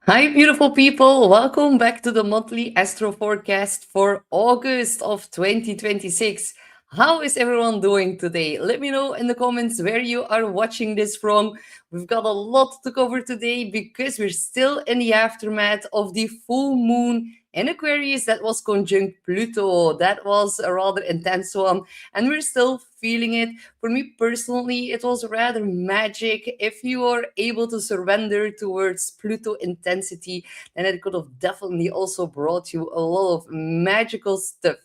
Hi, beautiful people. Welcome back to the monthly Astro forecast for August of 2026. How is everyone doing today? Let me know in the comments where you are watching this from. We've got a lot to cover today because we're still in the aftermath of the full moon in Aquarius that was conjunct Pluto. That was a rather intense one, and we're still feeling it. For me personally, it was rather magic. If you are able to surrender towards Pluto intensity, then it could have definitely also brought you a lot of magical stuff.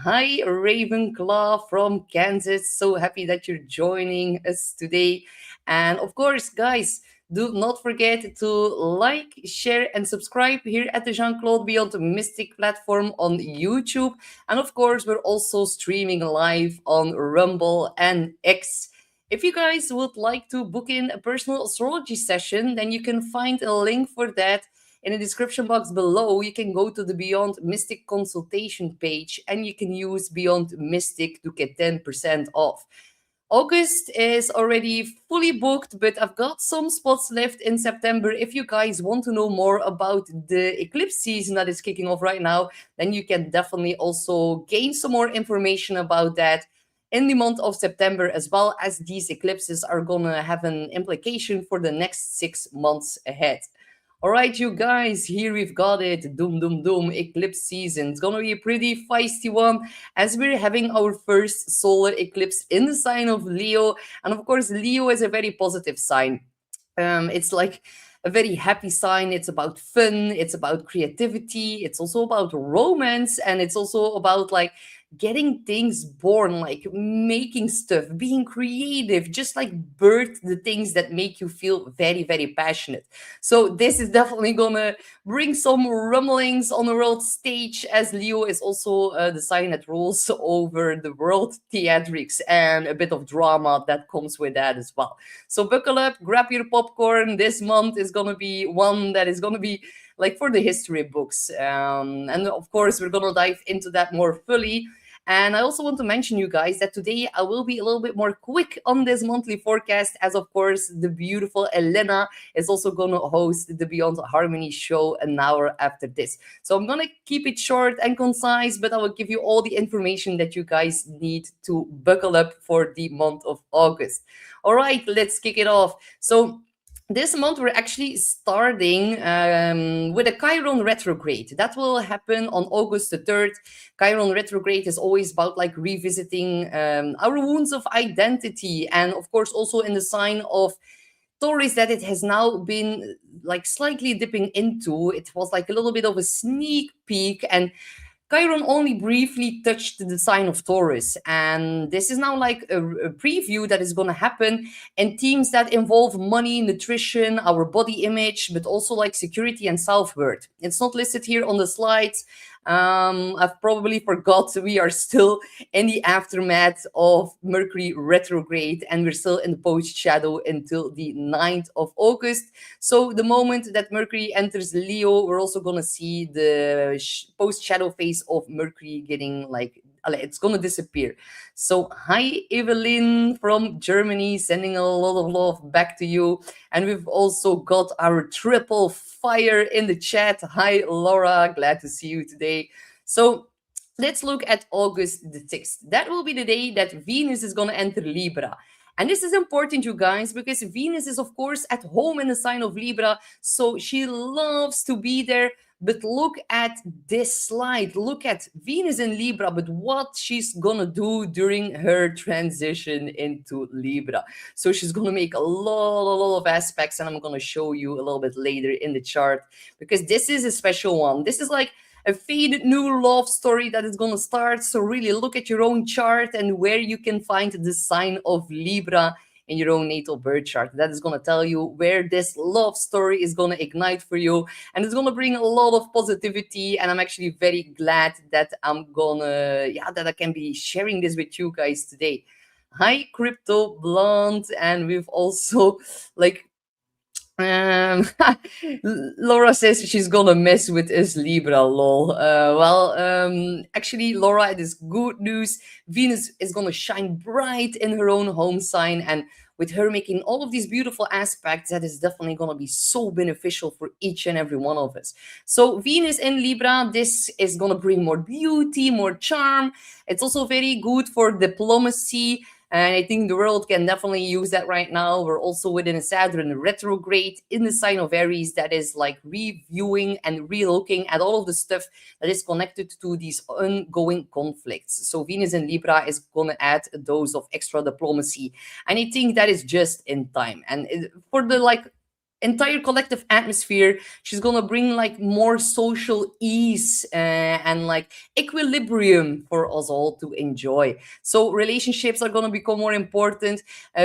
Hi, Ravenclaw from Kansas. So happy that you're joining us today. And of course, guys, do not forget to like, share, and subscribe here at the Jean Claude Beyond Mystic platform on YouTube. And of course, we're also streaming live on Rumble and X. If you guys would like to book in a personal astrology session, then you can find a link for that in the description box below. You can go to the Beyond Mystic consultation page and you can use Beyond Mystic to get 10% off. August is already fully booked, but I've got some spots left in September. If you guys want to know more about the eclipse season that is kicking off right now, then you can definitely also gain some more information about that in the month of September, as well as these eclipses are gonna have an implication for the next 6 months ahead. All right, you guys, here we've got it. Doom, doom, doom, eclipse season. It's gonna be a pretty feisty one as we're having our first solar eclipse in the sign of Leo. And of course, Leo is a very positive sign. It's like a very happy sign. It's about fun, it's about creativity, it's also about romance, and it's also about like getting things born, like making stuff, being creative, just like birth the things that make you feel very, very passionate. So this is definitely gonna bring some rumblings on the world stage, as Leo is also the sign that rules over the world theatrics and a bit of drama that comes with that as well. So buckle up, grab your popcorn. This month is gonna be one that is gonna be like for the history books, and of course we're gonna dive into that more fully. And I also want to mention you guys that today I will be a little bit more quick on this monthly forecast, as of course the beautiful Elena is also going to host the Beyond Harmony show an hour after this. So I'm going to keep it short and concise, but I will give you all the information that you guys need to buckle up for the month of August. All right, let's kick it off. So this month we're actually starting with a Chiron retrograde that will happen on August the 3rd. Chiron retrograde is always about like revisiting our wounds of identity, and of course also in the sign of Taurus that it has now been like slightly dipping into. It was like a little bit of a sneak peek, and Chiron only briefly touched the sign of Taurus, and this is now like a preview that is going to happen in themes that involve money, nutrition, our body image, but also like security and self worth. It's not listed here on the slides. I've probably forgot we are still in the aftermath of Mercury retrograde, and we're still in the post shadow until the 9th of August. So the moment that Mercury enters Leo, we're also going to see the post shadow phase of Mercury getting like it's gonna disappear. So hi Evelyn from Germany, sending a lot of love back to you. And we've also got our triple fire in the chat. Hi Laura, glad to see you today. So let's look at August the 6th. That will be the day that Venus is gonna enter Libra. And this is important, you guys, because Venus is, of course, at home in the sign of Libra. So she loves to be there. But look at this slide. Look at Venus in Libra, but what she's gonna do during her transition into Libra. So she's gonna make a lot of aspects, and I'm gonna show you a little bit later in the chart because this is a special one. This is like a faded new love story that is going to start. So really look at your own chart and where you can find the sign of Libra in your own natal birth chart. That is going to tell you where this love story is going to ignite for you, and it's going to bring a lot of positivity. And I'm actually very glad that that I can be sharing this with you guys today. Hi, Crypto Blonde, and we've also like Laura says she's gonna mess with us Libra, lol. Actually, Laura, it is good news. Venus is gonna shine bright in her own home sign, and with her making all of these beautiful aspects, that is definitely going to be so beneficial for each and every one of us. So Venus in Libra, this is going to bring more beauty, more charm. It's also very good for diplomacy, and I think the world can definitely use that right now. We're also within a Saturn retrograde in the sign of Aries that is like reviewing and relooking at all of the stuff that is connected to these ongoing conflicts. So Venus in Libra is going to add a dose of extra diplomacy. And I think that is just in time. And for the like entire collective atmosphere, she's gonna bring like more social ease and like equilibrium for us all to enjoy. So relationships are gonna become more important.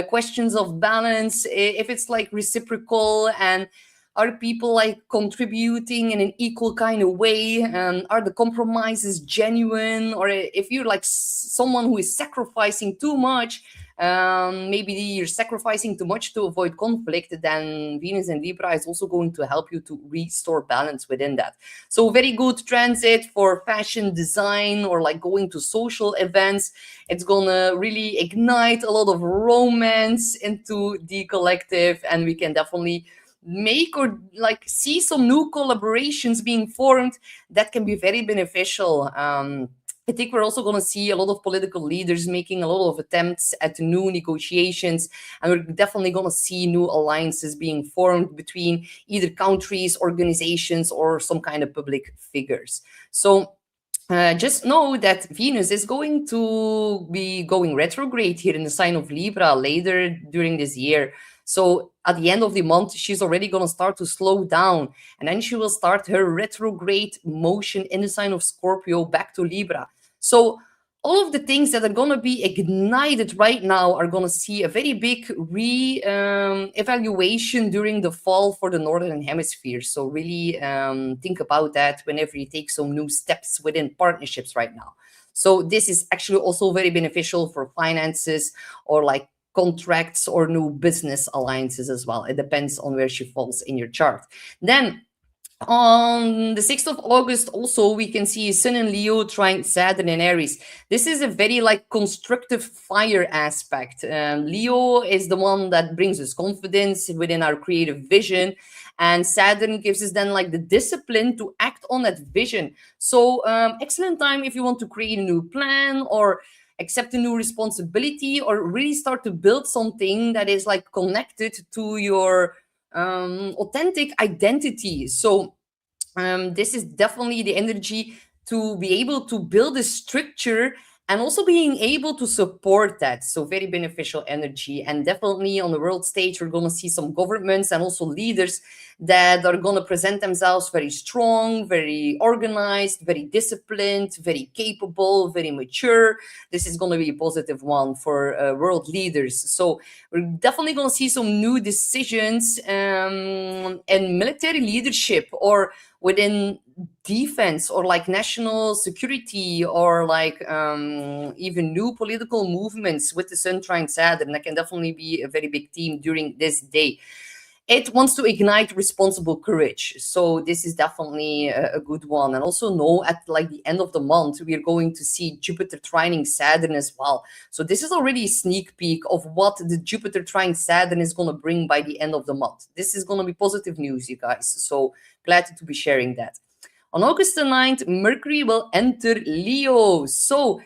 Questions of balance, if it's like reciprocal, and are people like contributing in an equal kind of way? Are the compromises genuine? Or if you're like someone who is sacrificing too much, maybe you're sacrificing too much to avoid conflict, then Venus and Libra is also going to help you to restore balance within that. So very good transit for fashion design or like going to social events. It's gonna really ignite a lot of romance into the collective, and we can definitely make or like see some new collaborations being formed that can be very beneficial. I think we're also going to see a lot of political leaders making a lot of attempts at new negotiations, and we're definitely going to see new alliances being formed between either countries, organizations, or some kind of public figures. So just know that Venus is going to be going retrograde here in the sign of Libra later during this year. So at the end of the month, she's already going to start to slow down. And then she will start her retrograde motion in the sign of Scorpio back to Libra. So all of the things that are going to be ignited right now are going to see a very big evaluation during the fall for the northern hemisphere. So really think about that whenever you take some new steps within partnerships right now. So this is actually also very beneficial for finances or like contracts or new business alliances as well. It depends on where she falls in your chart. Then on the 6th of August, also, we can see Sun in Leo trying Saturn in Aries. This is a very like constructive fire aspect. Leo is the one that brings us confidence within our creative vision, and Saturn gives us then like the discipline to act on that vision. So excellent time if you want to create a new plan or accept a new responsibility or really start to build something that is like connected to your authentic identity. So this is definitely the energy to be able to build a structure and also being able to support that. So very beneficial energy. And definitely on the world stage, we're going to see some governments and also leaders that are going to present themselves very strong, very organized, very disciplined, very capable, very mature. This is going to be a positive one for world leaders. So we're definitely going to see some new decisions in military leadership or within defense or like national security or like even new political movements with the Sun trine Saturn. That can definitely be a very big theme during this day. It wants to ignite responsible courage. So this is definitely a good one. And also know at like the end of the month, we are going to see Jupiter trining Saturn as well. So this is already a sneak peek of what the Jupiter trine Saturn is going to bring by the end of the month. This is going to be positive news, you guys. So glad to be sharing that. On August the 9th, Mercury will enter Leo. So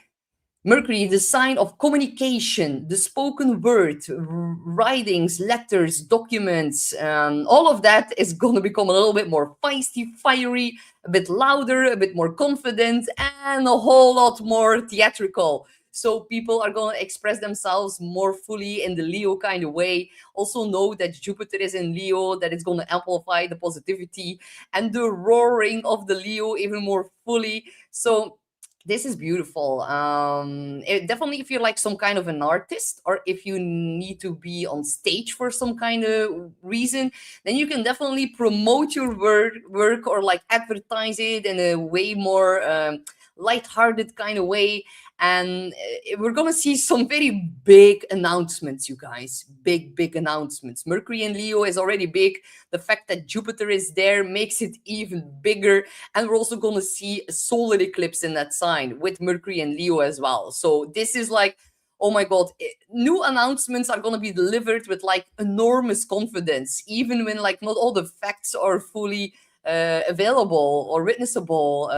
Mercury, the sign of communication, the spoken word, writings, letters, documents, all of that is going to become a little bit more feisty, fiery, a bit louder, a bit more confident, and a whole lot more theatrical. So people are going to express themselves more fully in the Leo kind of way. Also know that Jupiter is in Leo, that it's going to amplify the positivity and the roaring of the Leo even more fully. So this is beautiful. Definitely, if you're like some kind of an artist, or if you need to be on stage for some kind of reason, then you can definitely promote your work or like advertise it in a way more light-hearted kind of way. And we're gonna see some very big announcements, you guys. Big announcements. Mercury in Leo is already big. The fact that Jupiter is there makes it even bigger. And we're also going to see a solar eclipse in that sign with Mercury and Leo as well. So this is like oh my God, new announcements are going to be delivered with like enormous confidence, even when like not all the facts are fully available or witnessable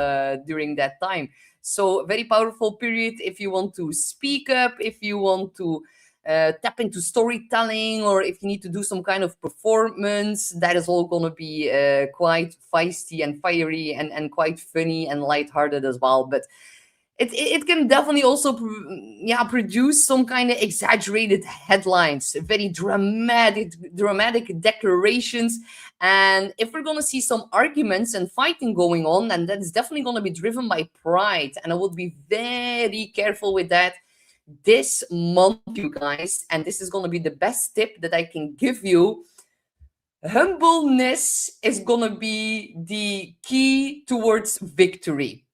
during that time. So very powerful period if you want to speak up, if you want to tap into storytelling, or if you need to do some kind of performance. That is all going to be quite feisty and fiery, and quite funny and lighthearted as well. But it can definitely also yeah, produce some kind of exaggerated headlines, very dramatic declarations. And if we're going to see some arguments and fighting going on, and that is definitely going to be driven by pride, and I would be very careful with that this month, you guys. And this is going to be the best tip that I can give you. Humbleness is going to be the key towards victory.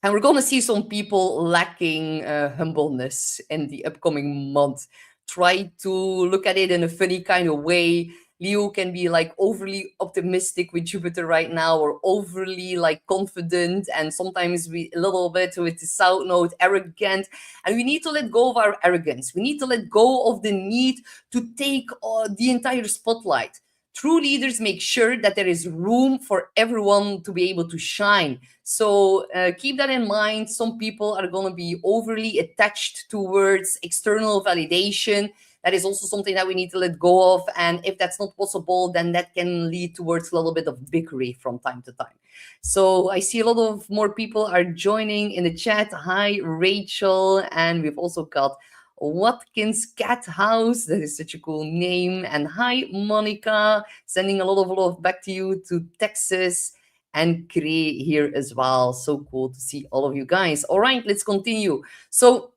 And we're going to see some people lacking humbleness in the upcoming month. Try to look at it in a funny kind of way. Leo can be like overly optimistic with Jupiter right now, or overly like confident, and sometimes we a little bit with the south node arrogant. And we need to let go of our arrogance. We need to let go of the need to take the entire spotlight. True leaders make sure that there is room for everyone to be able to shine. So keep that in mind. Some people are going to be overly attached towards external validation. That is also something that we need to let go of. And if that's not possible, then that can lead towards a little bit of bickery from time to time. So I see a lot of more people are joining in the chat. Hi, Rachel. And we've also got Watkins Cat House. That is such a cool name. And hi, Monica. Sending a lot of love back to you to Texas. And Gray here as well. So cool to see all of you guys. All right, let's continue. So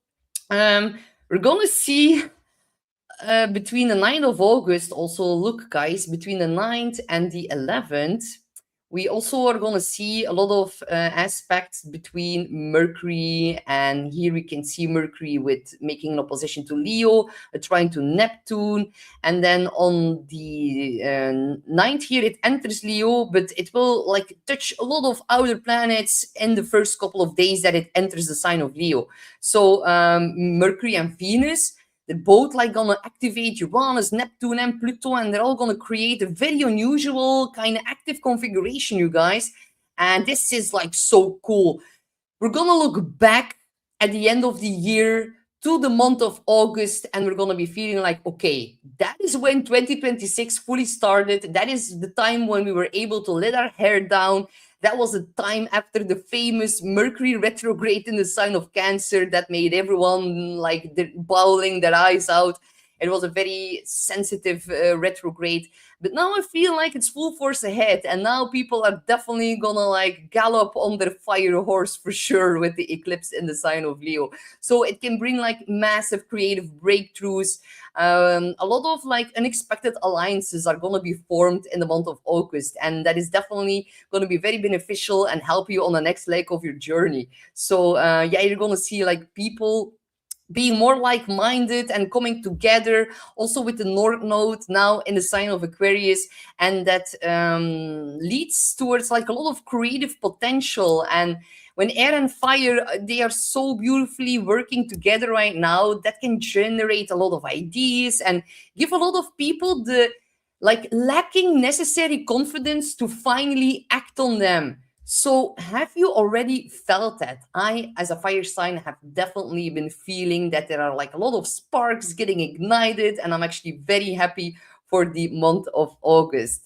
we're going to see between the 9th of August, also look, guys, between the 9th and the 11th, we also are going to see a lot of aspects between Mercury, and here we can see Mercury with making an opposition to Leo, trying to Neptune, and then on the 9th here it enters Leo, but it will like touch a lot of outer planets in the first couple of days that it enters the sign of Leo. So Mercury and Venus, they're both like gonna activate Uranus, Neptune, and Pluto, and they're all gonna create a very unusual kind of active configuration, you guys. And this is like so cool. We're gonna look back at the end of the year to the month of August, and we're gonna be feeling like, okay, that is when 2026 fully started. That is the time when we were able to let our hair down. That was the time after the famous Mercury retrograde in the sign of Cancer that made everyone like bawling their eyes out. It was a very sensitive retrograde. But now I feel like it's full force ahead. And now people are definitely gonna like gallop on their fire horse for sure with the eclipse in the sign of Leo. So it can bring like massive creative breakthroughs. A lot of like unexpected alliances are going to be formed in the month of August, and that is definitely going to be very beneficial and help you on the next leg of your journey. So yeah, you're going to see like people being more like-minded and coming together, also with the North Node now in the sign of Aquarius, and that leads towards like a lot of creative potential. And when air and fire, they are so beautifully working together right now, that can generate a lot of ideas and give a lot of people the like lacking necessary confidence to finally act on them. So have you already felt that? I, as a fire sign, have definitely been feeling that there are like a lot of sparks getting ignited, and I'm actually very happy for the month of August.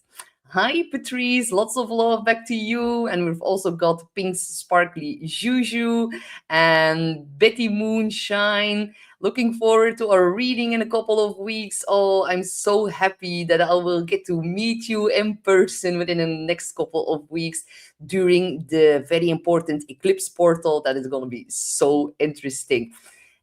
Hi, Patrice. Lots of love back to you. And we've also got Pink's Sparkly Juju and Betty Moonshine. Looking forward to our reading in a couple of weeks. Oh, I'm so happy that I will get to meet you in person within the next couple of weeks during the very important eclipse portal. That is going to be so interesting.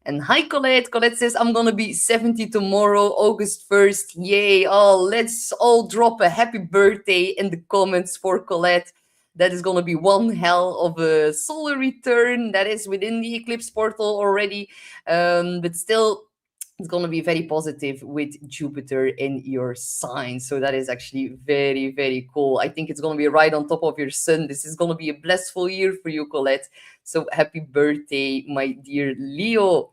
And hi, Colette. Colette says, I'm going to be 70 tomorrow, August 1st. Yay. Oh, let's all drop a happy birthday in the comments for Colette. That is going to be one hell of a solar return. That is within the eclipse portal already. But still, it's going to be very positive with Jupiter in your sign. So that is actually very, very cool. I think it's going to be right on top of your sun. This is going to be a blissful year for you, Colette. So happy birthday, my dear Leo.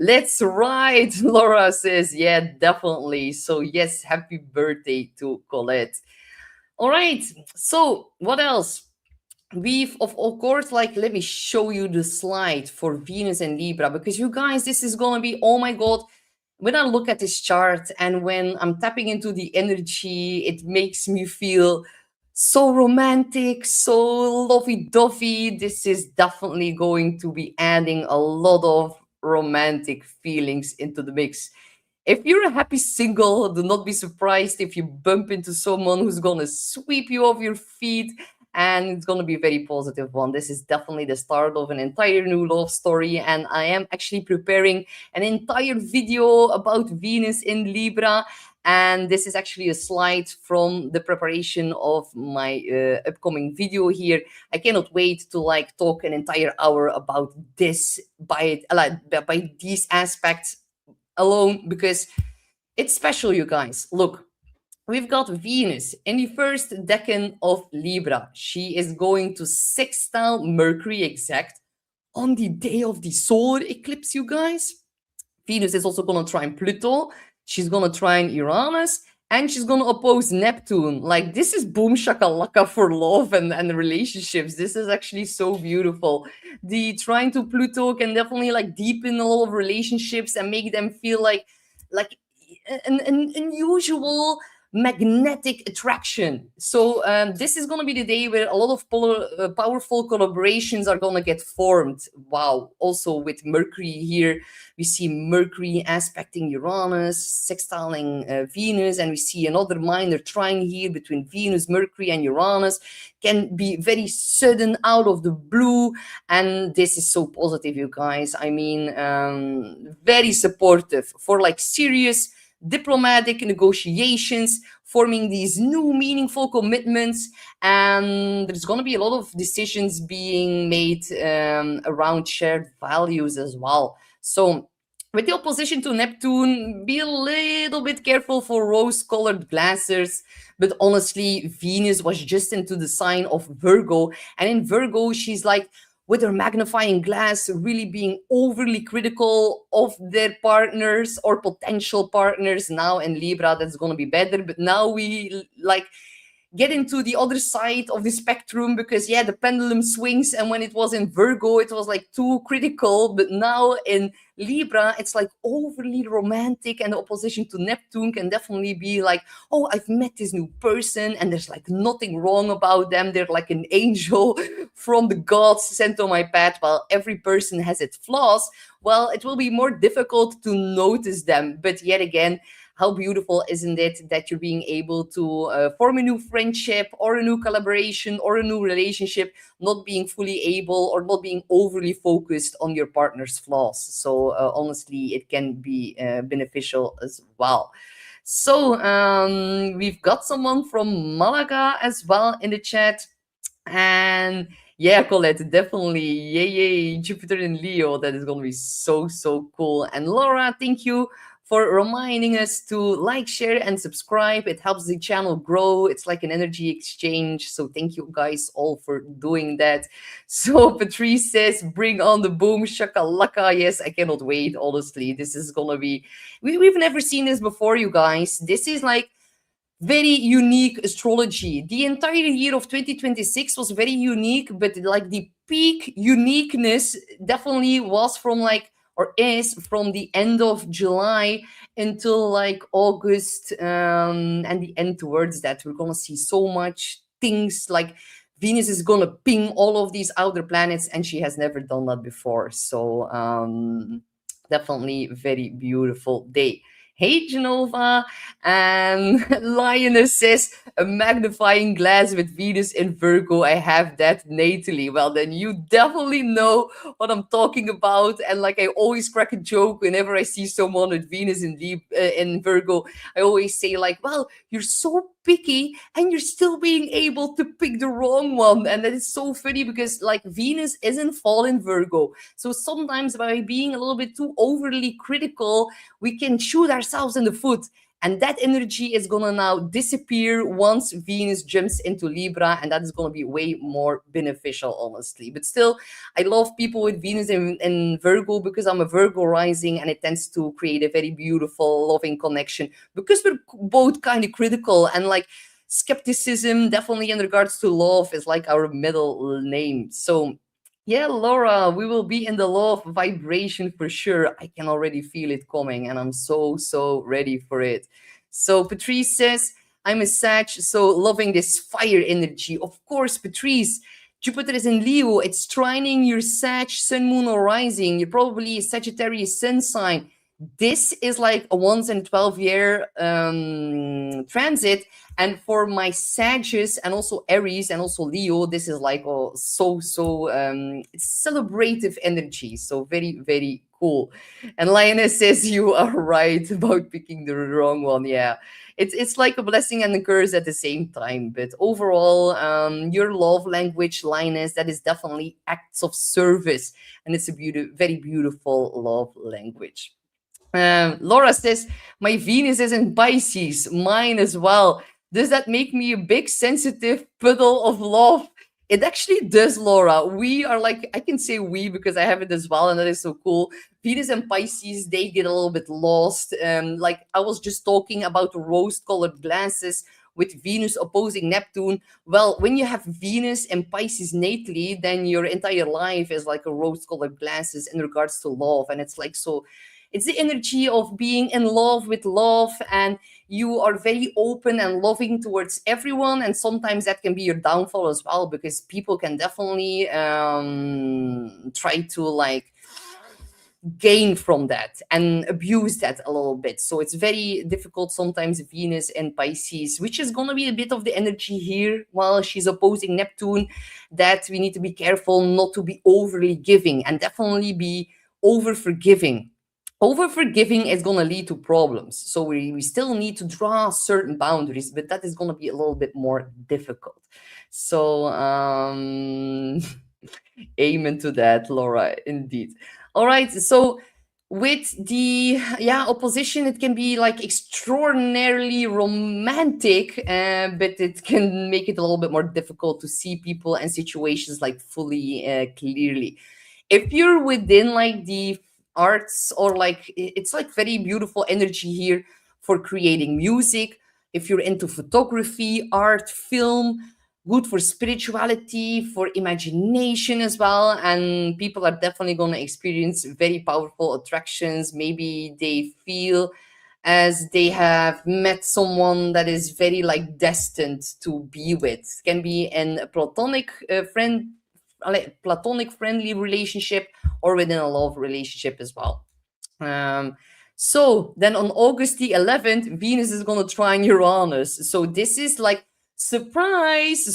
Let's ride. Laura says, yeah, definitely. So, yes, happy birthday to Colette. All right. So, what else? We've, of course, like, let me show you the slide for Venus and Libra because you guys, this is going to be, oh my God. When I look at this chart and when I'm tapping into the energy, it makes me feel so romantic, so lovey-dovey. This is definitely going to be adding a lot of romantic feelings into the mix. If you're a happy single, do not be surprised if you bump into someone who's gonna sweep you off your feet, and it's gonna be a very positive one. This is definitely the start of an entire new love story, and I am actually preparing an entire video about Venus in Libra. And this is actually a slide from the preparation of my upcoming video here. I cannot wait to like talk an entire hour about this by these aspects alone because it's special, you guys. Look, we've got Venus in the first decan of Libra. She is going to sextile Mercury exact on the day of the solar eclipse, you guys. Venus is also going to trine Pluto. She's going to trine Uranus. And she's going to oppose Neptune. Like, this is boom shakalaka for love and relationships. This is actually so beautiful. The trine to Pluto can definitely, like, deepen a lot of relationships and make them feel like an unusual magnetic attraction. So this is going to be the day where a lot of powerful collaborations are going to get formed. Wow. Also with Mercury here, we see Mercury aspecting Uranus, sextiling Venus, and we see another minor trine here between Venus, Mercury, and Uranus. Can be very sudden, out of the blue, and this is so positive, you guys. I mean, very supportive for like serious diplomatic negotiations, forming these new meaningful commitments. And there's going to be a lot of decisions being made around shared values as well. So with the opposition to Neptune, be a little bit careful for rose-colored glasses. But honestly, Venus was just into the sign of Virgo. And in Virgo, she's like, with her magnifying glass, really being overly critical of their partners or potential partners. Now in Libra, that's going to be better. But now we like get into the other side of the spectrum because yeah, the pendulum swings, and when it was in Virgo it was like too critical, but now in Libra it's like overly romantic, and the opposition to Neptune can definitely be like, oh, I've met this new person and there's like nothing wrong about them, they're like an angel from the gods sent on my path. While every person has its flaws, well, it will be more difficult to notice them. But yet again, how beautiful isn't it that you're being able to form a new friendship or a new collaboration or a new relationship, not being fully able or not being overly focused on your partner's flaws. So honestly, it can be beneficial as well. So we've got someone from Malaga as well in the chat. And yeah, Colette, definitely. Yay, yay, Jupiter in Leo. That is going to be so, so cool. And Laura, thank you for reminding us to like, share, and subscribe. It helps the channel grow. It's like an energy exchange. So thank you guys all for doing that. So Patrice says, bring on the boom shakalaka. Yes, I cannot wait, honestly. This is going to be... We've never seen this before, you guys. This is like very unique astrology. The entire year of 2026 was very unique, but like the peak uniqueness definitely was from like, or is from the end of July until like August, and the end towards that. We're gonna see so much things like Venus is gonna ping all of these outer planets, and she has never done that before. So definitely very beautiful day. Hey, Genova. And Lioness says, a magnifying glass with Venus in Virgo. I have that natally. Well, then you definitely know what I'm talking about. And like I always crack a joke whenever I see someone with Venus in Virgo. I always say like, well, you're so picky and you're still being able to pick the wrong one. And that is so funny because like Venus isn't fall in Virgo. So sometimes by being a little bit too overly critical, we can shoot ourselves in the foot. And that energy is gonna now disappear once Venus jumps into Libra, and that is gonna be way more beneficial, honestly. But still, I love people with Venus in Virgo because I'm a Virgo rising, and it tends to create a very beautiful, loving connection because we're both kind of critical and like skepticism, definitely in regards to love, is like our middle name. So yeah, Laura, we will be in the love vibration for sure. I can already feel it coming, and I'm so ready for it. So Patrice says, I'm a Sag, so loving this fire energy. Of course, Patrice, Jupiter is in Leo. It's trining your Sag, Sun, Moon, or Rising. You're probably a Sagittarius sun sign. This is like a once in 12-year transit. And for my Sagittarius and also Aries and also Leo, this is like it's celebrative energy. So very cool. And Lioness says you are right about picking the wrong one. Yeah. It's like a blessing and a curse at the same time. But overall, your love language, Lioness, that is definitely acts of service. And it's a very beautiful love language. Laura says, my Venus is in Pisces, mine as well. Does that make me a big, sensitive puddle of love? It actually does, Laura. We are like, I can say we because I have it as well, and that is so cool. Venus and Pisces, they get a little bit lost. Like I was just talking about rose colored glasses with Venus opposing Neptune. Well, when you have Venus and Pisces natally, then your entire life is like a rose colored glasses in regards to love. And it's like so it's the energy of being in love with love, and you are very open and loving towards everyone. And sometimes that can be your downfall as well, because people can definitely try to like gain from that and abuse that a little bit. So it's very difficult sometimes, Venus and Pisces, which is going to be a bit of the energy here while she's opposing Neptune, that we need to be careful not to be overly giving and definitely be over forgiving. Over forgiving is going to lead to problems. So we still need to draw certain boundaries, but that is going to be a little bit more difficult. So amen to that, Laura, indeed. All right, so with the opposition, it can be like extraordinarily romantic, but it can make it a little bit more difficult to see people and situations like fully clearly. If you're within like the arts, or like it's like very beautiful energy here for creating music. If you're into photography, art, film, good for spirituality, for imagination as well. And people are definitely going to experience very powerful attractions. Maybe they feel as they have met someone that is very like destined to be with. It can be in a platonic friendly relationship, or within a love relationship as well. Um, so then on August the 11th, Venus is going to trine Uranus. So this is like surprise,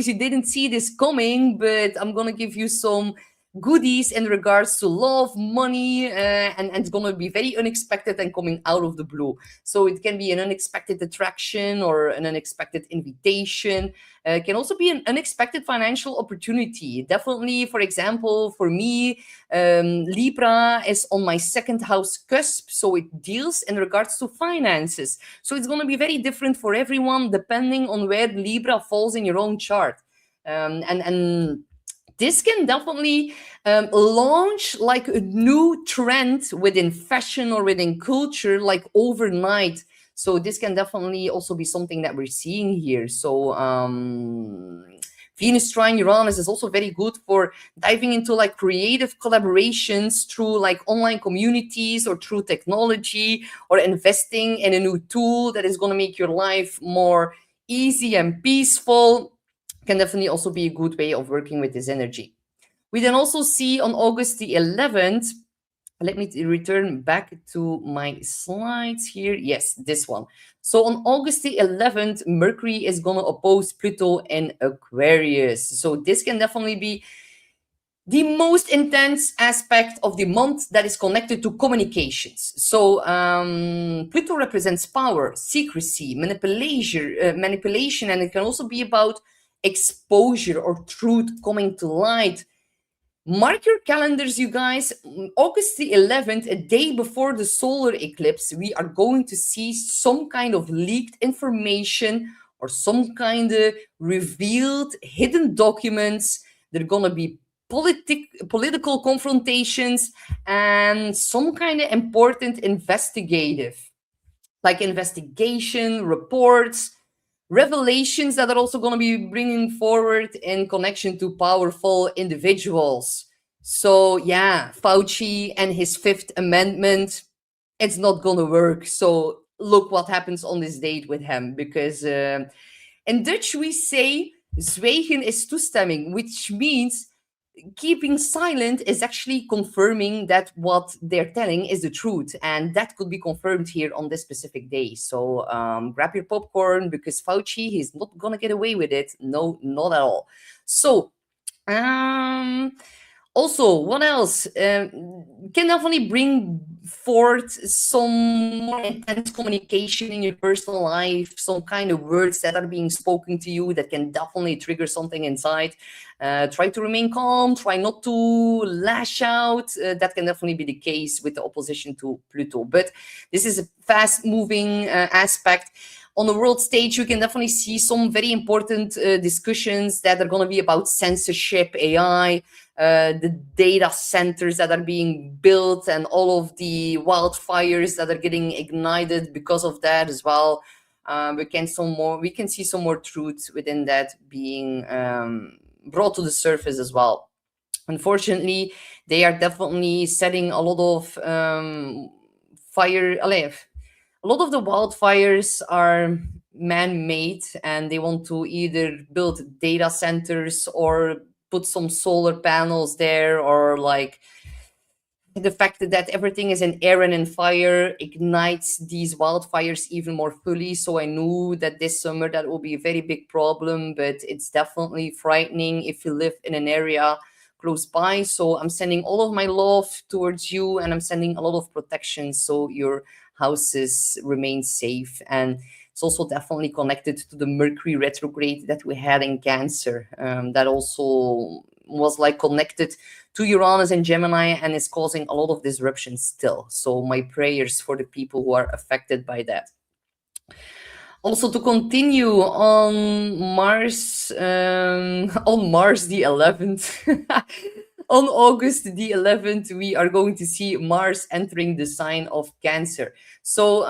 you didn't see this coming, but I'm going to give you some goodies in regards to love, money, and it's going to be very unexpected and coming out of the blue. So it can be an unexpected attraction or an unexpected invitation. It can also be an unexpected financial opportunity. Definitely, for example, for me, Libra is on my second house cusp, so it deals in regards to finances. So it's going to be very different for everyone depending on where Libra falls in your own chart. And this can definitely launch like a new trend within fashion or within culture, like overnight. So this can definitely also be something that we're seeing here. So Venus trine Uranus is also very good for diving into like creative collaborations through like online communities or through technology, or investing in a new tool that is going to make your life more easy and peaceful. Can definitely also be a good way of working with this energy. We then also see on August the 11th, let me return back to my slides here. Yes, this one. So on August the 11th, Mercury is going to oppose Pluto in Aquarius. So this can definitely be the most intense aspect of the month that is connected to communications. So Pluto represents power, secrecy, manipulation, and it can also be about exposure or truth coming to light. Mark your calendars, you guys. August the 11th, a day before the solar eclipse, we are going to see some kind of leaked information or some kind of revealed hidden documents. There are going to be political confrontations and some kind of important investigative, like investigation reports, revelations that are also going to be bringing forward in connection to powerful individuals. So yeah, Fauci and his Fifth Amendment, it's not going to work. So look what happens on this date with him, because in Dutch we say zwijgen is toestemming, which means keeping silent is actually confirming that what they're telling is the truth, and that could be confirmed here on this specific day. So grab your popcorn, because Fauci, he's not gonna get away with it. No, not at all. So um also, what else can definitely bring forth some more intense communication in your personal life, some kind of words that are being spoken to you that can definitely trigger something inside. Try to remain calm, try not to lash out. That can definitely be the case with the opposition to Pluto. But this is a fast moving aspect. On the world stage, you can definitely see some very important discussions that are going to be about censorship, AI, the data centers that are being built, and all of the wildfires that are getting ignited because of that as well. We can see some more truth within that being brought to the surface as well. Unfortunately, they are definitely setting a lot of fire. A lot of the wildfires are man-made, and they want to either build data centers or put some solar panels there, or like the fact that everything is in air and in fire ignites these wildfires even more fully. So I knew that this summer that will be a very big problem, but it's definitely frightening if you live in an area close by. So I'm sending all of my love towards you, and I'm sending a lot of protection so your houses remain safe. And it's also definitely connected to the Mercury retrograde that we had in Cancer. That also was like connected to Uranus and Gemini, and is causing a lot of disruption still. So my prayers for the people who are affected by that. Also, to continue on Mars, on Mars the 11th, on August the 11th, we are going to see Mars entering the sign of Cancer. So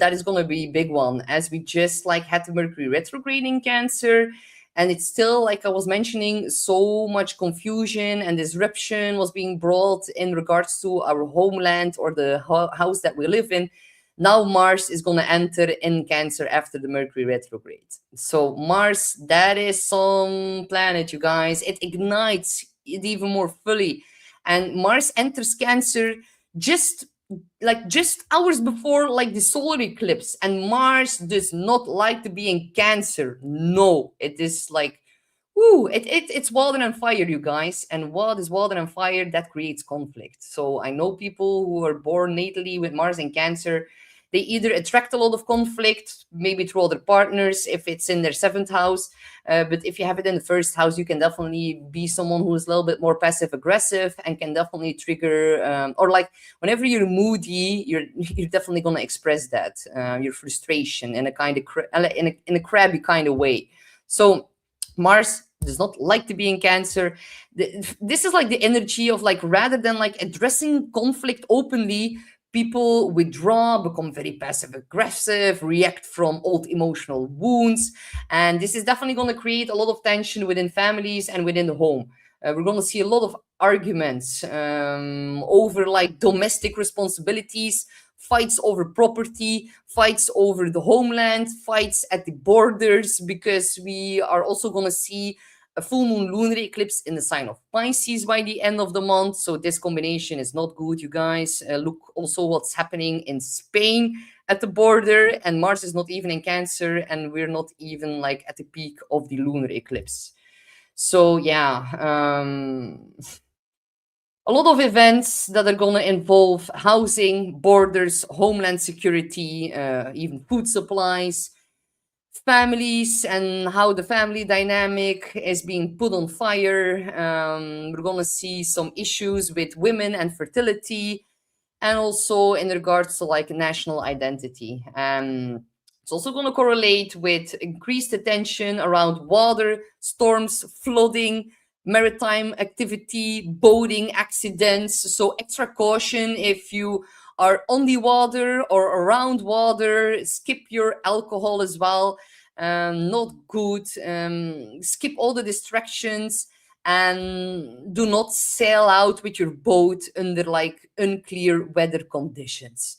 that is going to be a big one, as we just like had the Mercury retrograde in Cancer. And it's still, like I was mentioning, so much confusion and disruption was being brought in regards to our homeland or the house that we live in. Now Mars is going to enter in Cancer after the Mercury retrograde. So Mars, that is some planet, you guys. It ignites it even more fully. And Mars enters Cancer just just hours before like the solar eclipse, and Mars does not like to be in Cancer. No, it is like it's water and fire, you guys. And what is water and fire? That creates conflict. So I know people who are born natally with Mars in Cancer. They either attract a lot of conflict, maybe through other partners, if it's in their seventh house. But if you have it in the first house, you can definitely be someone who is a little bit more passive aggressive and can definitely trigger, or like whenever you're moody, you're definitely going to express that your frustration in a kind of in a crabby kind of way. So Mars does not like to be in Cancer. This is like the energy of like, rather than like addressing conflict openly, people withdraw, become very passive aggressive, react from old emotional wounds. And this is definitely going to create a lot of tension within families and within the home. We're going to see a lot of arguments over like domestic responsibilities, fights over property, fights over the homeland, fights at the borders, because we are also going to see a full moon lunar eclipse in the sign of Pisces by the end of the month. So this combination is not good, you guys. Look also what's happening in Spain at the border, and Mars is not even in Cancer, and we're not even like at the peak of the lunar eclipse. So yeah, a lot of events that are going to involve housing, borders, homeland security, even food supplies, families and how the family dynamic is being put on fire. We're going to see some issues with women and fertility, and also in regards to like national identity. It's also going to correlate with increased attention around water, storms, flooding, maritime activity, boating accidents. So extra caution if you are on the water or around water. Skip your alcohol as well. Not good. Skip all the distractions, and do not sail out with your boat under like unclear weather conditions.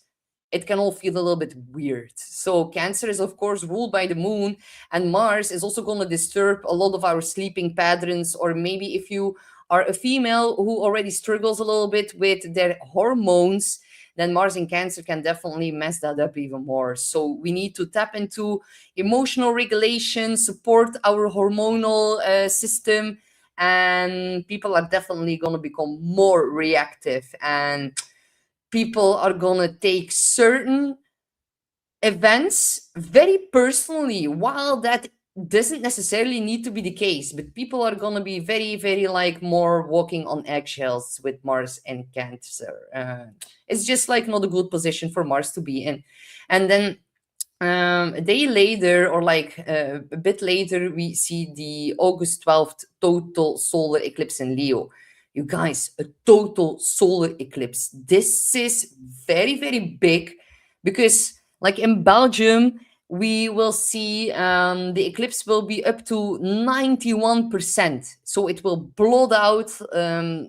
It can all feel a little bit weird. So Cancer is of course ruled by the moon, and Mars is also going to disturb a lot of our sleeping patterns. Or maybe if you are a female who already struggles a little bit with their hormones, then Mars in Cancer can definitely mess that up even more. So we need to tap into emotional regulation, support our hormonal system, and people are definitely going to become more reactive, and people are going to take certain events very personally, while that doesn't necessarily need to be the case. But people are going to be very, very like more walking on eggshells with Mars and Cancer. It's just like not a good position for Mars to be in. And then a day later, or like a bit later, we see the August 12th total solar eclipse in Leo. You guys, a total solar eclipse. This is very, very big because, like in Belgium, we will see the eclipse will be up to 91%. So it will blot out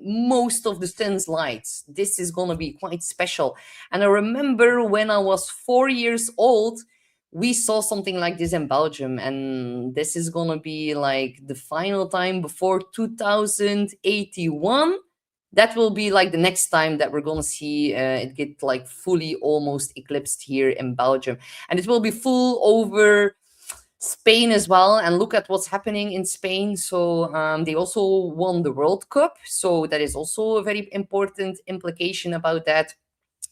most of the sun's lights. This is going to be quite special. And I remember when I was 4 years old, we saw something like this in Belgium, and this is gonna be like the final time before 2081. That will be like the next time that we're gonna see it get like fully almost eclipsed here in Belgium, and it will be full over Spain as well. And look at what's happening in Spain. So they also won the World Cup, so that is also a very important implication about that.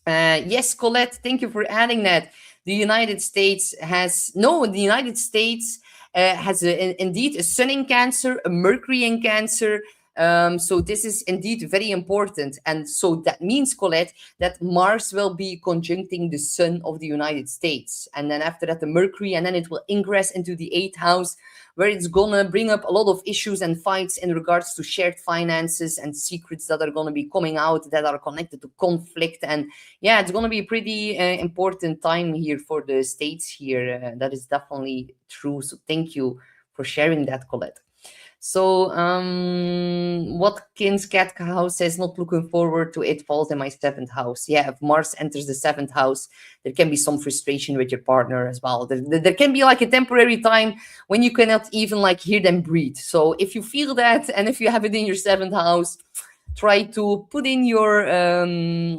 Yes, Colette, thank you for adding that. The United States has indeed a sun in Cancer, a Mercury in Cancer. So this is indeed very important. And so that means, Colette, that Mars will be conjuncting the sun of the United States. And then after that, the Mercury, and then it will ingress into the eighth house, where it's gonna bring up a lot of issues and fights in regards to shared finances and secrets that are gonna be coming out that are connected to conflict. And yeah, it's gonna be a pretty important time here for the states here. That is definitely true. So thank you for sharing that, Colette. So, Watkins Cat House says, not looking forward to it, falls in my seventh house. Yeah, if Mars enters the seventh house, there can be some frustration with your partner as well. There can be like a temporary time when you cannot even like hear them breathe. So if you feel that, and if you have it in your seventh house, try to put in your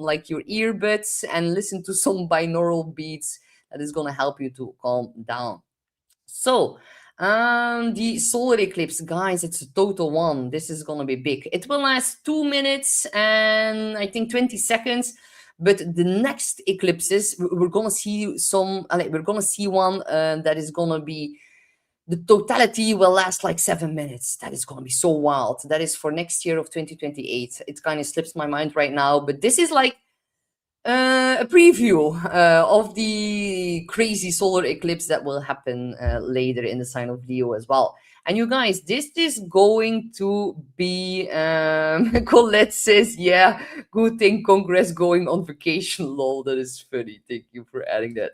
like your earbuds and listen to some binaural beats. That is gonna help you to calm down. So, the solar eclipse, guys, it's a total one. This is gonna be big. It will last 2 minutes and I think 20 seconds. But the next eclipses, we're gonna see some. We're gonna see one that is gonna be, the totality will last like 7 minutes. That is gonna be so wild. That is for next year of 2028. It kind of slips my mind right now, but this is like a preview of the crazy solar eclipse that will happen later in the sign of Leo as well. And you guys, this is going to be, Colette says, yeah, good thing Congress going on vacation, lol. That is funny. Thank you for adding that.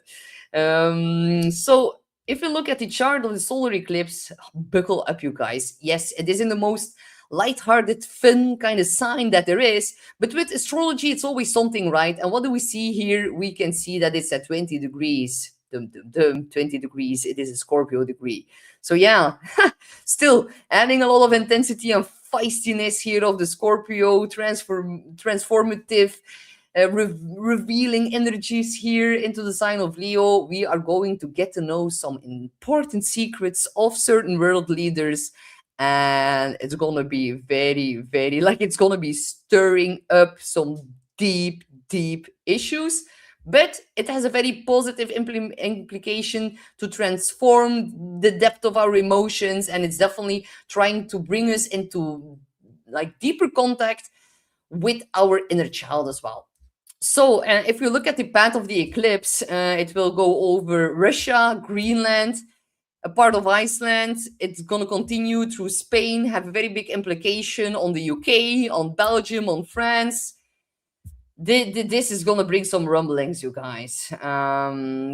So if you look at the chart of the solar eclipse, buckle up, you guys. Yes, it is in the most lighthearted, fun kind of sign that there is. But with astrology, it's always something, right? And what do we see here? We can see that it's at 20 degrees. 20 degrees. It is a Scorpio degree. So yeah, still adding a lot of intensity and feistiness here of the Scorpio transformative. Revealing energies here into the sign of Leo. We are going to get to know some important secrets of certain world leaders, and it's gonna be very, very, like, it's gonna be stirring up some deep, deep issues. but it has a very positive implication to transform the depth of our emotions, and it's definitely trying to bring us into like deeper contact with our inner child as well. So, if you look at the path of the eclipse, it will go over Russia, Greenland, a part of Iceland. It's going to continue through Spain, have a very big implication on the UK, on Belgium, on France. This is going to bring some rumblings, you guys.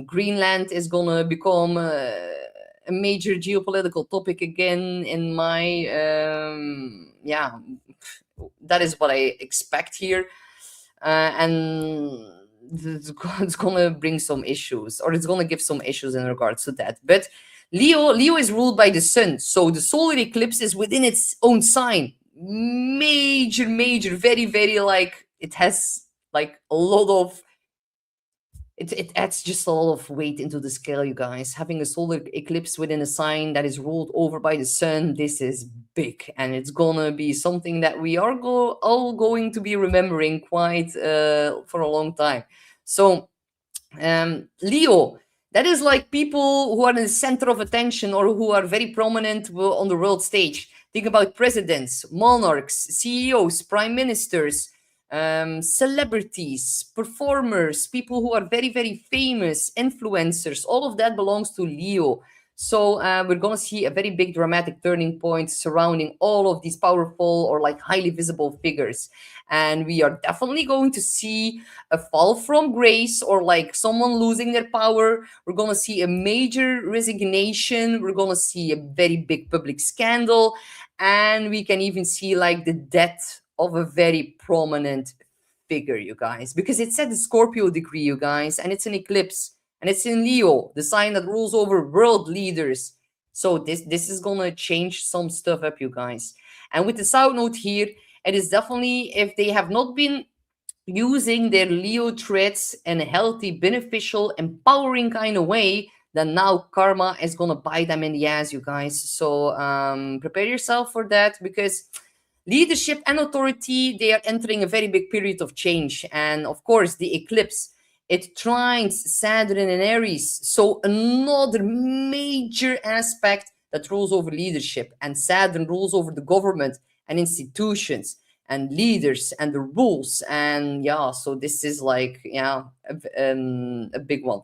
Greenland is going to become a major geopolitical topic again in my, yeah, that is what I expect here. And it's gonna bring some issues, or it's gonna give some issues in regards to that. But Leo is ruled by the sun, so the solar eclipse is within its own sign. Major, very, very, like, it has like a lot of, it adds just a lot of weight into the scale, you guys. Having a solar eclipse within a sign that is ruled over by the sun, this is big, and it's gonna be something that we are all going to be remembering quite for a long time. So, Leo, that is like people who are in the center of attention or who are very prominent on the world stage. Think about presidents, monarchs, CEOs, prime ministers, celebrities, performers, people who are very, very famous, influencers. All of that belongs to Leo. So we're going to see a very big dramatic turning point surrounding all of these powerful or like highly visible figures. And we are definitely going to see a fall from grace or like someone losing their power. We're going to see a major resignation. We're going to see a very big public scandal. And we can even see like the death of a very prominent figure, you guys, because it's at the Scorpio degree, you guys, and it's an eclipse, and it's in Leo, the sign that rules over world leaders. So this is gonna change some stuff up, you guys. And with the south node here, it is definitely, if they have not been using their Leo traits in a healthy, beneficial, empowering kind of way, then now karma is gonna bite them in the ass, you guys. So prepare yourself for that, because leadership and authority, they are entering a very big period of change. And of course, the eclipse, it trines Saturn in Aries. So another major aspect that rules over leadership. And Saturn rules over the government and institutions and leaders and the rules. And yeah, so this is like, yeah, a big one.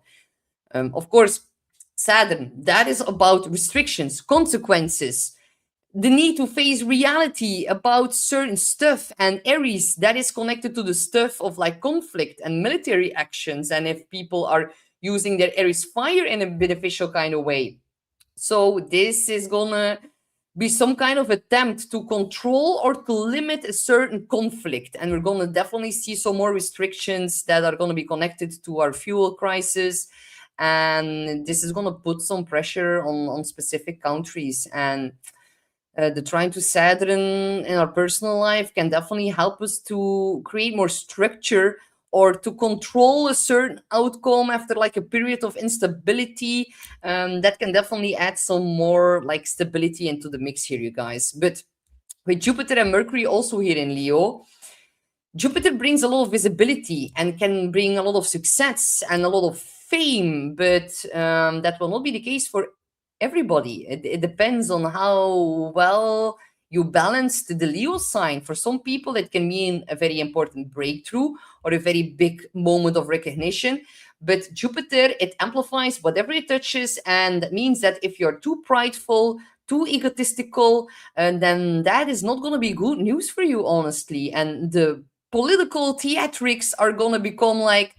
Of course, Saturn, that is about restrictions, consequences, the need to face reality about certain stuff. And Aries, that is connected to the stuff of like conflict and military actions, and if people are using their Aries fire in a beneficial kind of way. So this is gonna be some kind of attempt to control or to limit a certain conflict, and we're gonna definitely see some more restrictions that are gonna be connected to our fuel crisis, and this is gonna put some pressure on specific countries. And the trying to Saturn in our personal life can definitely help us to create more structure or to control a certain outcome after like a period of instability. That can definitely add some more like stability into the mix here, you guys. But with Jupiter and Mercury also here in Leo, Jupiter brings a lot of visibility and can bring a lot of success and a lot of fame, but that will not be the case for everybody. It depends on how well you balance the Leo sign. For some people, it can mean a very important breakthrough or a very big moment of recognition. But Jupiter, it amplifies whatever it touches, and that means that if you're too prideful, too egotistical, and then that is not going to be good news for you, honestly. And the political theatrics are going to become like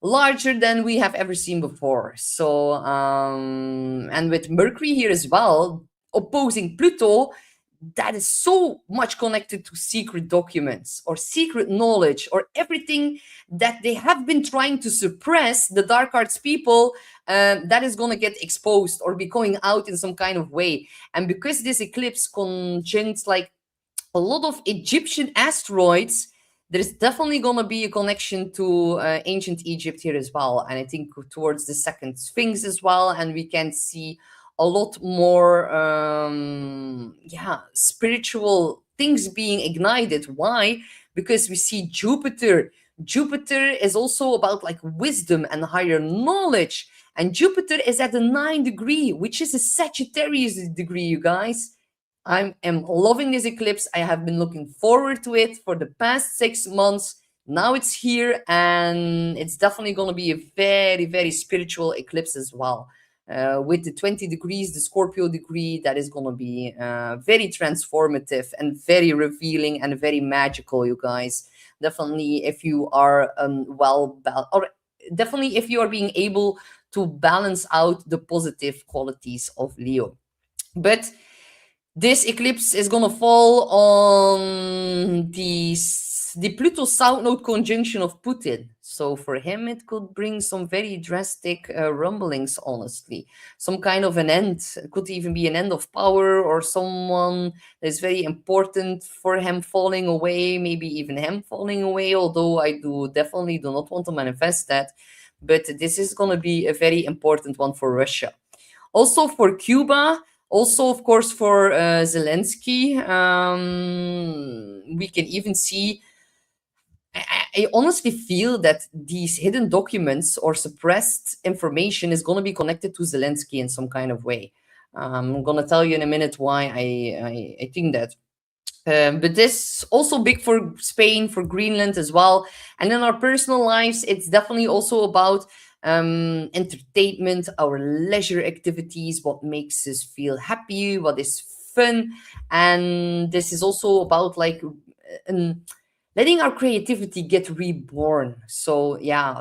larger than we have ever seen before. So, and with Mercury here as well, opposing Pluto, that is so much connected to secret documents or secret knowledge or everything that they have been trying to suppress, the dark arts people, that is going to get exposed or be going out in some kind of way. And because this eclipse conjuncts like a lot of Egyptian asteroids, there's definitely going to be a connection to ancient Egypt here as well. And I think towards the second Sphinx as well. And we can see a lot more, spiritual things being ignited. Why? Because we see Jupiter Jupiter is also about like wisdom and higher knowledge. And Jupiter is at the 9th degree, which is a Sagittarius degree, you guys. I am loving this eclipse. I have been looking forward to it for the past 6 months. Now it's here, and it's definitely going to be a very, very spiritual eclipse as well. With the 20 degrees, the Scorpio degree, that is going to be very transformative and very revealing and very magical, you guys. Definitely, if you are or definitely if you are being able to balance out the positive qualities of Leo. But this eclipse is gonna fall on the Pluto South Node conjunction of Putin. So for him, it could bring some very drastic rumblings. Honestly, some kind of an end. It could even be an end of power, or someone that is very important for him falling away. Maybe even him falling away. Although I definitely do not want to manifest that. But this is gonna be a very important one for Russia. Also for Cuba, also of course for Zelensky. We can even see. I honestly feel that these hidden documents or suppressed information is going to be connected to Zelensky in some kind of way. I'm going to tell you in a minute why I think that. But this also big for Spain, for Greenland as well. And in our personal lives, it's definitely also about entertainment, our leisure activities, what makes us feel happy, what is fun. And this is also about like letting our creativity get reborn. So yeah,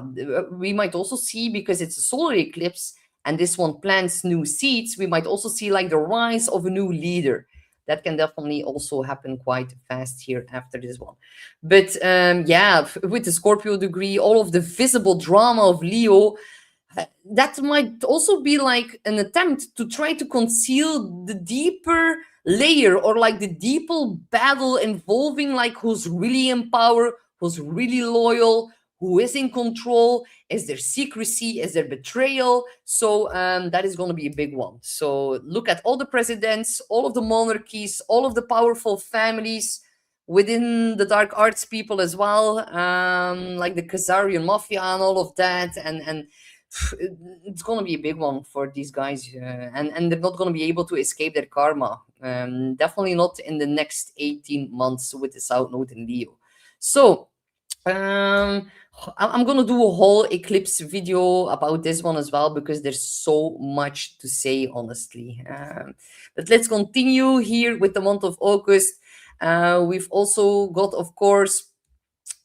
we might also see, because it's a solar eclipse and this one plants new seeds, we might also see like the rise of a new leader. That can definitely also happen quite fast here after this one. But yeah, with the Scorpio degree, all of the visible drama of Leo, that might also be like an attempt to try to conceal the deeper layer, or like the deeper battle involving like who's really in power, who's really loyal, who is in control. Is there secrecy? Is there betrayal? So that is going to be a big one. So look at all the presidents, all of the monarchies, all of the powerful families within the dark arts people as well, like the Khazarian mafia and all of that. And it's going to be a big one for these guys, and they're not going to be able to escape their karma. Definitely not in the next 18 months with the South Node in Leo. So I'm going to do a whole eclipse video about this one as well, because there's so much to say, honestly. But let's continue here with the month of August. We've also got, of course,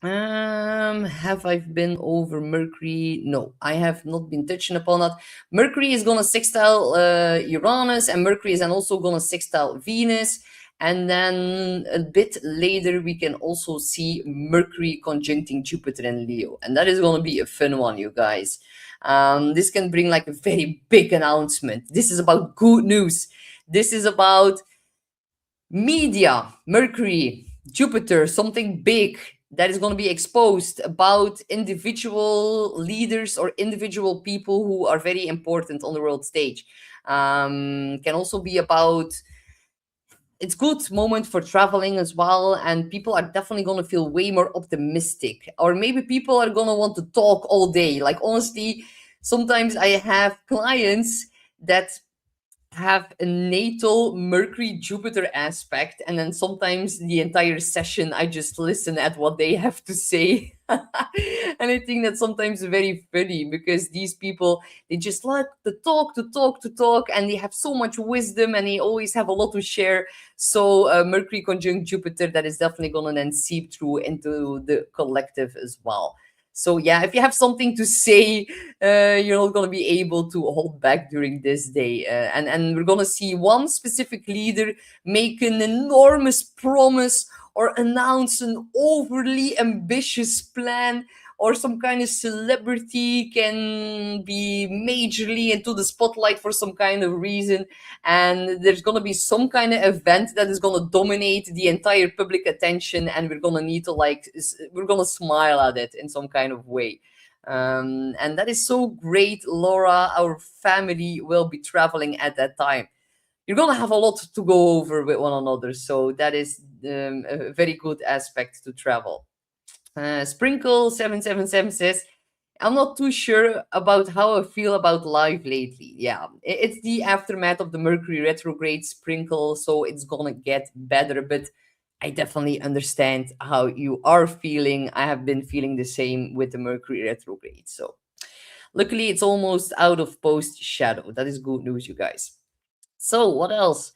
have I been over Mercury? No, I have not been touching upon that. Mercury is gonna sextile Uranus, and Mercury is then also gonna sextile Venus. And then a bit later, we can also see Mercury conjuncting Jupiter and Leo. And that is gonna be a fun one, you guys. This can bring like a very big announcement. This is about good news. This is about media, Mercury, Jupiter, something big that is going to be exposed about individual leaders or individual people who are very important on the world stage. Can also be about, it's good moment for traveling as well, and people are definitely going to feel way more optimistic, or maybe people are going to want to talk all day. Like honestly, sometimes I have clients that have a natal Mercury Jupiter aspect, and then sometimes the entire session I just listen at what they have to say. And I think that's sometimes very funny, because these people, they just like to talk, and they have so much wisdom, and they always have a lot to share. So Mercury conjunct Jupiter, that is definitely going to then seep through into the collective as well. So yeah, if you have something to say, you're not going to be able to hold back during this day. And we're going to see one specific leader make an enormous promise or announce an overly ambitious plan, or some kind of celebrity can be majorly into the spotlight for some kind of reason, and there's going to be some kind of event that is going to dominate the entire public attention, and we're going to need to we're going to smile at it in some kind of way. And that is so great, Laura. Our family will be traveling at that time. You're going to have a lot to go over with one another, so that is a very good aspect to travel. Sprinkle 777 says, I'm not too sure about how I feel about life lately. Yeah, it's the aftermath of the Mercury retrograde, Sprinkle, so it's gonna get better, but I definitely understand how you are feeling. I have been feeling the same with the Mercury retrograde. So luckily, it's almost out of post shadow. That is good news, you guys. So, what else?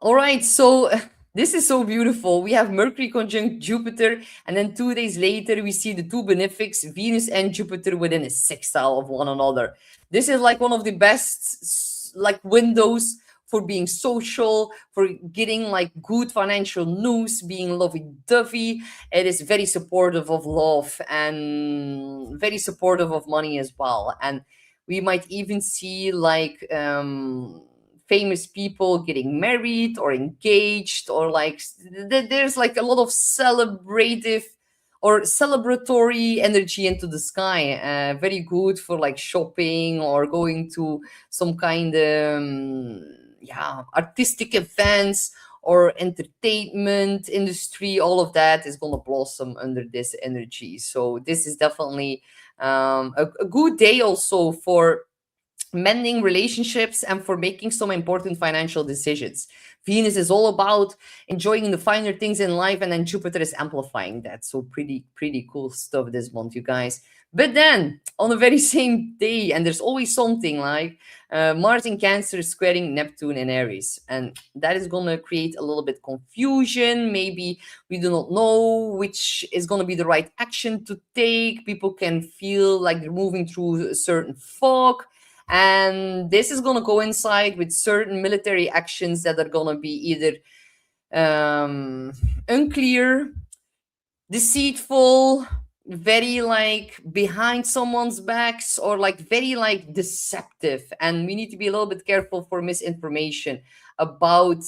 All right, so this is so beautiful. We have Mercury conjunct Jupiter, and then 2 days later, we see the two benefics, Venus and Jupiter, within a sextile of one another. This is like one of the best like windows for being social, for getting like good financial news, being lovey-dovey. It is very supportive of love and very supportive of money as well. And we might even see like famous people getting married or engaged, or like there's like a lot of celebrative or celebratory energy into the sky. Very good for like shopping or going to some kind of yeah, artistic events or entertainment industry. All of that is going to blossom under this energy. So this is definitely a good day also for mending relationships and for making some important financial decisions. Venus is all about enjoying the finer things in life, and then Jupiter is amplifying that. So pretty cool stuff this month, you guys. But then on the very same day, and there's always something like Mars in Cancer is squaring Neptune in Aries, and that is gonna create a little bit confusion. Maybe we do not know which is gonna be the right action to take. People can feel like they're moving through a certain fog, and this is going to coincide with certain military actions that are going to be either unclear, deceitful, very like behind someone's backs, or like very like deceptive. And we need to be a little bit careful for misinformation about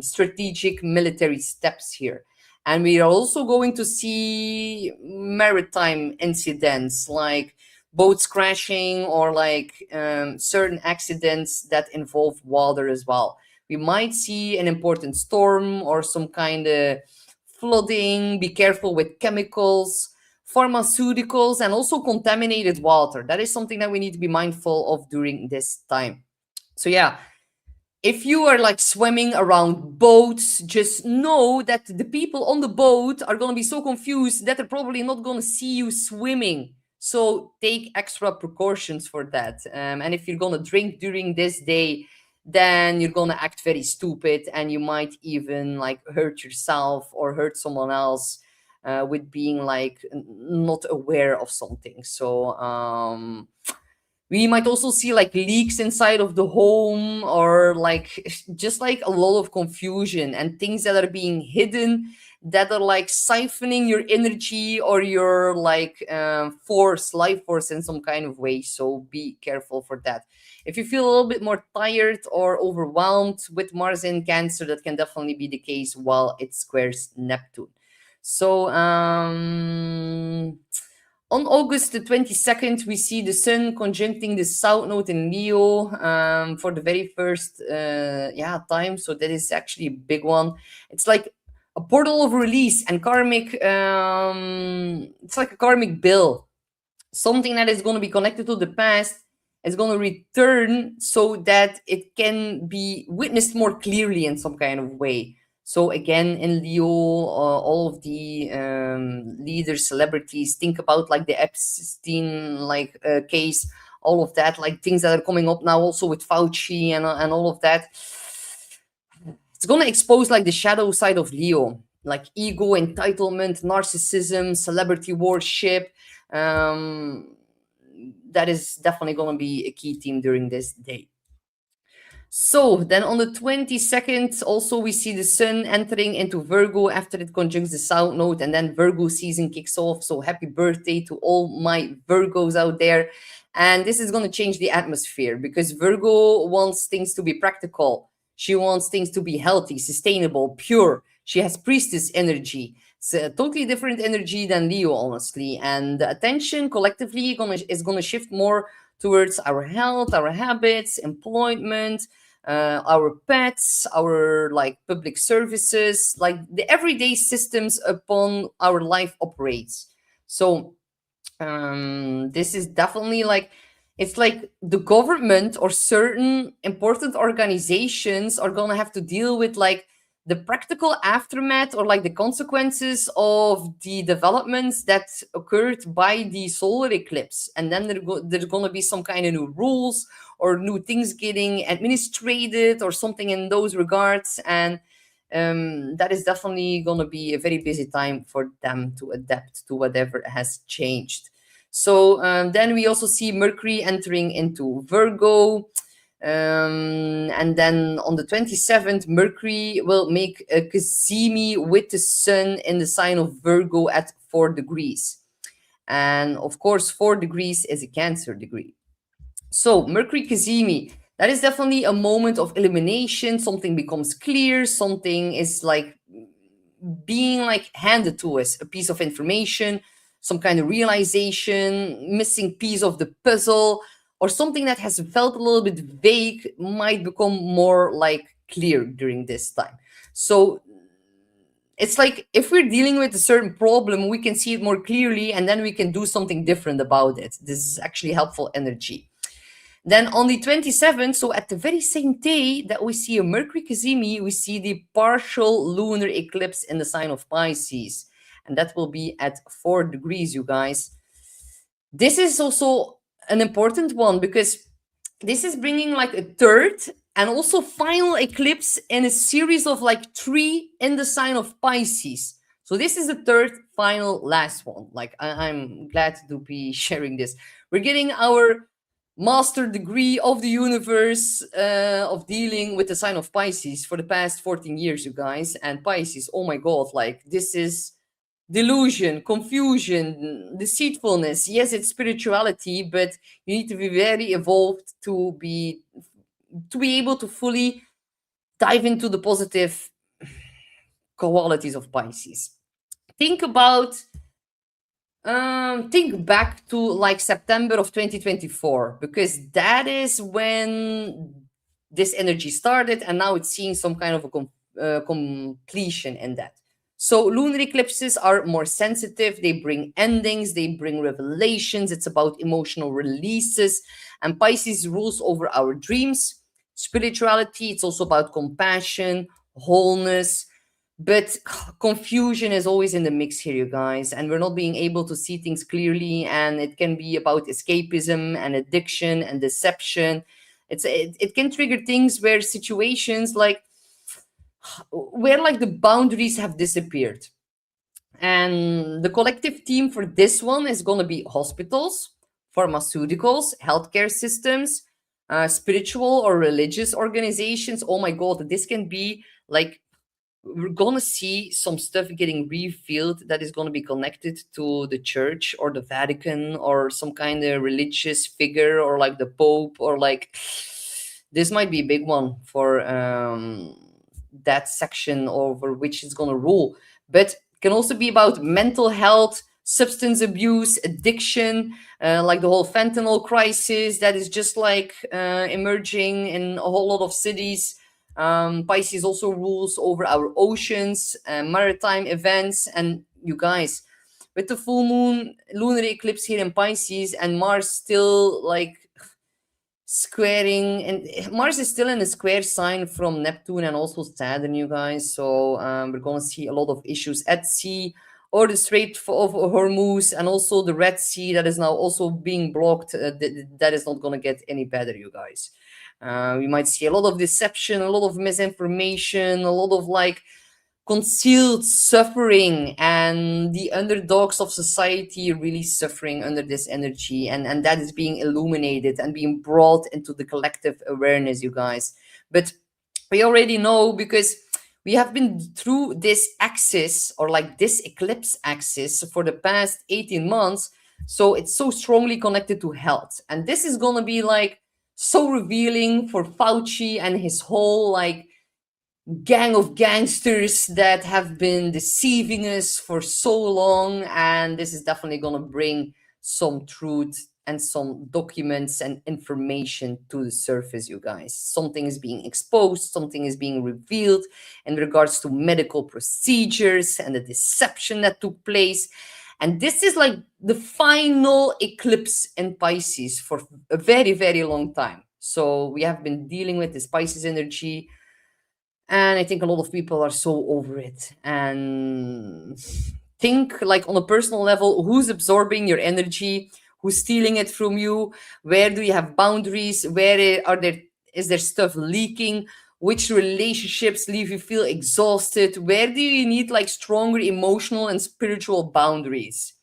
strategic military steps here. And we are also going to see maritime incidents like boats crashing, or like certain accidents that involve water as well. We might see an important storm or some kind of flooding. Be careful with chemicals, pharmaceuticals, and also contaminated water. That is something that we need to be mindful of during this time. So yeah, if you are like swimming around boats, just know that the people on the boat are going to be so confused that they're probably not going to see you swimming. So take extra precautions for that. And if you're going to drink during this day, then you're going to act very stupid, and you might even like hurt yourself or hurt someone else with being like not aware of something. So we might also see like leaks inside of the home, or like just like a lot of confusion and things that are being hidden, that are like siphoning your energy or your like life force in some kind of way. So be careful for that. If you feel a little bit more tired or overwhelmed with Mars in Cancer, that can definitely be the case while it squares Neptune. So on August the 22nd, we see the Sun conjuncting the South Node in Leo for the very first time. So that is actually a big one. It's like a portal of release and karmic. It's like a karmic bill, something that is going to be connected to the past is going to return, so that it can be witnessed more clearly in some kind of way. So again, in Leo, all of the leaders, celebrities, think about like the Epstein like case, all of that, like things that are coming up now, also with Fauci and all of that. It's gonna expose like the shadow side of Leo, like ego, entitlement, narcissism, celebrity worship. That is definitely gonna be a key theme during this day. So then on the 22nd, also we see the Sun entering into Virgo after it conjuncts the South Node, and then Virgo season kicks off. So happy birthday to all my Virgos out there. And this is going to change the atmosphere, because Virgo wants things to be practical. She wants things to be healthy, sustainable, pure. She has priestess energy. It's a totally different energy than Leo, honestly. And the attention collectively is gonna shift more towards our health, our habits, employment, our pets, our like public services, like the everyday systems upon our life operates. So this is definitely like, it's like the government or certain important organizations are going to have to deal with like the practical aftermath or like the consequences of the developments that occurred by the solar eclipse. And then there's going to be some kind of new rules or new things getting administrated or something in those regards. And that is definitely going to be a very busy time for them to adapt to whatever has changed. So then we also see Mercury entering into Virgo. And then on the 27th, Mercury will make a Cazimi with the Sun in the sign of Virgo at 4 degrees. And of course, 4 degrees is a Cancer degree. So, Mercury Kazemi, that is definitely a moment of illumination. Something becomes clear, something is like being like handed to us, a piece of information, some kind of realization, missing piece of the puzzle, or something that has felt a little bit vague might become more like clear during this time. So, it's like if we're dealing with a certain problem, we can see it more clearly and then we can do something different about it. This is actually helpful energy. Then on the 27th, so at the very same day that we see a Mercury Cazimi, we see the partial lunar eclipse in the sign of Pisces. And that will be at 4 degrees, you guys. This is also an important one because this is bringing like a third and also final eclipse in a series of like 3 in the sign of Pisces. So this is the third, final, last one. Like I'm glad to be sharing this. We're getting our master degree of the universe of dealing with the sign of Pisces for the past 14 years, you guys. And Pisces, oh my God, like this is delusion, confusion, deceitfulness. Yes, it's spirituality, but you need to be very evolved to be able to fully dive into the positive qualities of Pisces. Think about think back to like September of 2024 because that is when this energy started, and now it's seeing some kind of a completion in that. So lunar eclipses are more sensitive. They bring endings. They bring revelations. It's about emotional releases, and Pisces rules over our dreams, spirituality. It's also about compassion, wholeness, but confusion is always in the mix here, you guys, and we're not being able to see things clearly. And it can be about escapism and addiction and deception. It can trigger things where situations like where like the boundaries have disappeared. And the collective theme for this one is going to be hospitals, pharmaceuticals, healthcare systems, spiritual or religious organizations. Oh my God, this can be like we're gonna see some stuff getting revealed that is gonna be connected to the church or the Vatican or some kind of religious figure or like the Pope or like this might be a big one for that section over which it's gonna rule. But it can also be about mental health, substance abuse, addiction, like the whole fentanyl crisis that is just like emerging in a whole lot of cities. Pisces also rules over our oceans, maritime events, and you guys, with the full moon lunar eclipse here in Pisces and Mars still like squaring, and Mars is still in a square sign from Neptune and also Saturn, you guys. So we're going to see a lot of issues at sea or the Strait of Hormuz and also the Red Sea that is now also being blocked. That is not going to get any better, you guys. We might see a lot of deception, a lot of misinformation, a lot of like concealed suffering, and the underdogs of society really suffering under this energy, and that is being illuminated and being brought into the collective awareness, you guys. But we already know because we have been through this axis or like this eclipse axis for the past 18 months. So it's so strongly connected to health, and this is going to be like so revealing for Fauci and his whole like gang of gangsters that have been deceiving us for so long. And this is definitely going to bring some truth and some documents and information to the surface, you guys. Something is being exposed, something is being revealed in regards to medical procedures and the deception that took place. And this is like the final eclipse in Pisces for a very, very long time. So we have been dealing with this Pisces energy, and I think a lot of people are so over it. And think like on a personal level, who's absorbing your energy, who's stealing it from you, where do you have boundaries, are there is there stuff leaking, which relationships leave you feel exhausted, where do you need like stronger emotional and spiritual boundaries.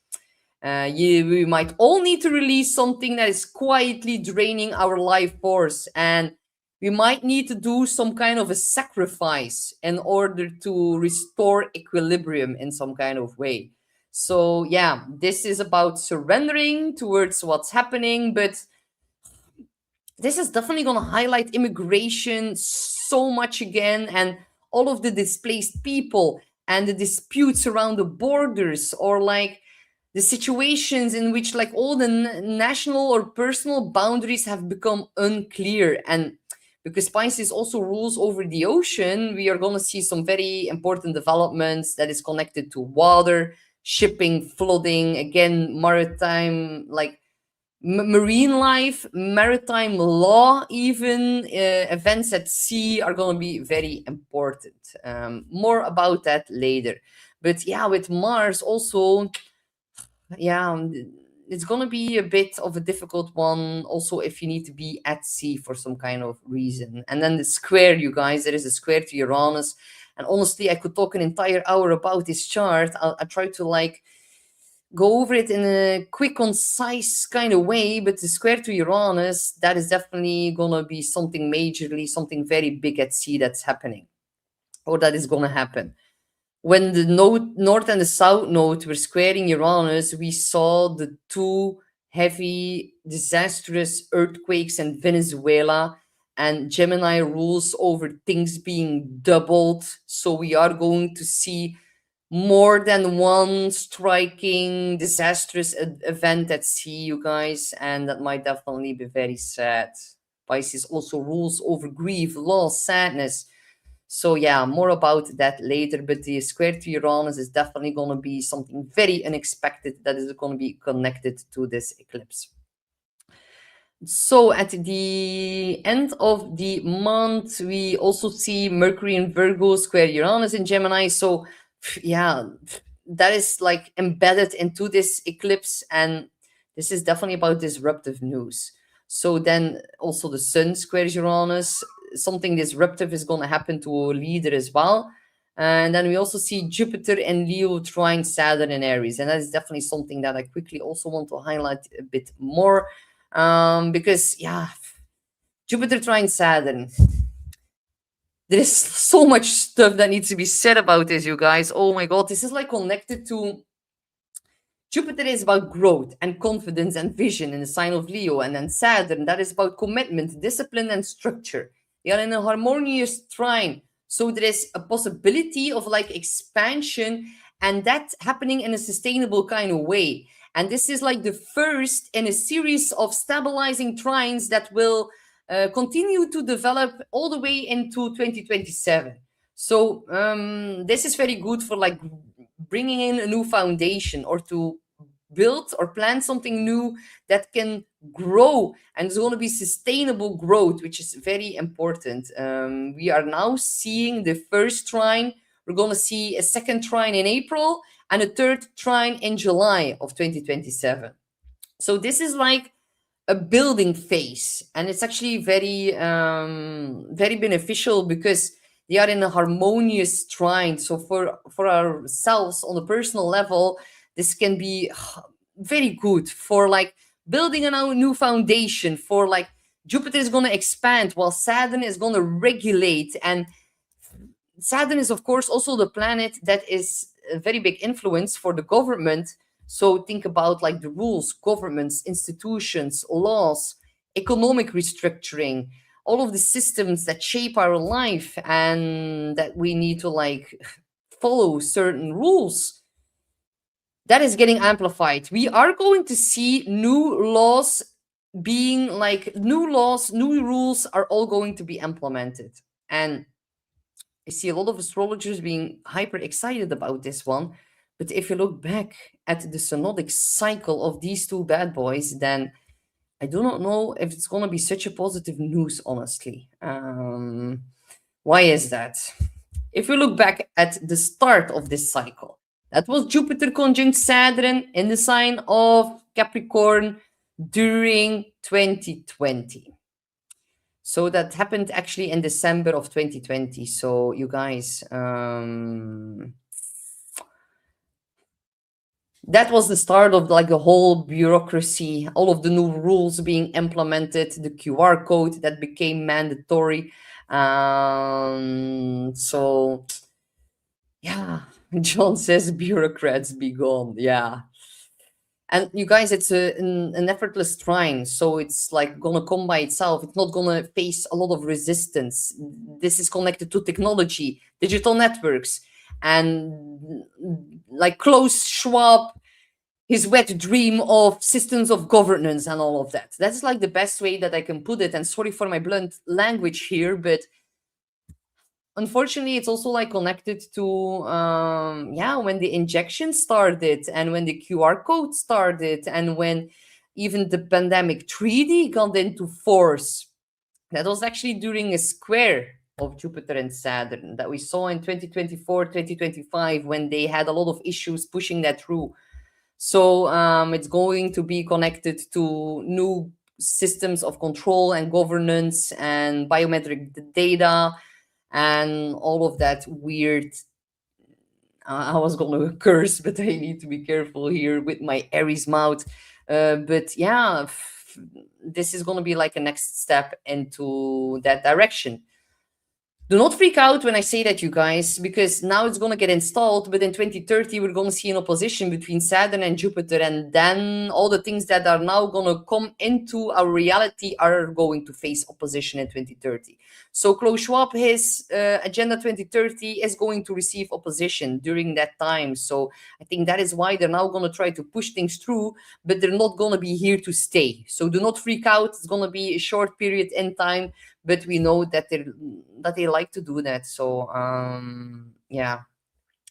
We might all need to release something that is quietly draining our life force, and we might need to do some kind of a sacrifice in order to restore equilibrium in some kind of way. So, yeah, this is about surrendering towards what's happening, but this is definitely going to highlight immigration so much again, and all of the displaced people and the disputes around the borders, or like the situations in which like all the national or personal boundaries have become unclear. And because Pisces also rules over the ocean, we are going to see some very important developments that is connected to water, shipping, flooding, again, maritime, like marine life, maritime law, even events at sea are going to be very important. More about that later. But yeah, with Mars also, yeah, it's going to be a bit of a difficult one also if you need to be at sea for some kind of reason. And then the square, you guys, there is a square to Uranus. And honestly, I could talk an entire hour about this chart. I'll try to like go over it in a quick, concise kind of way, but the square to Uranus, that is definitely going to be something majorly, something very big at sea that's happening, or that is going to happen. When the north and the south node were squaring Uranus, we saw the two heavy, disastrous earthquakes in Venezuela, and Gemini rules over things being doubled. So we are going to see more than one striking, disastrous event at sea, you guys, and that might definitely be very sad. Pisces also rules over grief, loss, sadness. So yeah, more about that later. But the square to Uranus is definitely going to be something very unexpected that is going to be connected to this eclipse. So at the end of the month, we also see Mercury in Virgo square Uranus in Gemini. So yeah, that is like embedded into this eclipse, and this is definitely about disruptive news. So then also the Sun squares Uranus. Something disruptive is going to happen to a leader as well. And then we also see Jupiter and Leo trine Saturn in Aries, and that is definitely something that I quickly also want to highlight a bit more, because yeah, Jupiter trine Saturn, there is so much stuff that needs to be said about this, you guys. Oh my god, this is like connected to Jupiter is about growth and confidence and vision in the sign of Leo, and then Saturn, that is about commitment, discipline, and structure. They are in a harmonious trine, so there is a possibility of like expansion, and that happening in a sustainable kind of way. And this is like the first in a series of stabilizing trines that will continue to develop all the way into 2027. So this is very good for like bringing in a new foundation, or to build or plan something new that can grow, and it's going to be sustainable growth, which is very important. We are now seeing the first trine. We're going to see a second trine in April and a third trine in July of 2027. So this is like a building phase, and it's actually very beneficial because they are in a harmonious trine. So for ourselves on a personal level, this can be very good for like building a new foundation. For like Jupiter is going to expand while Saturn is going to regulate, and Saturn is of course also the planet that is a very big influence for the government. So think about like the rules, governments, institutions, laws, economic restructuring, all of the systems that shape our life, and that we need to like follow certain rules. that is getting amplified. We are going to see new laws being like new laws, new rules are all going to be implemented. And I see a lot of astrologers being hyper excited about this one. But if you look back at the synodic cycle of these two bad boys, then I do not know if it's going to be such a positive news, honestly. Why is that? If we look back at the start of this cycle, that was Jupiter conjunct Saturn in the sign of Capricorn during 2020. So that happened actually in December of 2020. So you guys, that was the start of like the whole bureaucracy, all of the new rules being implemented, the QR code that became mandatory. So yeah, John says bureaucrats be gone. Yeah. And you guys, it's an effortless trying. So it's like gonna come by itself. It's not gonna face a lot of resistance. This is connected to technology, digital networks, and like Klaus Schwab, his wet dream of systems of governance and all of that. That's like the best way that I can put it. And sorry for my blunt language here, but unfortunately it's also like connected to yeah, when the injection started and when the QR code started and when even the pandemic 3D got into force. That was actually during a square of Jupiter and Saturn that we saw in 2024 2025 when they had a lot of issues pushing that through. So it's going to be connected to new systems of control and governance and biometric data and all of that weird. I was gonna curse, but I need to be careful here with my Aries mouth. But yeah, this is gonna be like a next step into that direction. Do not freak out when I say that, you guys, because now it's going to get installed, but in 2030, we're going to see an opposition between Saturn and Jupiter, and then all the things that are now going to come into our reality are going to face opposition in 2030. So Klaus Schwab, his Agenda 2030 is going to receive opposition during that time. So I think that is why they're now going to try to push things through, but they're not going to be here to stay. So do not freak out. It's going to be a short period in time, but we know that they like to do that. So yeah,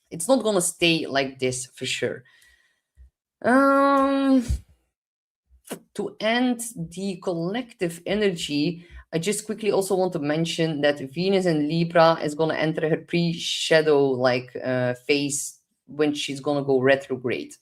it's not gonna stay like this for sure. To end the collective energy, I just quickly also want to mention that Venus in Libra is gonna enter her pre-shadow like phase when she's gonna go retrograde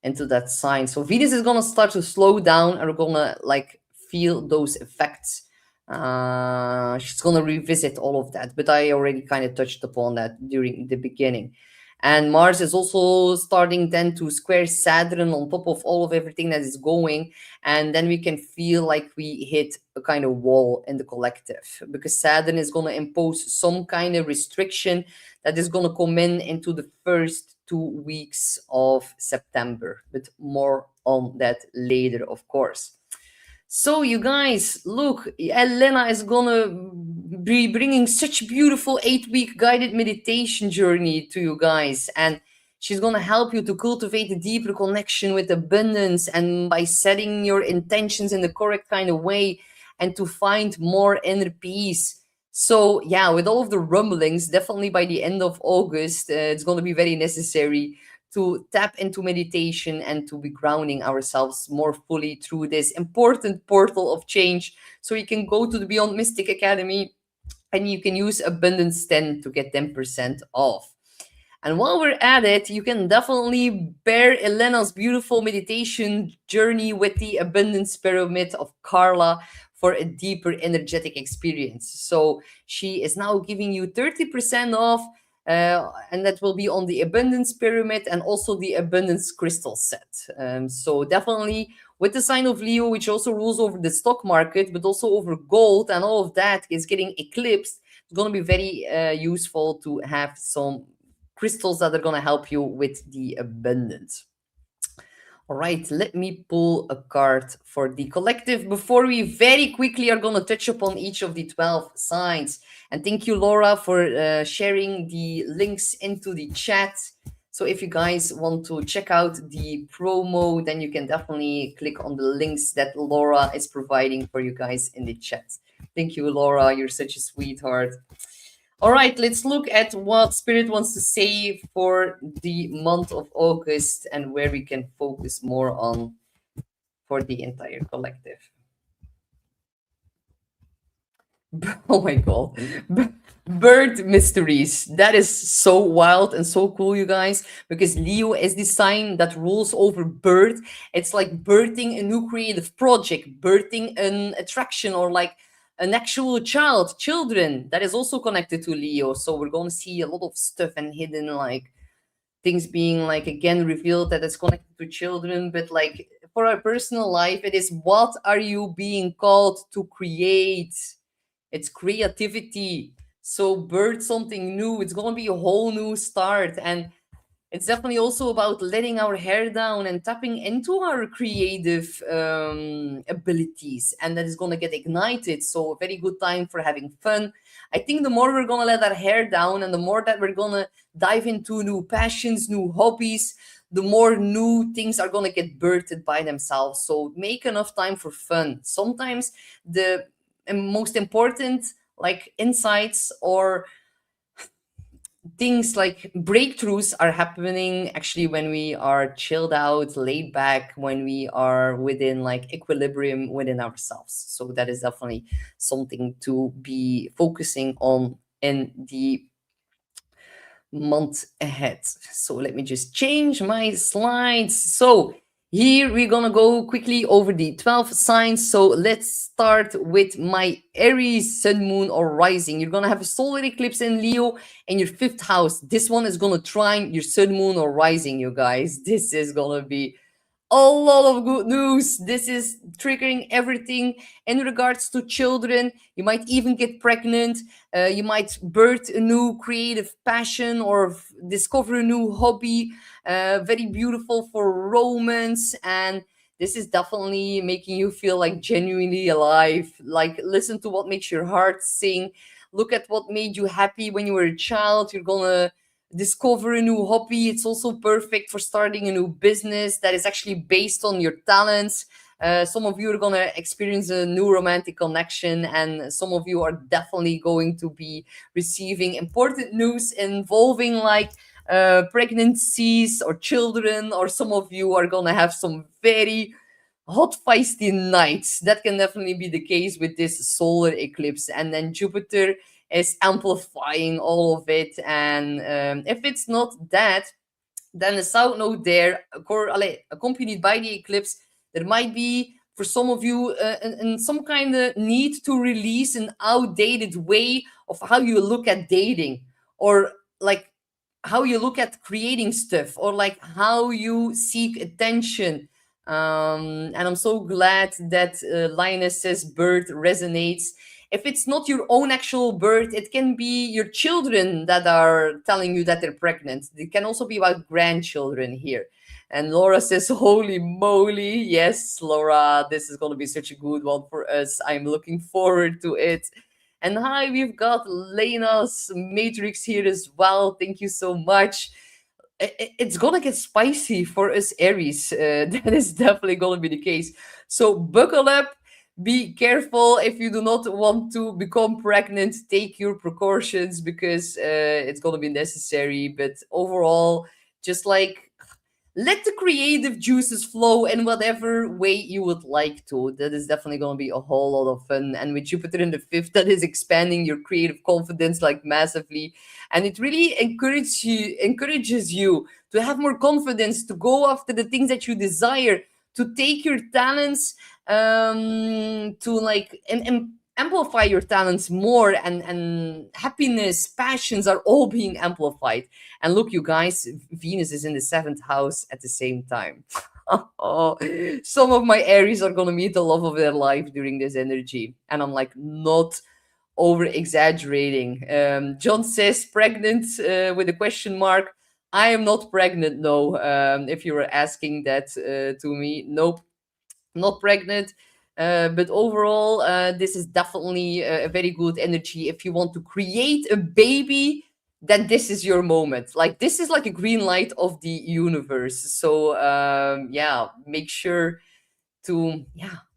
into that sign. So Venus is gonna start to slow down and we're gonna like feel those effects. She's gonna revisit all of that, but I already kind of touched upon that during the beginning. And Mars is also starting then to square Saturn on top of all of everything that is going, and then we can feel like we hit a kind of wall in the collective because Saturn is gonna impose some kind of restriction that is gonna come into the first 2 weeks of September, but more on that later, of course. So, you guys, look, Elena is gonna be bringing such beautiful 8 week guided meditation journey to you guys, and she's gonna help you to cultivate a deeper connection with abundance and by setting your intentions in the correct kind of way and to find more inner peace. So, yeah, with all of the rumblings, definitely by the end of August, it's gonna be very necessary to tap into meditation and to be grounding ourselves more fully through this important portal of change. So you can go to the Beyond Mystic Academy and you can use Abundance 10 to get 10% off. And while we're at it, you can definitely bear Elena's beautiful meditation journey with the Abundance Pyramid of Carla for a deeper energetic experience. So she is now giving you 30% off, and that will be on the Abundance Pyramid and also the Abundance Crystal set. So definitely with the sign of Leo, which also rules over the stock market, but also over gold and all of that is getting eclipsed, it's going to be very useful to have some crystals that are going to help you with the abundance. All right, let me pull a card for the collective before we very quickly are going to touch upon each of the 12 signs. And thank you, Laura, for sharing the links into the chat. So if you guys want to check out the promo, then you can definitely click on the links that Laura is providing for you guys in the chat. Thank you, Laura. You're such a sweetheart. All right, let's look at what Spirit wants to say for the month of August and where we can focus more on for the entire collective. Oh my god. Bird mysteries. That is so wild and so cool, you guys, because Leo is the sign that rules over birth. It's like birthing a new creative project, birthing an attraction, or like an actual child, children. That is also connected to Leo. So we're going to see a lot of stuff and hidden, like things being like again revealed that it's connected to children. But like for our personal life, it is what are you being called to create? It's creativity. So birth something new. It's gonna be a whole new start. And it's definitely also about letting our hair down and tapping into our creative abilities. And that is gonna get ignited. So a very good time for having fun. I think the more we're gonna let our hair down and the more that we're gonna dive into new passions, new hobbies, the more new things are gonna get birthed by themselves. So make enough time for fun. Sometimes the most important like insights or things like breakthroughs are happening actually when we are chilled out, laid back, when we are within like equilibrium within ourselves. So that is definitely something to be focusing on in the month ahead. So let me just change my slides. So here we're gonna go quickly over the 12 signs. So let's start with my Aries sun, moon, or rising. You're gonna have a solar eclipse in Leo in your fifth house. This one is gonna trine your sun, moon, or rising, you guys. This is gonna be a lot of good news. This is triggering everything in regards to children. You might even get pregnant. You might birth a new creative passion or discover a new hobby. Very beautiful for romance. And this is definitely making you feel like genuinely alive. Like, listen to what makes your heart sing. Look at what made you happy when you were a child. You're gonna discover a new hobby. It's also perfect for starting a new business that is actually based on your talents. Some of you are going to experience a new romantic connection, and some of you are definitely going to be receiving important news involving like pregnancies or children, or some of you are going to have some very hot feisty nights. That can definitely be the case with this solar eclipse. And then Jupiter is amplifying all of it. And if it's not that, then the south node there, accompanied by the eclipse, there might be for some of you some kind of need to release an outdated way of how you look at dating, or like how you look at creating stuff, or like how you seek attention. And I'm so glad that Linus says bird resonates. If it's not your own actual birth, it can be your children that are telling you that they're pregnant. It can also be about grandchildren here. And Laura says, holy moly. Yes, Laura, this is going to be such a good one for us. I'm looking forward to it. And hi, we've got Lena's Matrix here as well. Thank you so much. It's gonna get spicy for us Aries. That is definitely gonna be the case. So buckle up, be careful if you do not want to become pregnant. Take your precautions because it's gonna be necessary. But overall, just like let the creative juices flow in whatever way you would like to. That is definitely going to be a whole lot of fun. And with Jupiter in the fifth, that is expanding your creative confidence like massively. And it really encourages you to have more confidence, to go after the things that you desire, to take your talents to like and amplify your talents more, and happiness, passions are all being amplified. And look, you guys, Venus is in the seventh house at the same time. Oh, some of my Aries are gonna meet the love of their life during this energy, and I'm like not over exaggerating. John says pregnant with a question mark. I am not pregnant, no. If you were asking that to me, nope, not pregnant. But overall, this is definitely a very good energy. If you want to create a baby, then this is your moment. Like this is like a green light of the universe. So yeah, make sure to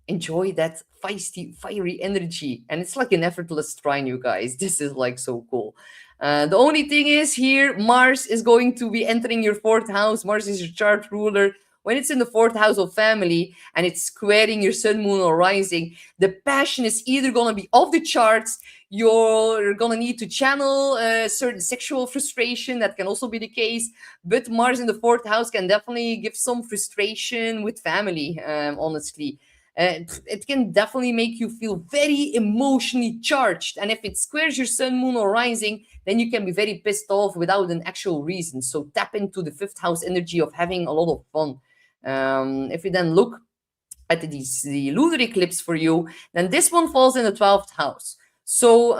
enjoy that feisty fiery energy, and it's like an effortless trine, you guys. This is like so cool. The only thing is here, Mars is going to be entering your fourth house. Mars is your chart ruler. When it's in the fourth house of family and it's squaring your sun, moon, or rising, the passion is either going to be off the charts. You're going to need to channel certain sexual frustration. That can also be the case. But Mars in the fourth house can definitely give some frustration with family, honestly. It can definitely make you feel very emotionally charged. And if it squares your sun, moon, or rising, then you can be very pissed off without an actual reason. So tap into the fifth house energy of having a lot of fun. If you then look at the lunar eclipse for you, then this one falls in the 12th house. So,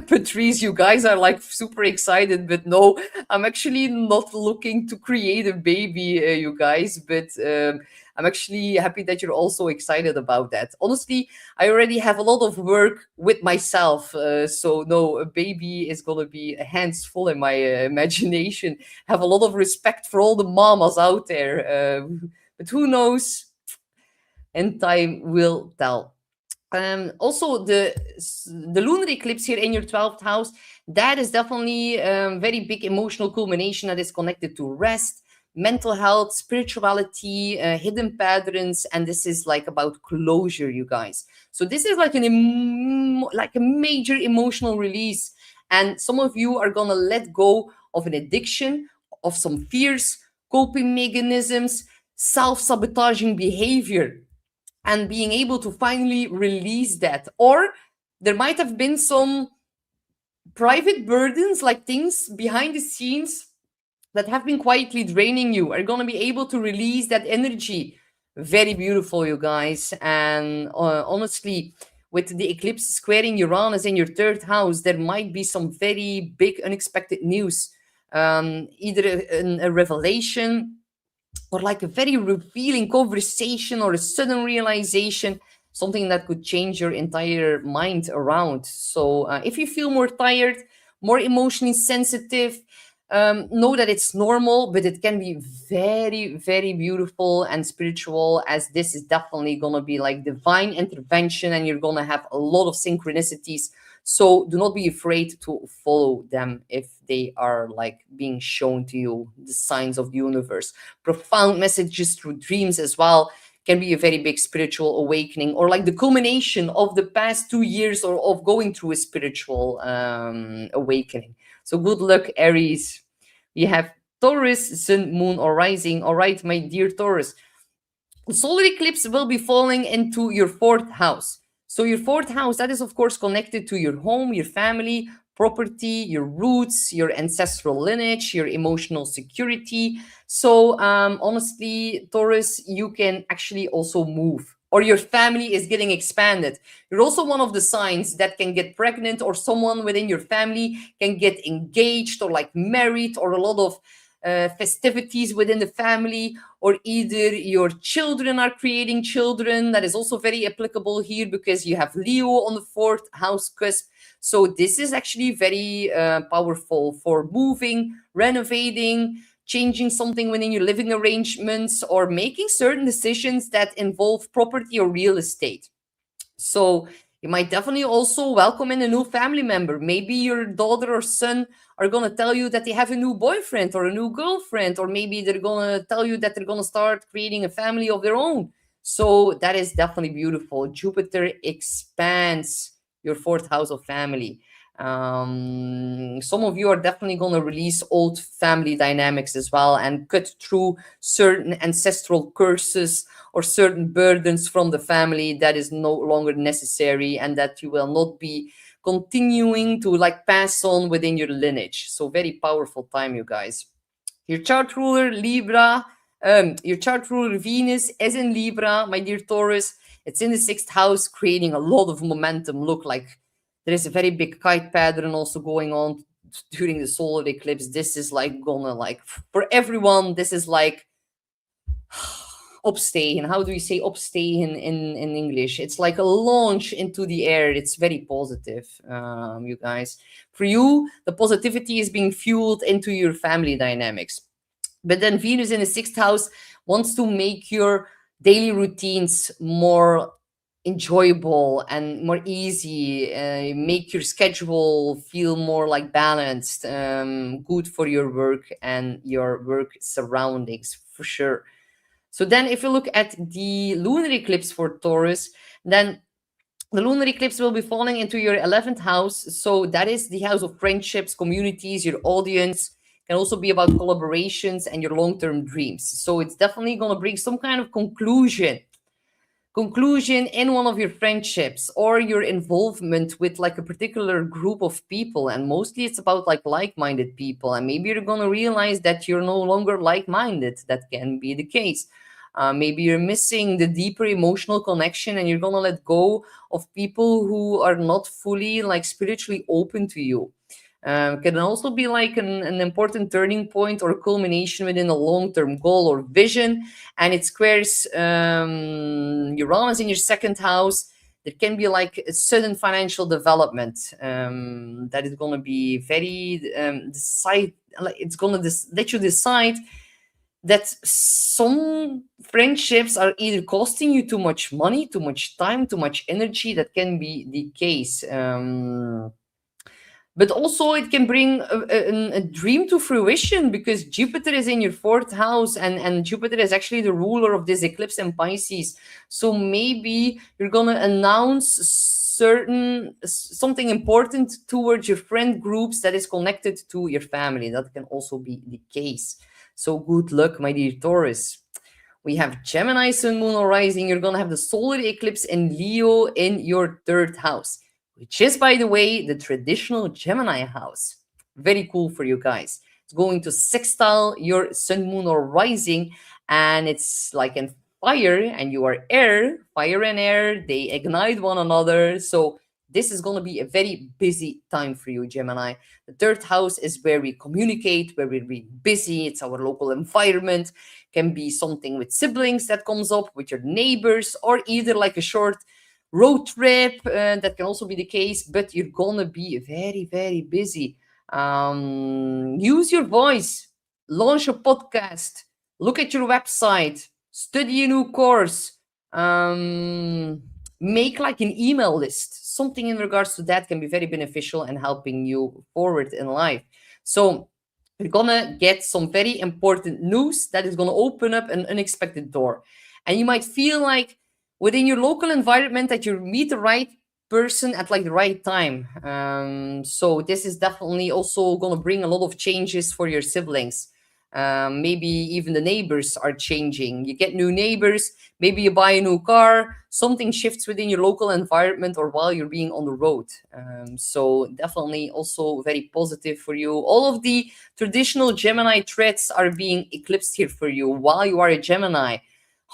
Patrice, you guys are like super excited, but no, I'm actually not looking to create a baby, you guys, but I'm actually happy that you're also excited about that. Honestly, I already have a lot of work with myself, so no, a baby is gonna be hands full in my imagination. Have a lot of respect for all the mamas out there, but who knows? And time will tell. Also, the lunar eclipse here in your 12th house, that is definitely a very big emotional culmination that is connected to rest, mental health, spirituality, hidden patterns, and this is like about closure, you guys. So this is like like a major emotional release, and some of you are gonna let go of an addiction, of some fears, coping mechanisms, self-sabotaging behavior, and being able to finally release that. Or there might have been some private burdens, like things behind the scenes that have been quietly draining you, are going to be able to release that energy. Very beautiful, you guys. And honestly, with the eclipse squaring Uranus in your third house, there might be some very big unexpected news. Either a revelation, or like a very revealing conversation, or a sudden realization, something that could change your entire mind around. So if you feel more tired, more emotionally sensitive, know that it's normal, but it can be very, very beautiful and spiritual, as this is definitely gonna be like divine intervention, and you're gonna have a lot of synchronicities. So do not be afraid to follow them if they are like being shown to you, the signs of the universe. Profound messages through dreams as well can be a very big spiritual awakening, or like the culmination of the past 2 years or of going through a spiritual awakening. So good luck, Aries. We have Taurus, Sun, Moon, or Rising. All right, my dear Taurus, the solar eclipse will be falling into your fourth house. So your fourth house, that is of course connected to your home, your family, property, your roots, your ancestral lineage, your emotional security. So honestly, Taurus, you can actually also move, or your family is getting expanded. You're also one of the signs that can get pregnant, or someone within your family can get engaged, or like married, or a lot of festivities within the family, or either your children are creating children. That is also very applicable here because you have Leo on the fourth house cusp. So this is actually very powerful for moving, renovating, changing something within your living arrangements, or making certain decisions that involve property or real estate. So you might definitely also welcome in a new family member. Maybe your daughter or son are going to tell you that they have a new boyfriend or a new girlfriend, or maybe they're going to tell you that they're going to start creating a family of their own. So that is definitely beautiful. Jupiter expands your fourth house of family. Some of you are definitely going to release old family dynamics as well, and cut through certain ancestral curses or certain burdens from the family that is no longer necessary, and that you will not be continuing to like pass on within your lineage. So very powerful time, you guys. Your chart ruler Libra, your chart ruler Venus is in Libra, my dear Taurus. It's in the sixth house, creating a lot of momentum. Look, like there is a very big kite pattern also going on during the solar eclipse. This is like gonna like for everyone. This is like upstay. And how do you say upstay in English? It's like a launch into the air. It's very positive, you guys. For you, the positivity is being fueled into your family dynamics. But then Venus in the sixth house wants to make your daily routines more enjoyable and more easy, make your schedule feel more like balanced, good for your work and your work surroundings for sure. So then if you look at the lunar eclipse for Taurus, then the lunar eclipse will be falling into your 11th house. So that is the house of friendships, communities, your audience. Can also be about collaborations and your long-term dreams. So it's definitely going to bring some kind of conclusion in one of your friendships or your involvement with like a particular group of people. And mostly it's about like-minded people, and maybe you're going to realize that you're no longer like-minded. That can be the case. Maybe you're missing the deeper emotional connection, and you're going to let go of people who are not fully like spiritually open to you. Can also be like an important turning point or culmination within a long-term goal or vision, and it squares Uranus in your second house. There can be like a sudden financial development that is going to be very decide. Like it's going to let you decide that some friendships are either costing you too much money, too much time, too much energy. That can be the case. But also it can bring a dream to fruition, because Jupiter is in your fourth house, and Jupiter is actually the ruler of this eclipse in Pisces. So maybe you're gonna announce something important towards your friend groups that is connected to your family. That can also be the case. So good luck, my dear Taurus. We have Gemini, Sun, Moon, or Rising. You're gonna have the solar eclipse in Leo in your third house, which is, by the way, the traditional Gemini house. Very cool for you guys. It's going to sextile your Sun, Moon, or Rising, and it's like in fire, and you are air. Fire and air, they ignite one another. So this is going to be a very busy time for you, Gemini. The third house is where we communicate, where we're being busy. It's our local environment. Can be something with siblings that comes up, with your neighbors, or either like a short road trip. That can also be the case, but you're gonna be very, very busy. Use your voice, launch a podcast, look at your website, study a new course, um, make like an email list. Something in regards to that can be very beneficial and helping you forward in life. So you're gonna get some very important news that is gonna open up an unexpected door. And you might feel like within your local environment that you meet the right person at like the right time. So this is definitely also gonna bring a lot of changes for your siblings. Maybe even the neighbors are changing. You get new neighbors, maybe you buy a new car, something shifts within your local environment or while you're being on the road. So definitely also very positive for you. All of the traditional Gemini traits are being eclipsed here for you while you are a Gemini.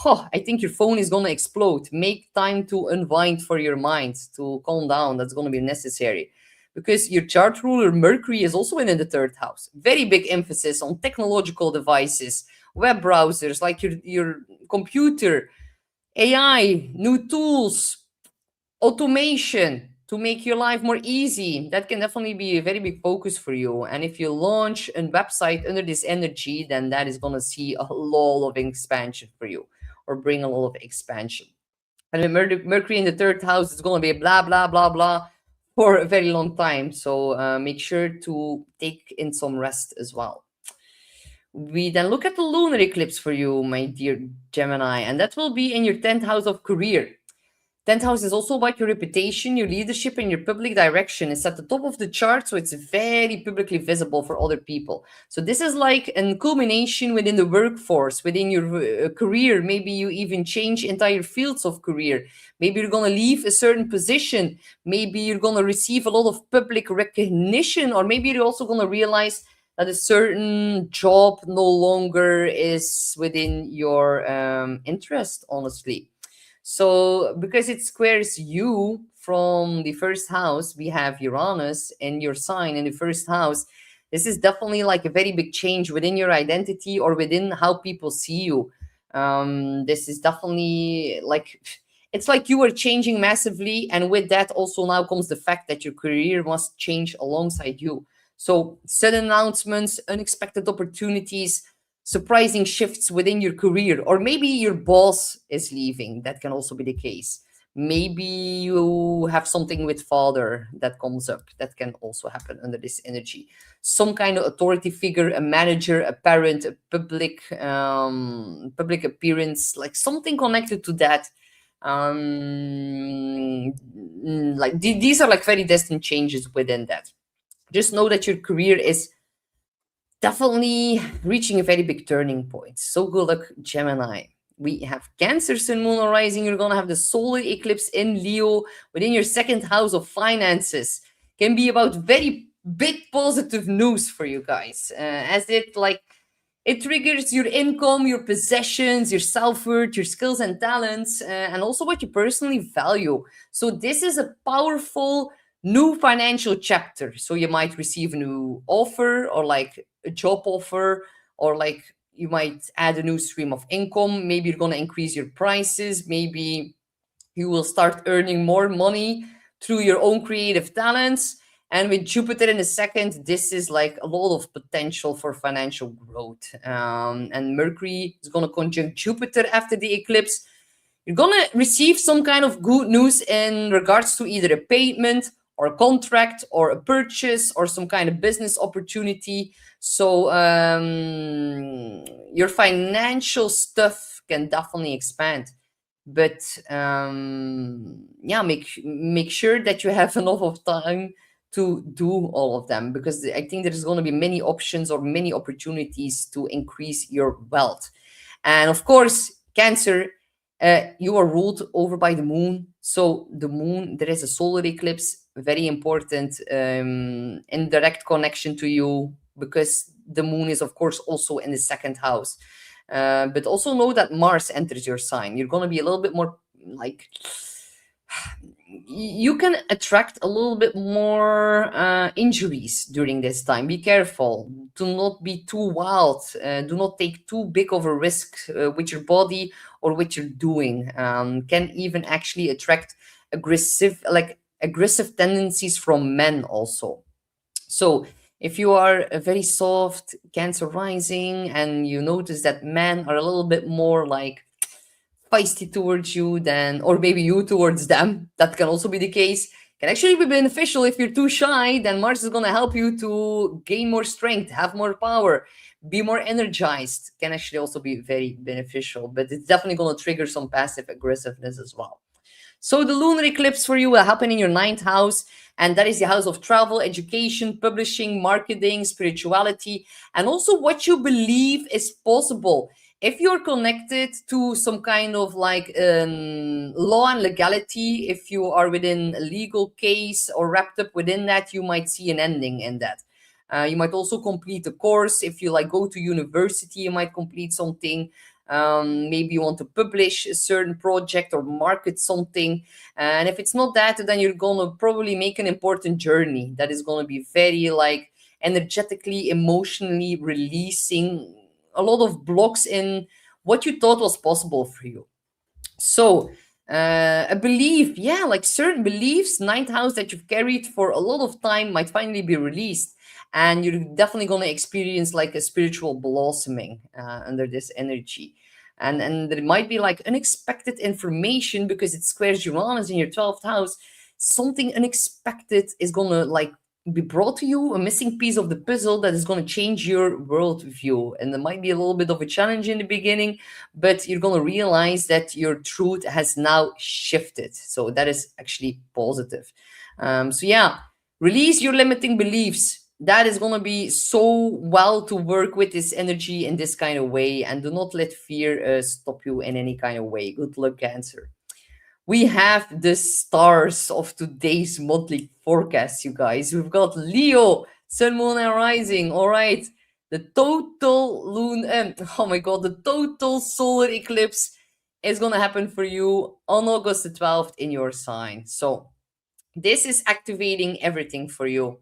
Oh, I think your phone is going to explode. Make time to unwind for your mind, to calm down. That's going to be necessary, because your chart ruler Mercury is also in the third house. Very big emphasis on technological devices, web browsers like your computer, AI, new tools, automation to make your life more easy. That can definitely be a very big focus for you. And if you launch a website under this energy, then that is going to see a lot of expansion for you, or bring a lot of expansion. And with Mercury in the third house, it's going to be blah, blah, blah, blah for a very long time. So make sure to take in some rest as well. We then look at the lunar eclipse for you, my dear Gemini, and that will be in your 10th house of career. 10th house is also about your reputation, your leadership, and your public direction. It's at the top of the chart, so it's very publicly visible for other people. So this is like a culmination within the workforce, within your career. Maybe you even change entire fields of career. Maybe you're going to leave a certain position. Maybe you're going to receive a lot of public recognition, or maybe you're also going to realize that a certain job no longer is within your interest, honestly. So, because it squares you from the first house, we have Uranus in your sign in the first house. This is definitely like a very big change within your identity or within how people see you. This is definitely like it's like you are changing massively, and with that also now comes the fact that your career must change alongside you. So sudden announcements, unexpected opportunities, surprising shifts within your career, or maybe your boss is leaving. That can also be the case. Maybe you have something with father that comes up. That can also happen under this energy. Some kind of authority figure, a manager, a parent, a public appearance, like something connected to that. Like these are like very distant changes within that. Just know that your career is definitely reaching a very big turning point. So good luck, Gemini. We have Cancer, Sun, Moon, or Rising. You're gonna have the solar eclipse in Leo within your second house of finances. Can be about very big positive news for you guys, as it triggers your income, your possessions, your self worth, your skills and talents, and also what you personally value. So this is a powerful new financial chapter. So you might receive a new offer, or like a job offer, or like you might add a new stream of income. Maybe you're going to increase your prices. Maybe you will start earning more money through your own creative talents. And with Jupiter in the second, this is like a lot of potential for financial growth. And Mercury is going to conjunct Jupiter after the eclipse. You're gonna receive some kind of good news in regards to either a payment or a contract or a purchase or some kind of business opportunity. So your financial stuff can definitely expand, but yeah, make sure that you have enough of time to do all of them, because I think there's going to be many options or many opportunities to increase your wealth. And of course, Cancer, you are ruled over by the moon. So the moon, there is a solar eclipse, very important, in direct connection to you, because the moon is, of course, also in the second house. But also know that Mars enters your sign. You're going to be a little bit more like you can attract a little bit more injuries during this time. Be careful. Do not be too wild. Do not take too big of a risk with your body or what you're doing. Can even actually attract aggressive tendencies from men also. So if you are a very soft Cancer rising and you notice that men are a little bit more like feisty towards you than, or maybe you towards them, that can also be the case. Can actually be beneficial. If you're too shy, then Mars is going to help you to gain more strength, have more power, be more energized. Can actually also be very beneficial, but it's definitely going to trigger some passive aggressiveness as well. So the lunar eclipse for you will happen in your ninth house, and that is the house of travel, education, publishing, marketing, spirituality, and also what you believe is possible. If you're connected to some kind of like law and legality, if you are within a legal case or wrapped up within that, you might see an ending in that. You might also complete a course. If you like go to university, you might complete something. Maybe you want to publish a certain project or market something. And if it's not that, then you're going to probably make an important journey that is going to be very like energetically, emotionally releasing a lot of blocks in what you thought was possible for you. So, a belief, yeah, like certain beliefs, ninth house that you've carried for a lot of time might finally be released. And you're definitely going to experience like a spiritual blossoming under this energy. And there might be like unexpected information because it squares Uranus in your 12th house. Something unexpected is going to like be brought to you, a missing piece of the puzzle that is going to change your worldview. And there might be a little bit of a challenge in the beginning, but you're going to realize that your truth has now shifted. So that is actually positive. So yeah, release your limiting beliefs. That is going to be so well to work with this energy in this kind of way, and do not let fear stop you in any kind of way. Good luck, Cancer. We have the stars of today's monthly forecast, you guys. We've got Leo, Sun, Moon, and Rising. All right. The total oh my god, the total solar eclipse is going to happen for you on August the 12th in your sign. So, this is activating everything for you: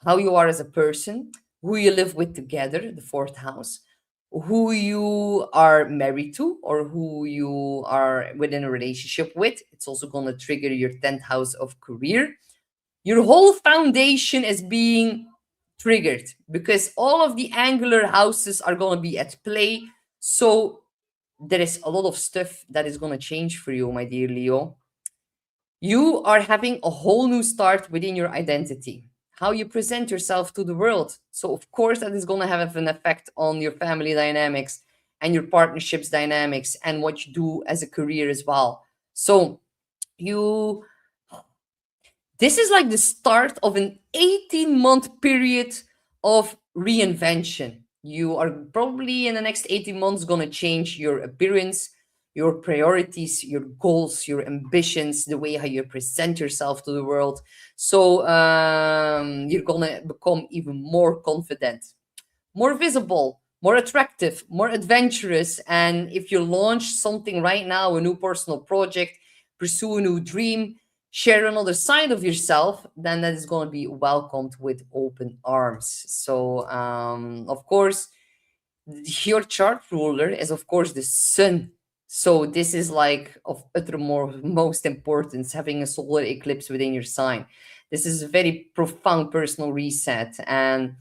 how you are as a person, who you live with together, the fourth house, who you are married to or who you are within a relationship with. It's also going to trigger your 10th house of career. Your whole foundation is being triggered because all of the angular houses are going to be at play. So there is a lot of stuff that is going to change for you, my dear Leo. You are having a whole new start within your identity, how you present yourself to the world. So, of course, that is going to have an effect on your family dynamics and your partnerships dynamics and what you do as a career as well. So, you this is like the start of an 18-month period of reinvention. You are probably in the next 18 months going to change your appearance, your priorities, your goals, your ambitions, the way how you present yourself to the world. So you're going to become even more confident, more visible, more attractive, more adventurous. And if you launch something right now, a new personal project, pursue a new dream, share another side of yourself, then that is going to be welcomed with open arms. So, of course, your chart ruler is, of course, the sun. So, this is like of uttermost importance, having a solar eclipse within your sign. This is a very profound personal reset. And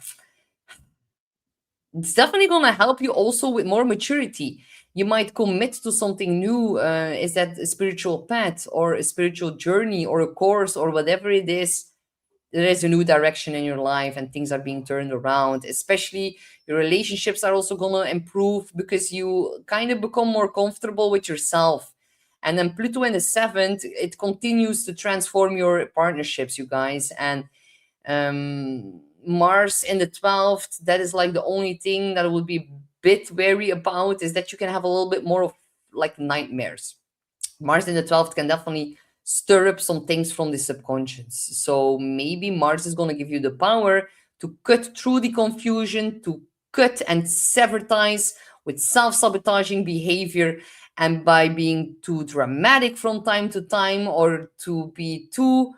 it's definitely going to help you also with more maturity. You might commit to something new. Is that a spiritual path or a spiritual journey or a course or whatever it is? There is a new direction in your life and things are being turned around. Especially your relationships are also going to improve because you kind of become more comfortable with yourself. And then Pluto in the seventh, it continues to transform your partnerships, you guys. And Mars in the 12th, that is like the only thing that I would be a bit wary about is that you can have a little bit more of like nightmares. Mars in the 12th can definitely stir up some things from the subconscious. So maybe Mars is going to give you the power to cut through the confusion, to cut and sever ties with self sabotaging behavior. And by being too dramatic from time to time or to be too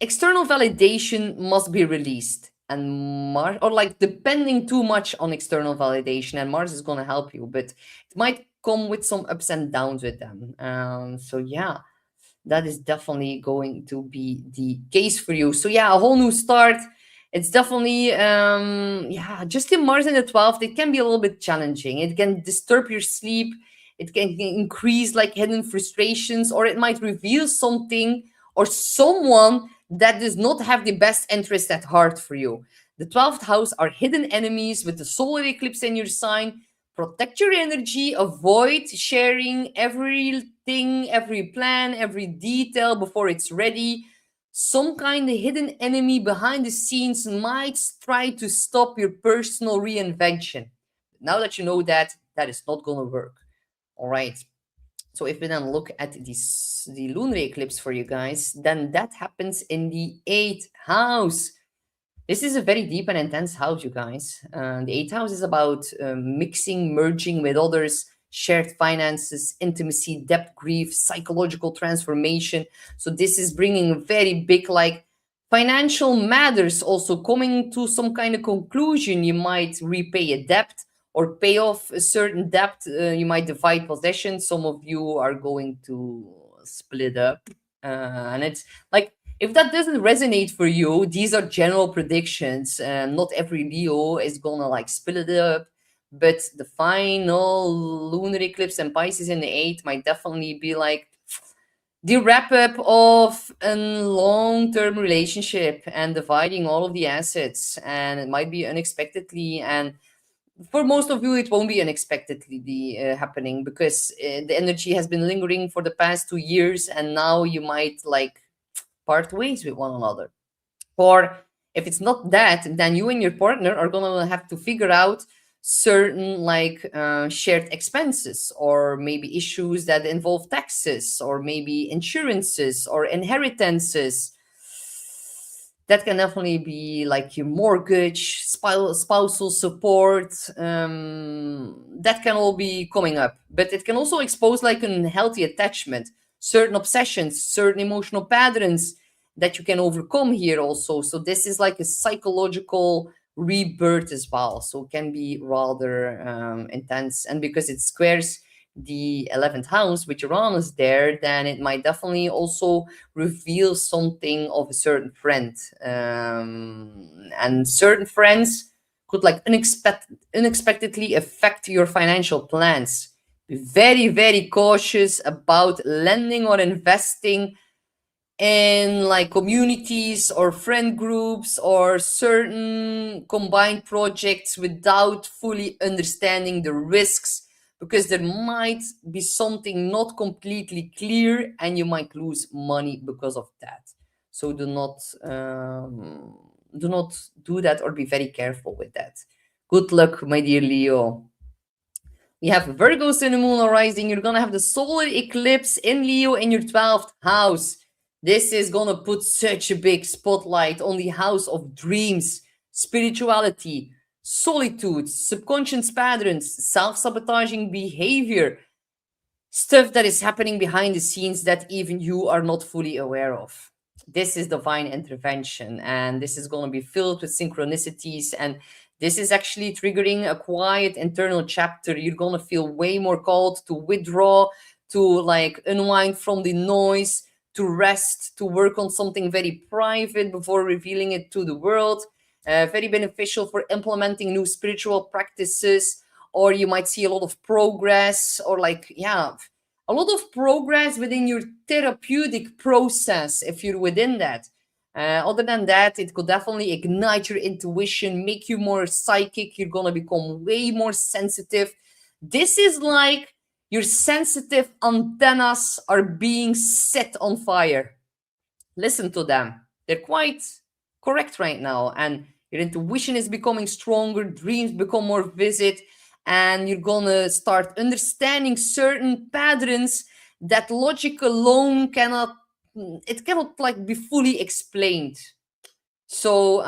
external validation must be released and Mars or like depending too much on external validation and Mars is going to help you but it might come with some ups and downs with them so yeah, that is definitely going to be the case for you. So yeah, a whole new start. It's definitely yeah, just in Mars in the 12th, it can be a little bit challenging. It can disturb your sleep. It can increase like hidden frustrations, or it might reveal something or someone that does not have the best interest at heart for you. The 12th house are hidden enemies with the solar eclipse in your sign. Protect your energy, avoid sharing everything, every plan, every detail before it's ready. Some kind of hidden enemy behind the scenes might try to stop your personal reinvention. Now that you know that, that is not going to work. All right. So if we then look at this, the lunar eclipse for you guys, then that happens in the eighth house. This is a very deep and intense house, you guys. The eighth house is about mixing, merging with others, shared finances, intimacy, depth, grief, psychological transformation. So this is bringing very big, like financial matters, also coming to some kind of conclusion. You might repay a debt or pay off a certain debt. You might divide possessions. Some of you are going to split up, and it's like if that doesn't resonate for you, these are general predictions. Not every Leo is gonna like split it up, but the final lunar eclipse and Pisces in the eighth might definitely be like the wrap up of a long term relationship and dividing all of the assets. And it might be unexpectedly, and for most of you, it won't be unexpectedly happening because the energy has been lingering for the past 2 years, and now you might like part ways with one another. Or if it's not that, then you and your partner are gonna have to figure out certain like shared expenses or maybe issues that involve taxes or maybe insurances or inheritances. That can definitely be like your mortgage, spousal support. That can all be coming up, but it can also expose like an unhealthy attachment, certain obsessions, certain emotional patterns that you can overcome here also. So this is like a psychological rebirth as well. So it can be rather intense. And because it squares the 11th house with Uranus there, then it might definitely also reveal something of a certain friend. And certain friends could like unexpectedly affect your financial plans. Be very, very cautious about lending or investing in like communities or friend groups or certain combined projects without fully understanding the risks, because there might be something not completely clear and you might lose money because of that. So do not do that, or be very careful with that. Good luck, my dear Leo. We have Virgo, Sun, and Moon rising. You're gonna have the solar eclipse in Leo in your 12th house. This is gonna put such a big spotlight on the house of dreams, spirituality, solitude, subconscious patterns, self sabotaging behavior, stuff that is happening behind the scenes that even you are not fully aware of. This is divine intervention, and this is going to be filled with synchronicities. And this is actually triggering a quiet internal chapter. You're going to feel way more called to withdraw, to like unwind from the noise, to rest, to work on something very private before revealing it to the world. Very beneficial for implementing new spiritual practices, or you might see a lot of progress, or like, yeah, a lot of progress within your therapeutic process if you're within that. Other than that, it could definitely ignite your intuition, make you more psychic. You're gonna become way more sensitive. This is like your sensitive antennas are being set on fire. Listen to them. They're quite correct right now. And your intuition is becoming stronger, dreams become more vivid, and you're gonna start understanding certain patterns that logic alone cannot, it cannot like be fully explained. So,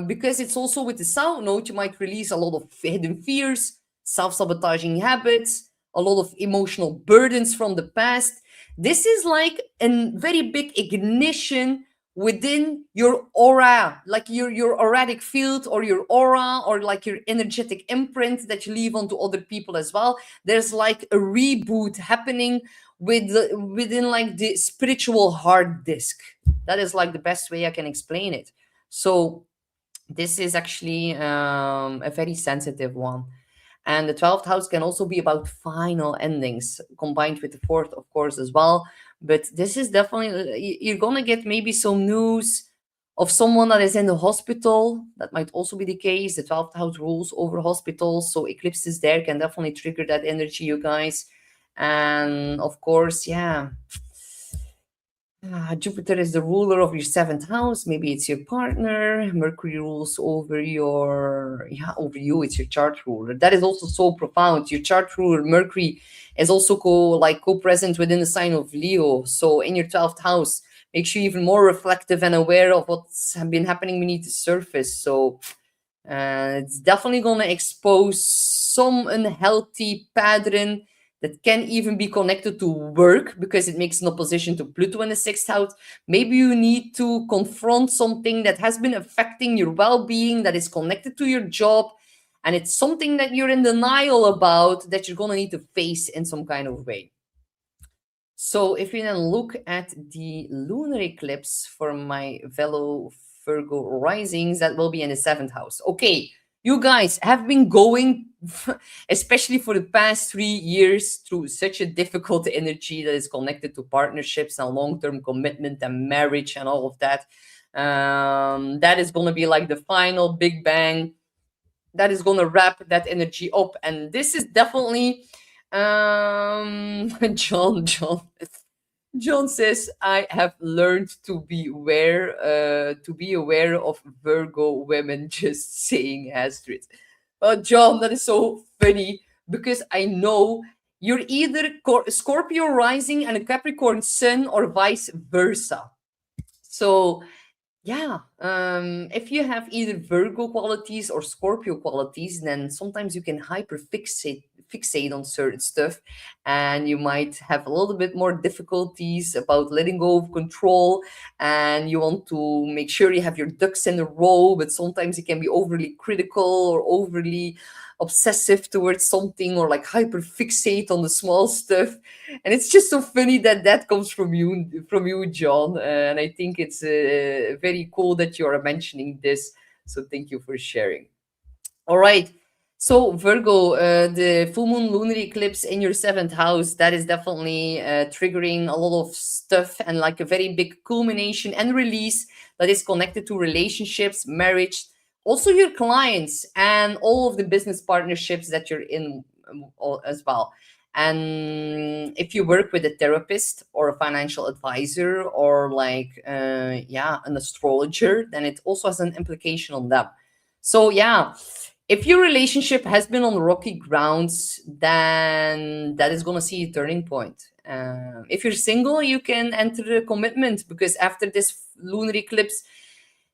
because it's also with the South Node, you might release a lot of hidden fears, self sabotaging habits, a lot of emotional burdens from the past. This is like a very big ignition within your aura, like your auratic field, or your aura, or like your energetic imprint that you leave onto other people as well. There's like a reboot happening within like the spiritual hard disk. That is like the best way I can explain it. So this is actually a very sensitive one. And the 12th house can also be about final endings, combined with the fourth, of course, as well. But this is definitely, you're going to get maybe some news of someone that is in the hospital. That might also be the case. The 12th house rules over hospitals. So eclipses there can definitely trigger that energy, you guys. And of course, yeah, Jupiter is the ruler of your seventh house. Maybe it's your partner. Mercury rules over your, yeah, over you. It's your chart ruler. That is also so profound. Your chart ruler, Mercury, is also co-present within the sign of Leo. So in your 12th house, makes you even more reflective and aware of what's been happening beneath the surface. So it's definitely going to expose some unhealthy pattern that can even be connected to work, because it makes an opposition to Pluto in the sixth house. Maybe you need to confront something that has been affecting your well being, that is connected to your job. And it's something that you're in denial about, that you're going to need to face in some kind of way. So if you then look at the lunar eclipse for my fellow Virgo risings, that will be in the seventh house. Okay, you guys have been going, especially for the past 3 years, through such a difficult energy that is connected to partnerships and long-term commitment and marriage and all of that. That is going to be like the final big bang that is going to wrap that energy up. And this is definitely John says, I have learned to be aware of Virgo women. Just saying, Astrid. Well, John, that is so funny, because I know you're either Scorpio rising and a Capricorn sun, or vice versa. So yeah, if you have either Virgo qualities or Scorpio qualities, then sometimes you can hyperfixate fixate on certain stuff, and you might have a little bit more difficulties about letting go of control, and you want to make sure you have your ducks in a row, but sometimes you can be overly critical or overly obsessive towards something, or like hyper fixate on the small stuff. And it's just so funny that that comes from you, John. And I think it's very cool that you are mentioning this, so thank you for sharing. All right. So Virgo, the full moon lunar eclipse in your seventh house, that is definitely triggering a lot of stuff, and like a very big culmination and release that is connected to relationships, marriage, also your clients, and all of the business partnerships that you're in, as well. And if you work with a therapist or a financial advisor, or like yeah, an astrologer, then it also has an implication on them. So yeah, if your relationship has been on rocky grounds, then that is going to see a turning point. If you're single, you can enter a commitment, because after this lunar eclipse,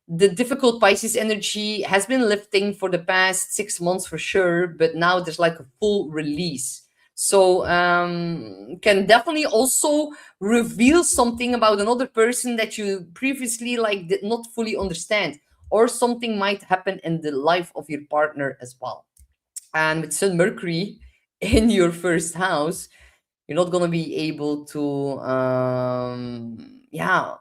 the difficult Pisces energy has been lifting for the past 6 months for sure, but now there's like a full release. So can definitely also reveal something about another person that you previously like did not fully understand, or something might happen in the life of your partner as well. And with Sun Mercury in your first house, you're not gonna be able to yeah,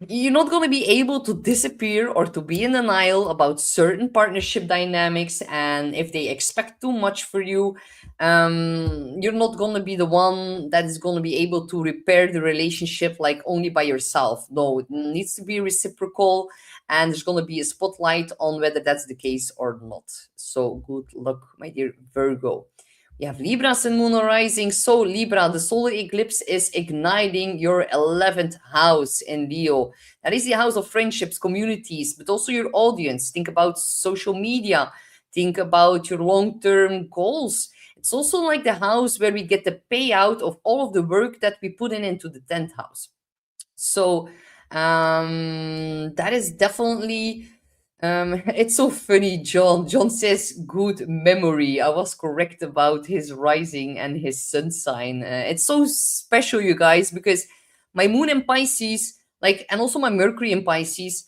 you're not going to be able to disappear or to be in denial about certain partnership dynamics, and if they expect too much for you, you're not going to be the one that is going to be able to repair the relationship like only by yourself. No, it needs to be reciprocal, and there's going to be a spotlight on whether that's the case or not. So good luck, my dear Virgo. We have Libra, Sun, Moon, or Rising. So, Libra, the solar eclipse is igniting your 11th house in Leo. That is the house of friendships, communities, but also your audience. Think about social media. Think about your long term goals. It's also like the house where we get the payout of all of the work that we put in into the 10th house. So, that is definitely it's so funny, John. John says good memory. I was correct about his rising and his sun sign. It's so special, you guys, because my moon in Pisces, like, and also my Mercury in Pisces,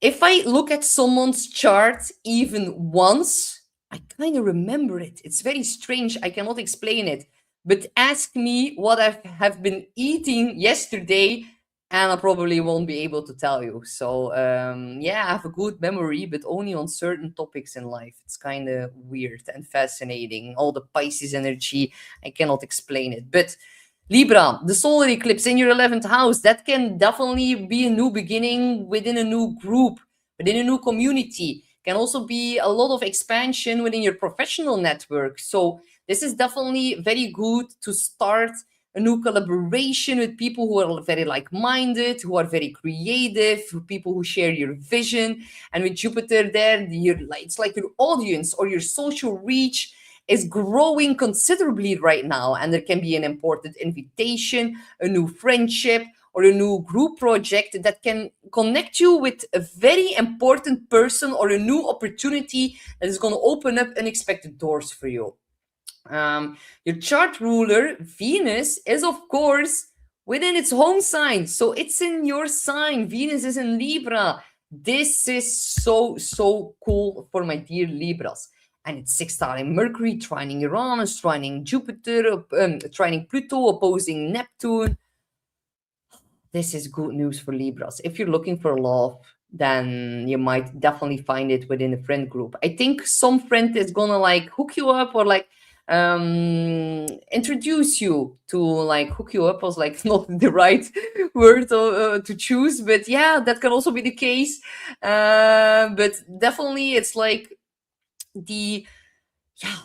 if I look at someone's chart even once, I kind of remember it. It's very strange. I cannot explain it. But ask me what I have been eating yesterday, and I probably won't be able to tell you. So, yeah, I have a good memory, but only on certain topics in life. It's kind of weird and fascinating. All the Pisces energy, I cannot explain it. But Libra, the solar eclipse in your 11th house, that can definitely be a new beginning within a new group, within a new community. Can also be a lot of expansion within your professional network. So, this is definitely very good to start a new collaboration with people who are very like-minded, who are very creative, people who share your vision. And with Jupiter there, it's like your audience or your social reach is growing considerably right now, and there can be an important invitation, a new friendship, or a new group project that can connect you with a very important person, or a new opportunity that is going to open up unexpected doors for you. Your chart ruler, Venus, is of course within its home sign. So it's in your sign. Venus is in Libra. This is so cool for my dear Libras. And it's sextiling Mercury, trining Uranus, trining Jupiter, trining Pluto, opposing Neptune. This is good news for Libras. If you're looking for love, then you might definitely find it within a friend group. I think some friend is gonna like hook you up, or like introduce you to, like, hook you up was like not the right word to choose, but yeah, that can also be the case. But definitely it's like the yeah.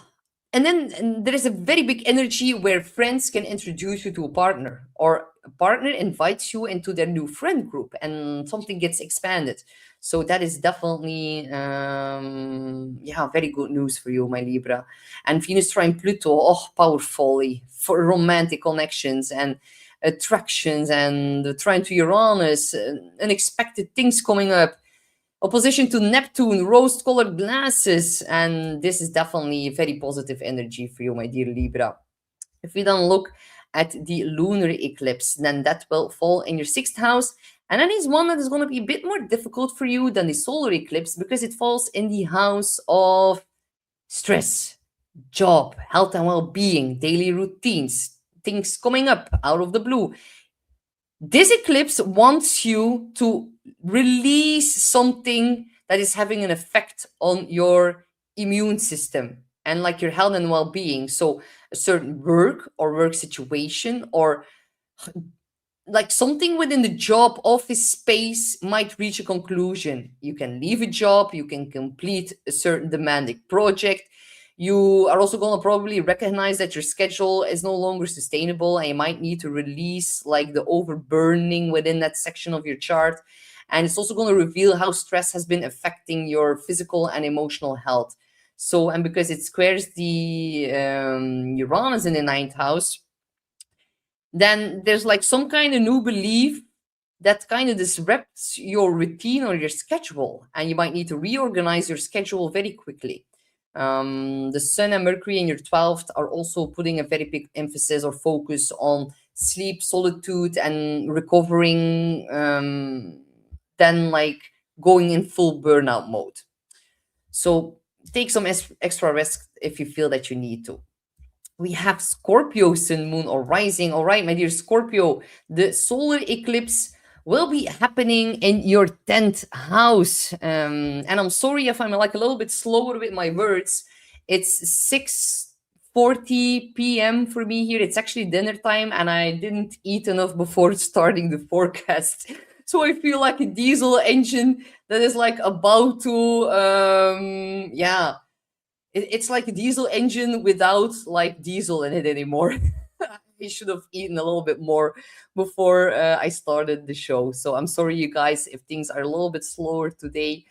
And there is a very big energy where friends can introduce you to a partner, or a partner invites you into their new friend group, and something gets expanded. So that is definitely, yeah, very good news for you, my Libra. And Venus trine Pluto, oh, powerfully for romantic connections and attractions, and the trine to Uranus, unexpected things coming up. Opposition to Neptune, rose colored glasses. And this is definitely very positive energy for you, my dear Libra. If we then look at the lunar eclipse, then that will fall in your sixth house. And that is one that is going to be a bit more difficult for you than the solar eclipse because it falls in the house of stress, job, health and well being, daily routines, things coming up out of the blue. This eclipse wants you to release something that is having an effect on your immune system and like your health and well-being. So a certain work or work situation or like something within the job office space might reach a conclusion. You can leave a job, you can complete a certain demanding project. You are also going to probably recognize that your schedule is no longer sustainable and you might need to release like the overburning within that section of your chart. And it's also going to reveal how stress has been affecting your physical and emotional health. So, and because it squares the Uranus in the ninth house, then there's like some kind of new belief that kind of disrupts your routine or your schedule, and you might need to reorganize your schedule very quickly. The Sun and Mercury in your 12th are also putting a very big emphasis or focus on sleep, solitude, and recovering, than like going in full burnout mode. So take some extra rest if you feel that you need to. We have Scorpio sun, moon, or rising. All right, my dear Scorpio, the solar eclipse will be happening in your 10th house. And I'm sorry if I'm like a little bit slower with my words. It's 6:40 p.m. for me here. It's actually dinner time, and I didn't eat enough before starting the forecast. So I feel like a diesel engine that is like about to, it's like a diesel engine without like diesel in it anymore. I should have eaten a little bit more before I started the show. So I'm sorry, you guys, if things are a little bit slower today,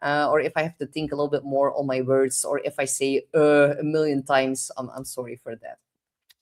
or if I have to think a little bit more on my words, or if I say a million times. I'm sorry for that.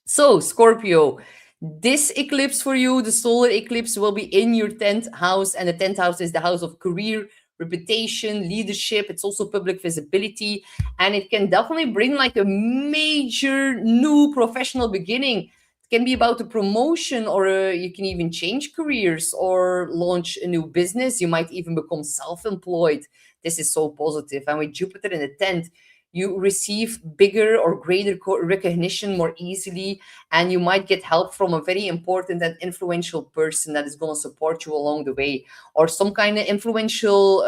So, Scorpio, this eclipse for you, the solar eclipse, will be in your 10th house, and the 10th house is the house of career, reputation, leadership. It's also public visibility, and it can definitely bring like a major new professional beginning. It can be about a promotion, or you can even change careers or launch a new business. You might even become self employed. This is so positive. And with Jupiter in the 10th, you receive bigger or greater recognition more easily, and you might get help from a very important and influential person that is going to support you along the way, or some kind of influential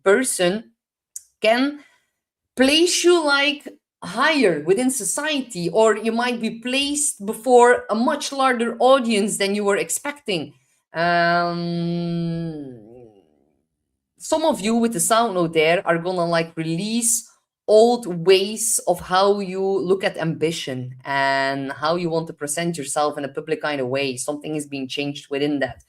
person can place you like higher within society, or you might be placed before a much larger audience than you were expecting. um some of you with the sound note there are gonna like release old ways of how you look at ambition and how you want to present yourself in a public kind of way. Something is being changed within that,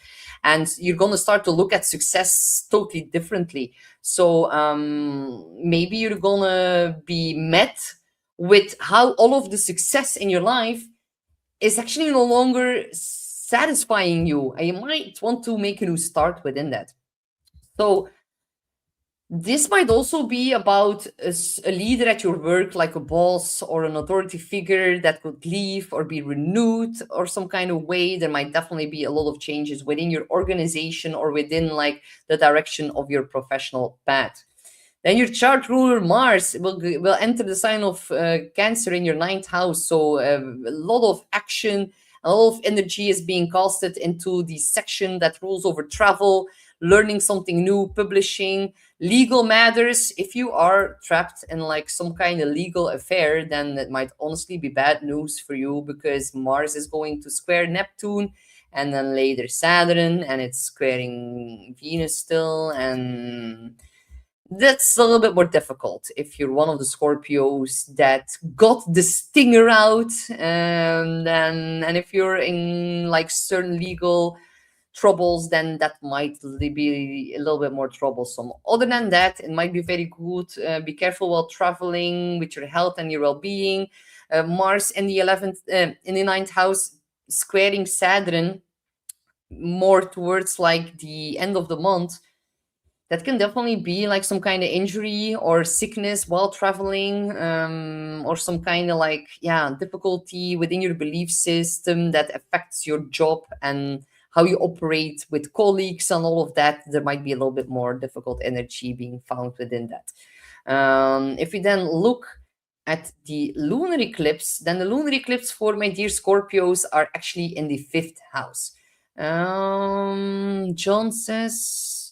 and you're gonna start to look at success totally differently. So maybe you're gonna be met with how all of the success in your life is actually no longer satisfying you, and you might want to make a new start within that. So this might also be about a leader at your work, like a boss or an authority figure that could leave or be renewed or some kind of way. There might definitely be a lot of changes within your organization or within like the direction of your professional path. Then your chart ruler Mars will enter the sign of Cancer in your ninth house. So a lot of action, a lot of energy is being casted into the section that rules over travel, learning something new, publishing, legal matters. If you are trapped in like some kind of legal affair, then it might honestly be bad news for you, because Mars is going to square Neptune and then later Saturn, and it's squaring Venus still, and that's a little bit more difficult if you're one of the Scorpios that got the stinger out, and if you're in like certain legal troubles, then that might be a little bit more troublesome. Other than that, it might be very good. Be careful while traveling with your health and your well-being. Mars in the 11th, in the ninth house, squaring Saturn more towards like the end of the month. That can definitely be like some kind of injury or sickness while traveling, or some kind of like, yeah, difficulty within your belief system that affects your job and how you operate with colleagues and all of that. There might be a little bit more difficult energy being found within that. If we then look at the lunar eclipse, then the lunar eclipse for my dear Scorpios are actually in the fifth house. John says,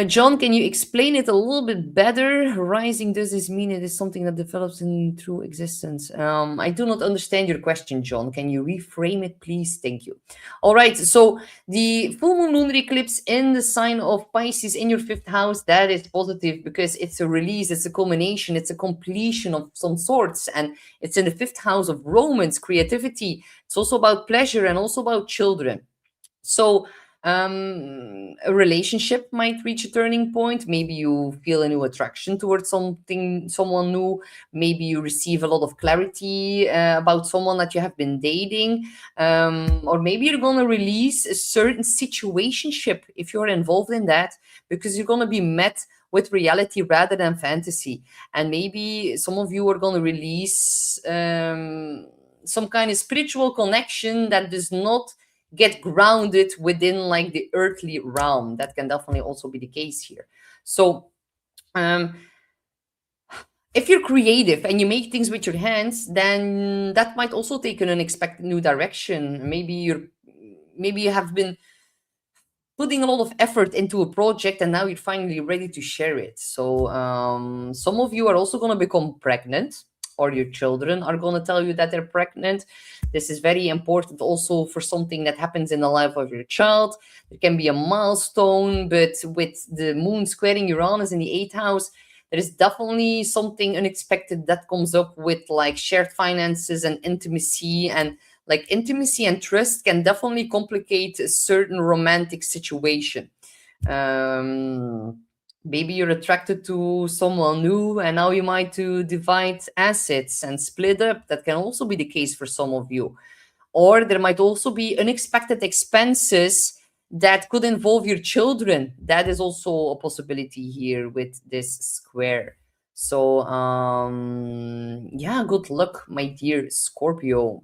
John, can you explain it a little bit better? Rising, does this mean it is something that develops in true existence? I do not understand your question, John. Can you reframe it, please? Thank you. All right. So the full moon lunar eclipse in the sign of Pisces in your fifth house, that is positive because it's a release, it's a culmination, it's a completion of some sorts, and it's in the fifth house of romance, creativity. It's also about pleasure and also about children. So, a relationship might reach a turning point. Maybe you feel a new attraction towards someone new. Maybe you receive a lot of clarity about someone that you have been dating. Or maybe you're going to release a certain situationship if you're involved in that, because you're going to be met with reality rather than fantasy. And maybe some of you are going to release some kind of spiritual connection that does not get grounded within like the earthly realm. That can definitely also be the case here. So um if you're creative and you make things with your hands, then that might also take an unexpected new direction. Maybe you have been putting a lot of effort into a project and now you're finally ready to share it. So some of you are also going to become pregnant, or your children are going to tell you that they're pregnant. This is very important also for something that happens in the life of your child. There can be a milestone, but with the moon squaring Uranus in the eighth house, there is definitely something unexpected that comes up with like shared finances and intimacy. And like intimacy and trust can definitely complicate a certain romantic situation. Maybe you're attracted to someone new and now you might to divide assets and split up. That can also be the case for some of you. Or there might also be unexpected expenses that could involve your children. That is also a possibility here with this square. So yeah, good luck, my dear Scorpio.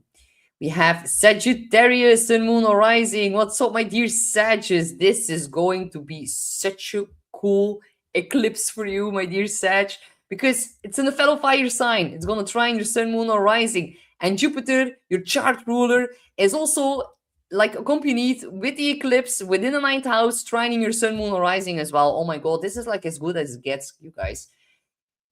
We have Sagittarius and Moon Rising. What's up, my dear Sagittarius? This is going to be such a cool eclipse for you, my dear Sag, because it's in a fellow fire sign. It's going to trine your Sun, Moon, or Rising. And Jupiter, your chart ruler, is also like accompanied with the eclipse within the ninth house, trining your Sun, Moon, or Rising as well. Oh my god, this is like as good as it gets, you guys.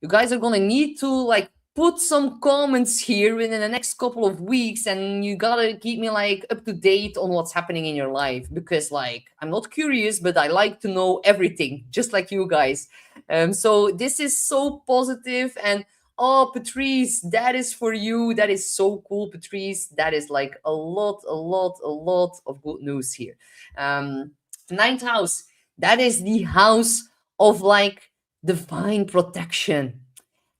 You guys are gonna need to like put some comments here within the next couple of weeks, and you gotta keep me like up to date on what's happening in your life, because like I'm not curious, but I like to know everything, just like you guys. So this is so positive. And oh, Patrice, that is for you. That is so cool, Patrice. That is like a lot of good news here. Ninth house, that is the house of like divine protection.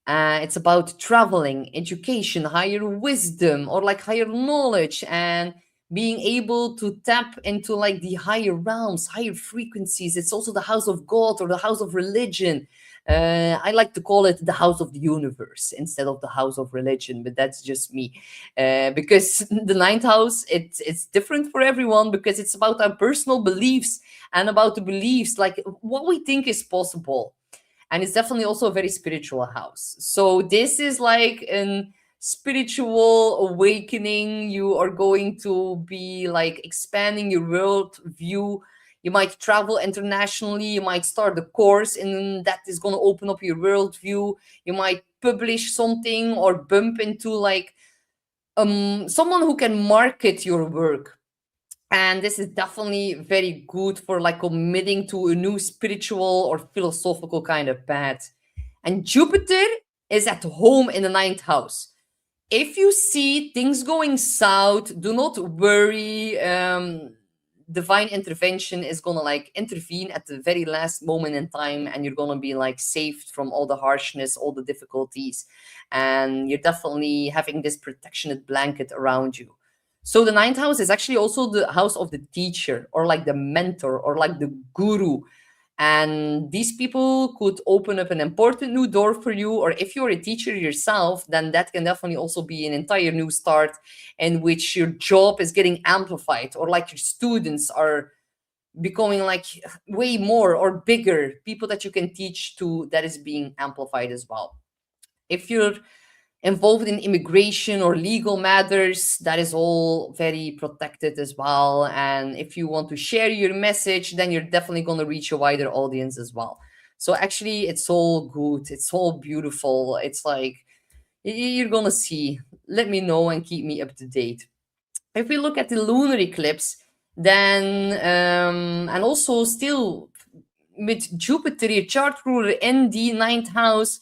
It's about traveling, education, higher wisdom, or like higher knowledge, and being able to tap into like the higher realms, higher frequencies. It's also the house of God or the house of religion. I like to call it the house of the universe instead of the house of religion, but that's just me. Because the ninth house, it's different for everyone because it's about our personal beliefs and about the beliefs, like what we think is possible. And it's definitely also a very spiritual house. So this is like an spiritual awakening. You are going to be like expanding your world view. You might travel internationally. You might start a course, and that is going to open up your world view. You might publish something or bump into like someone who can market your work. And this is definitely very good for like committing to a new spiritual or philosophical kind of path. And Jupiter is at home in the ninth house. If you see things going south, do not worry. Divine intervention is gonna like intervene at the very last moment in time, and you're gonna be like saved from all the harshness, all the difficulties, and you're definitely having this protectionate blanket around you. So the ninth house is actually also the house of the teacher, or like the mentor, or like the guru. And these people could open up an important new door for you. Or if you're a teacher yourself, then that can definitely also be an entire new start in which your job is getting amplified, or like your students are becoming like way more or bigger people that you can teach to, that is being amplified as well. If you're involved in immigration or legal matters, that is all very protected as well. And if you want to share your message, then you're definitely going to reach a wider audience as well. So actually, it's all good. It's all beautiful. It's like you're going to see. Let me know and keep me up to date. If we look at the lunar eclipse, then, and also still with Jupiter, your chart ruler in the ninth house,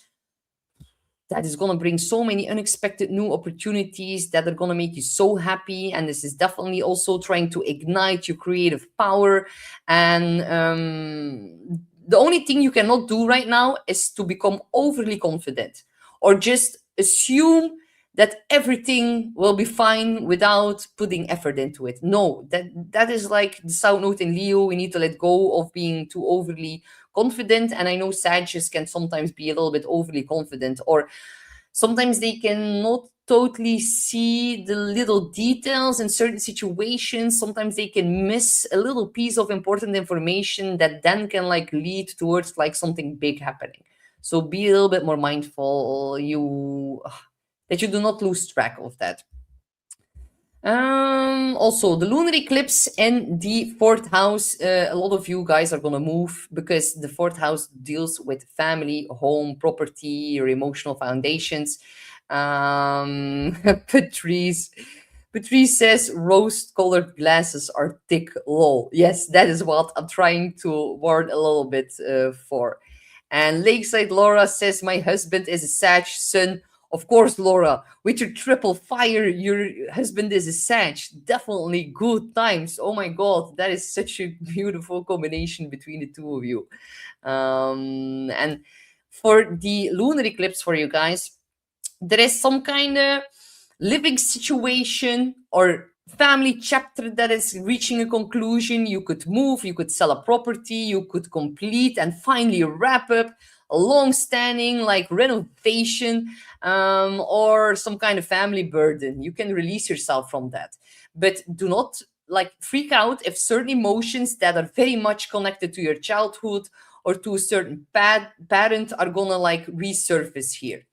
that is going to bring so many unexpected new opportunities that are going to make you so happy. And this is definitely also trying to ignite your creative power. And the only thing you cannot do right now is to become overly confident, or just assume that everything will be fine without putting effort into it. No, that is like the south node in Leo. We need to let go of being too overly confident. And I know Sagittarius can sometimes be a little bit overly confident, or sometimes they cannot totally see the little details in certain situations. Sometimes they can miss a little piece of important information that then can like lead towards like something big happening. So be a little bit more mindful, you that you do not lose track of that. Also, the lunar eclipse in the fourth house. A lot of you guys are gonna move because the fourth house deals with family, home, property, your emotional foundations. Um, Patrice, Patrice says rose-colored glasses are thick. Lol. Yes, that is what I'm trying to word a little bit for. And Lakeside Laura says my husband is a Sag sun. Of course, Laura, with your triple fire, your husband is a Sag. Definitely good times. Oh my God, that is such a beautiful combination between the two of you. And for the lunar eclipse for you guys, there is some kind of living situation or family chapter that is reaching a conclusion. You could move, you could sell a property, you could complete and finally wrap up a long standing like renovation, or some kind of family burden. You can release yourself from that, but do not like freak out if certain emotions that are very much connected to your childhood or to a certain parent are gonna like resurface here.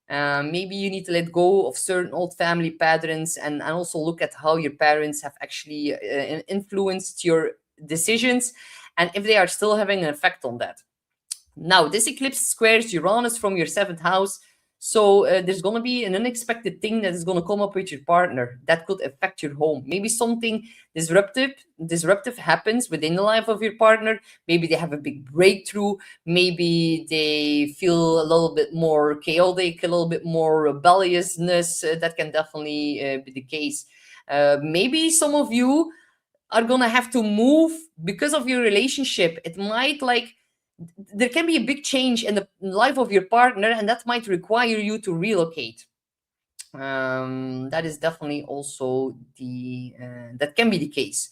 Maybe you need to let go of certain old family patterns, and also look at how your parents have actually influenced your decisions, and if they are still having an effect on that. Now, this eclipse squares Uranus from your seventh house. So there's going to be an unexpected thing that is going to come up with your partner that could affect your home. Maybe something disruptive happens within the life of your partner. Maybe they have a big breakthrough. Maybe they feel a little bit more chaotic, a little bit more rebelliousness. That can definitely be the case. Maybe some of you are going to have to move because of your relationship. It might like there can be a big change in the life of your partner, and that might require you to relocate. That is definitely also the that can be the case.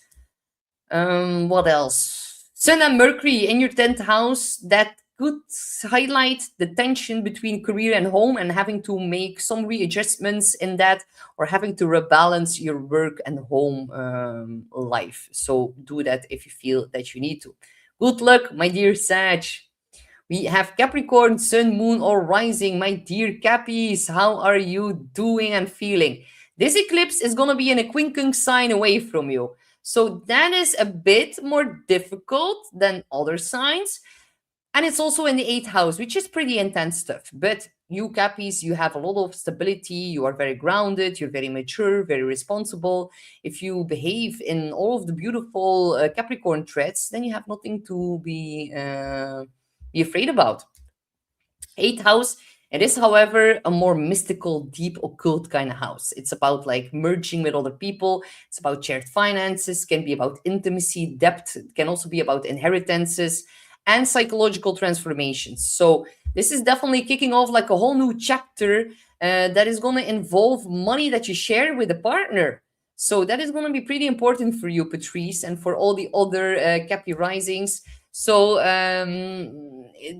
What else? Sun and Mercury in your 10th house, that could highlight the tension between career and home, and having to make some readjustments in that, or having to rebalance your work and home life. So do that if you feel that you need to. Good luck, my dear Sag. We have Capricorn, Sun, Moon, or Rising. My dear Cappies, how are you doing and feeling? This eclipse is going to be in a quincunx sign away from you. So that is a bit more difficult than other signs. And it's also in the eighth house, which is pretty intense stuff. But you Cappies, you have a lot of stability. You are very grounded. You're very mature, very responsible. If you behave in all of the beautiful Capricorn traits, then you have nothing to be afraid about. Eighth house, it is, however, a more mystical, deep, occult kind of house. It's about like merging with other people. It's about shared finances, can be about intimacy, depth, it can also be about inheritances and psychological transformations. So this is definitely kicking off like a whole new chapter that is going to involve money that you share with a partner. So that is going to be pretty important for you, Patrice, and for all the other Cappy risings. So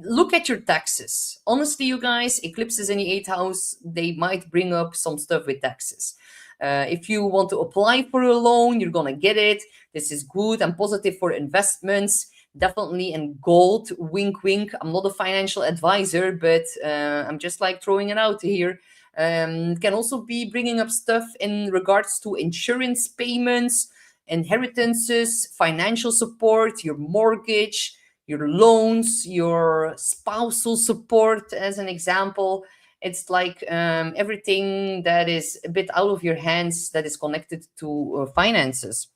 look at your taxes. Honestly, you guys, eclipses in the eighth house, they might bring up some stuff with taxes. If you want to apply for a loan, you're going to get it. This is good and positive for investments. Definitely in gold. Wink, wink. I'm not a financial advisor, but I'm just like throwing it out here. Can also be bringing up stuff in regards to insurance payments, inheritances, financial support, your mortgage, your loans, your spousal support, as an example. It's like everything that is a bit out of your hands that is connected to finances.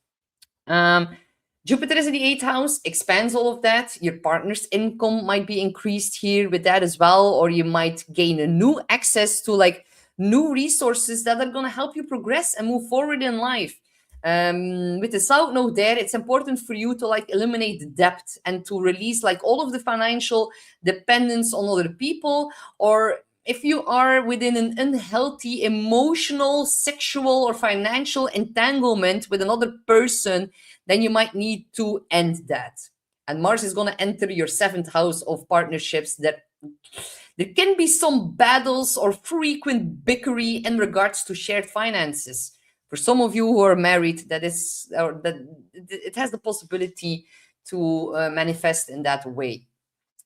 Um, Jupiter is in the eighth house, expands all of that. Your partner's income might be increased here with that as well, or you might gain a new access to like new resources that are going to help you progress and move forward in life. With the south node there, it's important for you to like eliminate the debt and to release like all of the financial dependence on other people, or if you are within an unhealthy emotional, sexual, or financial entanglement with another person, then you might need to end that. And Mars is going to enter your seventh house of partnerships. That there can be some battles or frequent bickery in regards to shared finances. For some of you who are married, that is, or that it has the possibility to manifest in that way.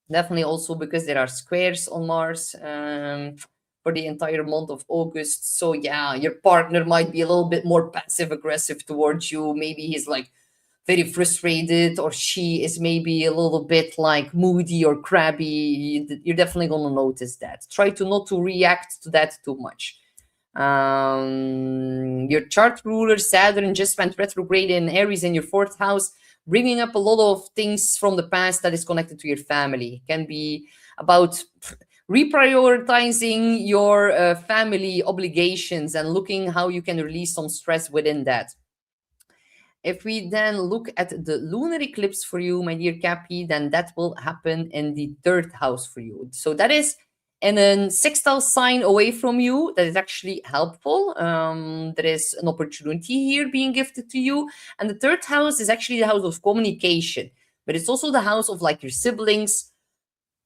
Definitely also because there are squares on Mars for the entire month of August. So yeah, your partner might be a little bit more passive aggressive towards you. Maybe he's like very frustrated, or she is maybe a little bit like moody or crabby. You're definitely going to notice that. Try to not to react to that too much. Your chart ruler Saturn just went retrograde in Aries in your fourth house, bringing up a lot of things from the past that is connected to your family. It can be about reprioritizing your family obligations and looking how you can release some stress within that. If we then look at the lunar eclipse for you, my dear Cappy, then that will happen in the third house for you. So that is in a sextile sign away from you. That is actually helpful. There is an opportunity here being gifted to you. And the third house is actually the house of communication, but it's also the house of like your siblings,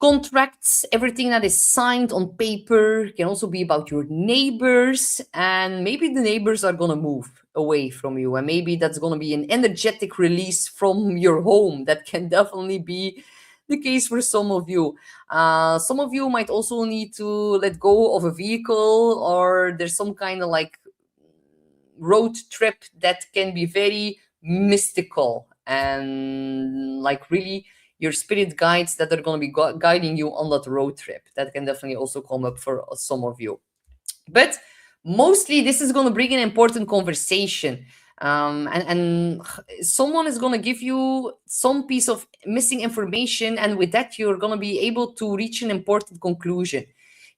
contracts, everything that is signed on paper. Can also be about your neighbors, and maybe the neighbors are going to move away from you, and maybe that's going to be an energetic release from your home. That can definitely be the case for some of you. Some of you might also need to let go of a vehicle, or there's some kind of like road trip that can be very mystical and like really your spirit guides that are going to be guiding you on that road trip. That can definitely also come up for some of you. But mostly this is going to bring an important conversation. And someone is going to give you some piece of missing information, and with that you're going to be able to reach an important conclusion.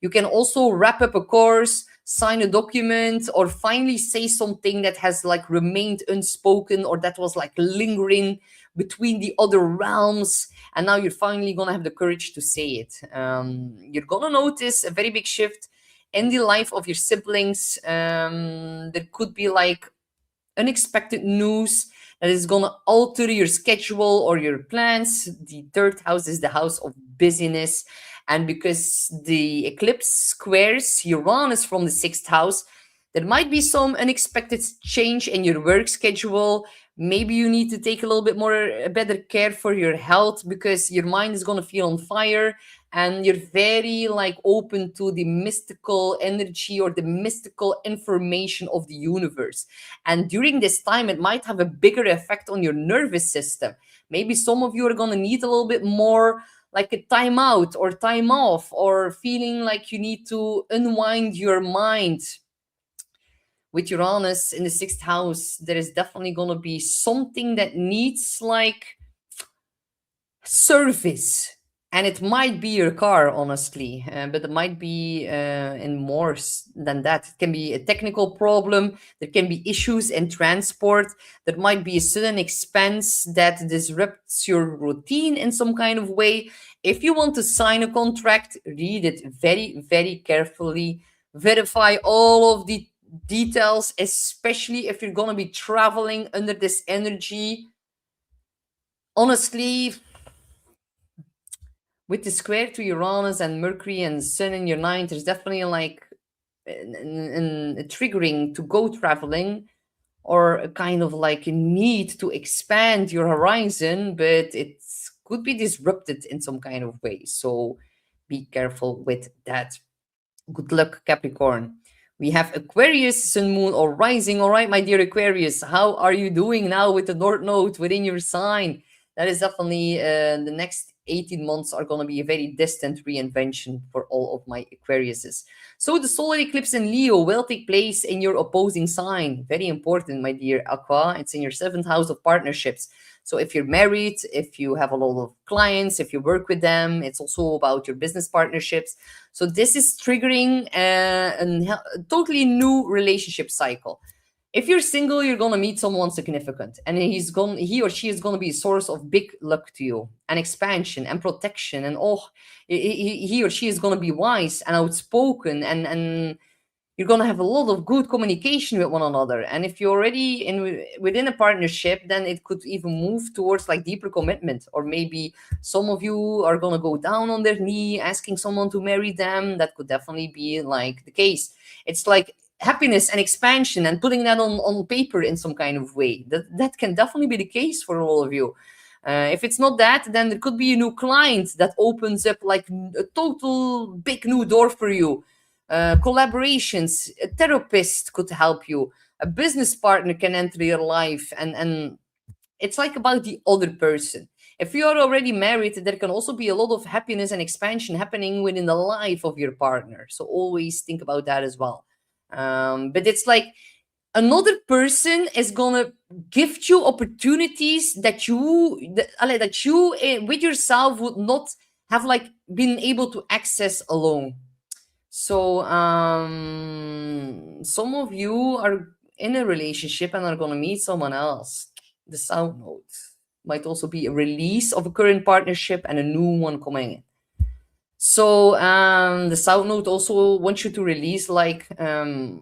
You can also wrap up a course, sign a document, or finally say something that has like remained unspoken, or that was like lingering between the other realms, and now you're finally going to have the courage to say it. You're going to notice a very big shift in the life of your siblings. There could be like unexpected news that is going to alter your schedule or your plans. The third house is the house of busyness. And because the eclipse squares Uranus from the sixth house, there might be some unexpected change in your work schedule. Maybe you need to take a little bit more, better care for your health, because your mind is going to feel on fire, and you're very like open to the mystical energy or the mystical information of the universe. And during this time, it might have a bigger effect on your nervous system. Maybe some of you are going to need a little bit more like a time out or time off, or feeling like you need to unwind your mind. With Uranus in the sixth house, there is definitely going to be something that needs like service. And it might be your car, honestly, but it might be in more than that. It can be a technical problem. There can be issues in transport. There might be a sudden expense that disrupts your routine in some kind of way. If you want to sign a contract, read it very, very carefully. Verify all of the details, especially if you're gonna be traveling under this energy. Honestly, with the square to Uranus and Mercury and Sun in your ninth, there's definitely like a triggering to go traveling, or a kind of like a need to expand your horizon, but it could be disrupted in some kind of way. So be careful with that. Good luck, Capricorn. We have Aquarius, Sun, Moon, or Rising. All right, my dear Aquarius, how are you doing now with the North Node within your sign? That is definitely the next 18 months are going to be a very distant reinvention for all of my Aquariuses. So the solar eclipse in Leo will take place in your opposing sign. Very important, my dear Aqua. It's in your seventh house of partnerships. So if you're married, if you have a lot of clients, if you work with them, it's also about your business partnerships. So this is triggering a totally new relationship cycle. If you're single, you're gonna meet someone significant, and he or she is gonna be a source of big luck to you, and expansion and protection, and oh, he or she is gonna be wise and outspoken, and you're going to have a lot of good communication with one another. And if you're already in within a partnership, then it could even move towards like deeper commitment. Or maybe some of you are going to go down on their knee asking someone to marry them. That could definitely be like the case. It's like happiness and expansion and putting that on paper in some kind of way. That can definitely be the case for all of you. If it's not that, then there could be a new client that opens up like a total big new door for you. Collaborations, a therapist could help you, a business partner can enter your life, and it's like about the other person. If you are already married, there can also be a lot of happiness and expansion happening within the life of your partner, so always think about that as well. But it's like another person is gonna gift you opportunities that you with yourself would not have like been able to access alone. So some of you are in a relationship and are gonna meet someone else. The South Node might also be a release of a current partnership and a new one coming in. So the South Node also wants you to release like the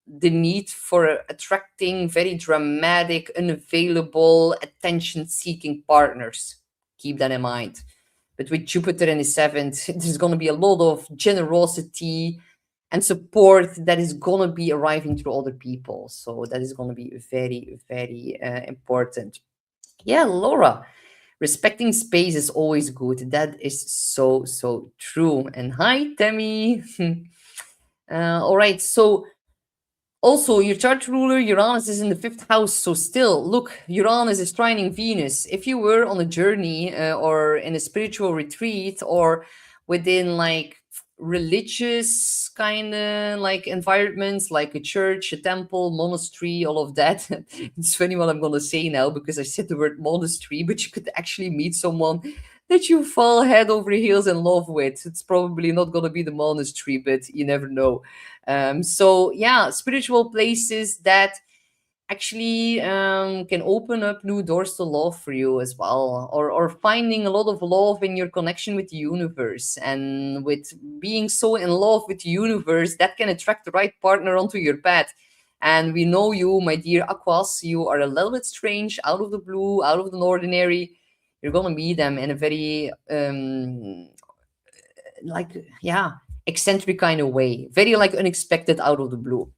need for attracting very dramatic, unavailable, attention-seeking partners. Keep that in mind. But with Jupiter in the seventh, there's going to be a lot of generosity and support that is going to be arriving through other people. So that is going to be very, very important. Yeah, Laura, respecting space is always good. That is so, so true. And hi, Tammy. All right. So also, your chart ruler, Uranus, is in the fifth house. So, still, look, Uranus is trining Venus. If you were on a journey or in a spiritual retreat or within like religious kind of like environments, like a church, a temple, monastery, all of that. It's funny what I'm going to say now because I said the word monastery, but you could actually meet someone that you fall head over heels in love with. It's probably not going to be the monastery, but you never know. So yeah, spiritual places that actually can open up new doors to love for you as well, or finding a lot of love in your connection with the universe, and with being so in love with the universe that can attract the right partner onto your path. And we know you, my dear Aquas, you are a little bit strange, out of the blue, out of the ordinary. You're gonna meet them in a very like yeah, eccentric kind of way, very like unexpected, out of the blue.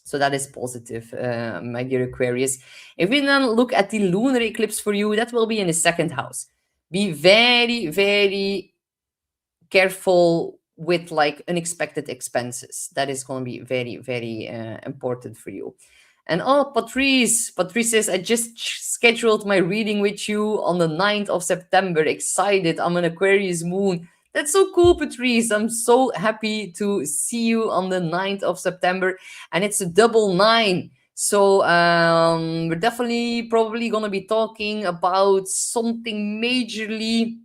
So that is positive, my dear Aquarius. If we then look at the lunar eclipse for you, that will be in the second house. Be very, very careful with like unexpected expenses. That is going to be very, very important for you. And oh, Patrice says, I just scheduled my reading with you on the 9th of September. Excited. I'm an Aquarius moon. That's so cool, Patrice. I'm so happy to see you on the 9th of September. And it's a double nine. So we're definitely probably going to be talking about something majorly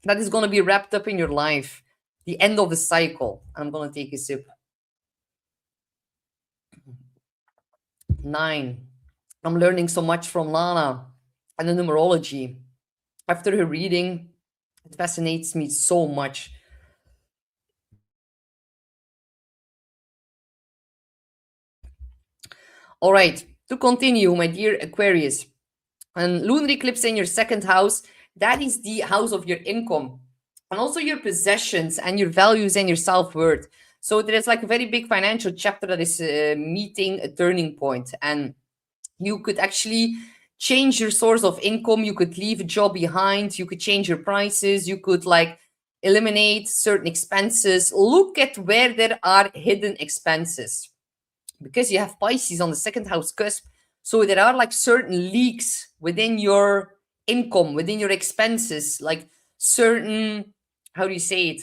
that is going to be wrapped up in your life. The end of the cycle. I'm going to take a sip. 9. I'm learning so much from Lana and the numerology. After her reading, it fascinates me so much. All right, to continue, my dear Aquarius, and lunar eclipse in your second house, that is the house of your income and also your possessions and your values and your self-worth. So there is like a very big financial chapter that is meeting a turning point, and you could actually change your source of income. You could leave a job behind, you could change your prices, you could like eliminate certain expenses. Look at where there are hidden expenses, because you have Pisces on the second house cusp. So there are like certain leaks within your income, within your expenses, like certain, how do you say it?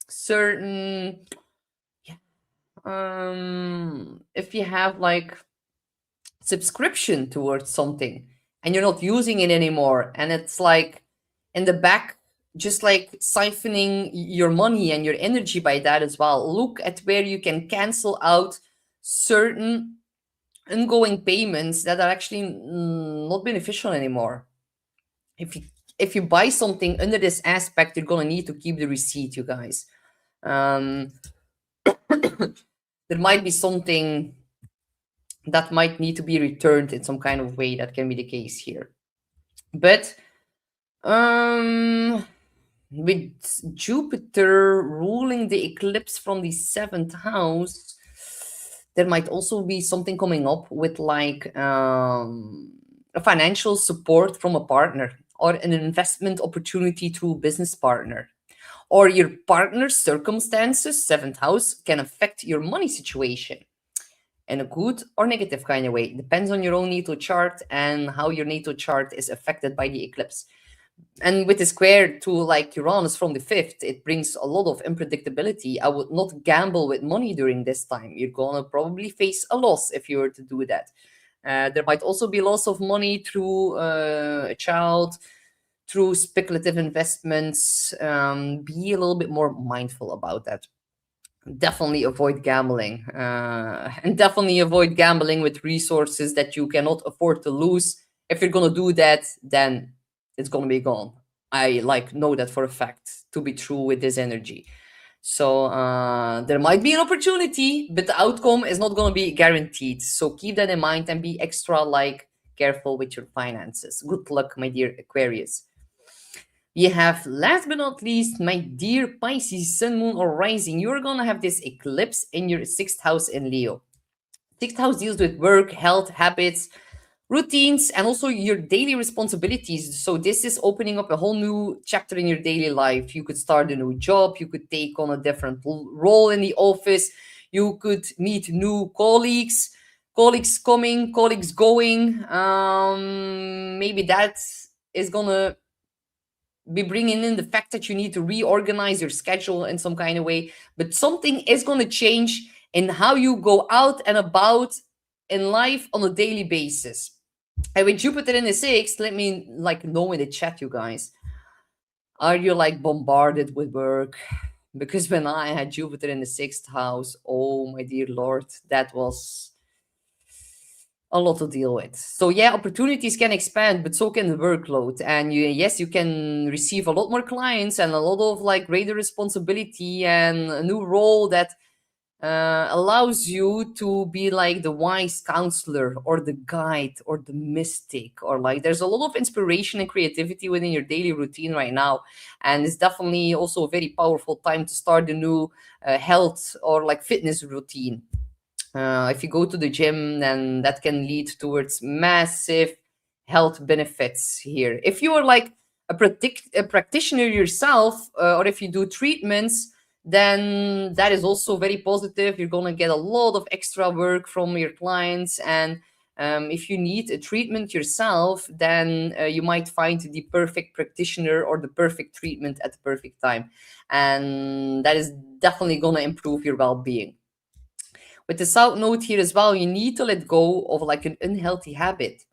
Certain, if you have like subscription towards something and you're not using it anymore, and it's like in the back, just like siphoning your money and your energy by that as well. Look at where you can cancel out certain ongoing payments that are actually not beneficial anymore. If you if you buy something under this aspect, you're gonna need to keep the receipt, you guys. Um, there might be something that might need to be returned in some kind of way. That can be the case here. But um, with Jupiter ruling the eclipse from the seventh house, there might also be something coming up with like a financial support from a partner or an investment opportunity through a business partner. Or your partner's circumstances, seventh house, can affect your money situation in a good or negative kind of way. It depends on your own natal chart and how your natal chart is affected by the eclipse. And with the square to like Uranus from the fifth, it brings a lot of unpredictability. I would not gamble with money during this time. You're gonna probably face a loss if you were to do that. There might also be loss of money through a child, through speculative investments. Be a little bit more mindful about that. Definitely avoid gambling, and definitely avoid gambling with resources that you cannot afford to lose. If you're gonna do that, then it's gonna be gone. I like know that for a fact to be true with this energy. So there might be an opportunity, but the outcome is not gonna be guaranteed. So keep that in mind and be extra like careful with your finances. Good luck, my dear Aquarius. We have, last but not least, my dear Pisces, Sun, Moon, or Rising. You're gonna have this eclipse in your sixth house in Leo. Sixth house deals with work, health, habits, routines, and also your daily responsibilities. So this is opening up a whole new chapter in your daily life. You could start a new job, you could take on a different role in the office, you could meet new colleagues, colleagues coming, colleagues going. Maybe that is gonna be bringing in the fact that you need to reorganize your schedule in some kind of way, but something is going to change in how you go out and about in life on a daily basis. And with Jupiter in the sixth, let me like know in the chat, you guys, are you like bombarded with work? Because when I had Jupiter in the sixth house, oh my dear Lord, that was a lot to deal with. So yeah, opportunities can expand, but so can the workload. And yes, you can receive a lot more clients and a lot of like greater responsibility and a new role that allows you to be like the wise counselor or the guide or the mystic, or like there's a lot of inspiration and creativity within your daily routine right now. And it's definitely also a very powerful time to start a new health or like fitness routine. If you go to the gym, then that can lead towards massive health benefits here. If you are like a practitioner yourself, or if you do treatments, then that is also very positive. You're going to get a lot of extra work from your clients. And if you need a treatment yourself, then you might find the perfect practitioner or the perfect treatment at the perfect time. And that is definitely going to improve your well being. With the south node here as well, you need to let go of like an unhealthy habit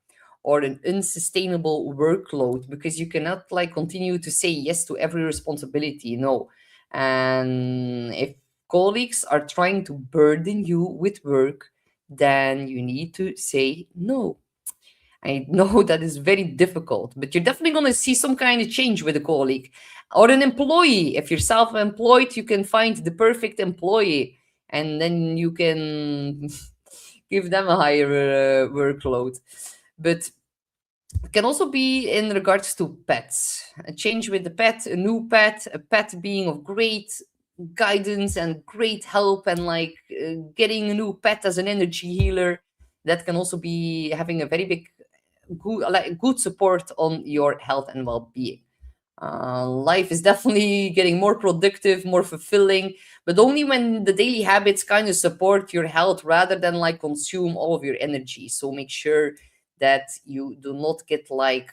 or an unsustainable workload, because you cannot like continue to say yes to every responsibility. No. And if colleagues are trying to burden you with work, then you need to say no. I know that is very difficult, but you're definitely going to see some kind of change with a colleague or an employee. If you're self employed, you can find the perfect employee, and then you can give them a higher workload. But it can also be in regards to pets. A change with the pet, a new pet, a pet being of great guidance and great help, and like getting a new pet as an energy healer. That can also be having a very big, good support on your health and well-being. Life is definitely getting more productive, more fulfilling, but only when the daily habits kind of support your health rather than like consume all of your energy. So make sure that you do not get like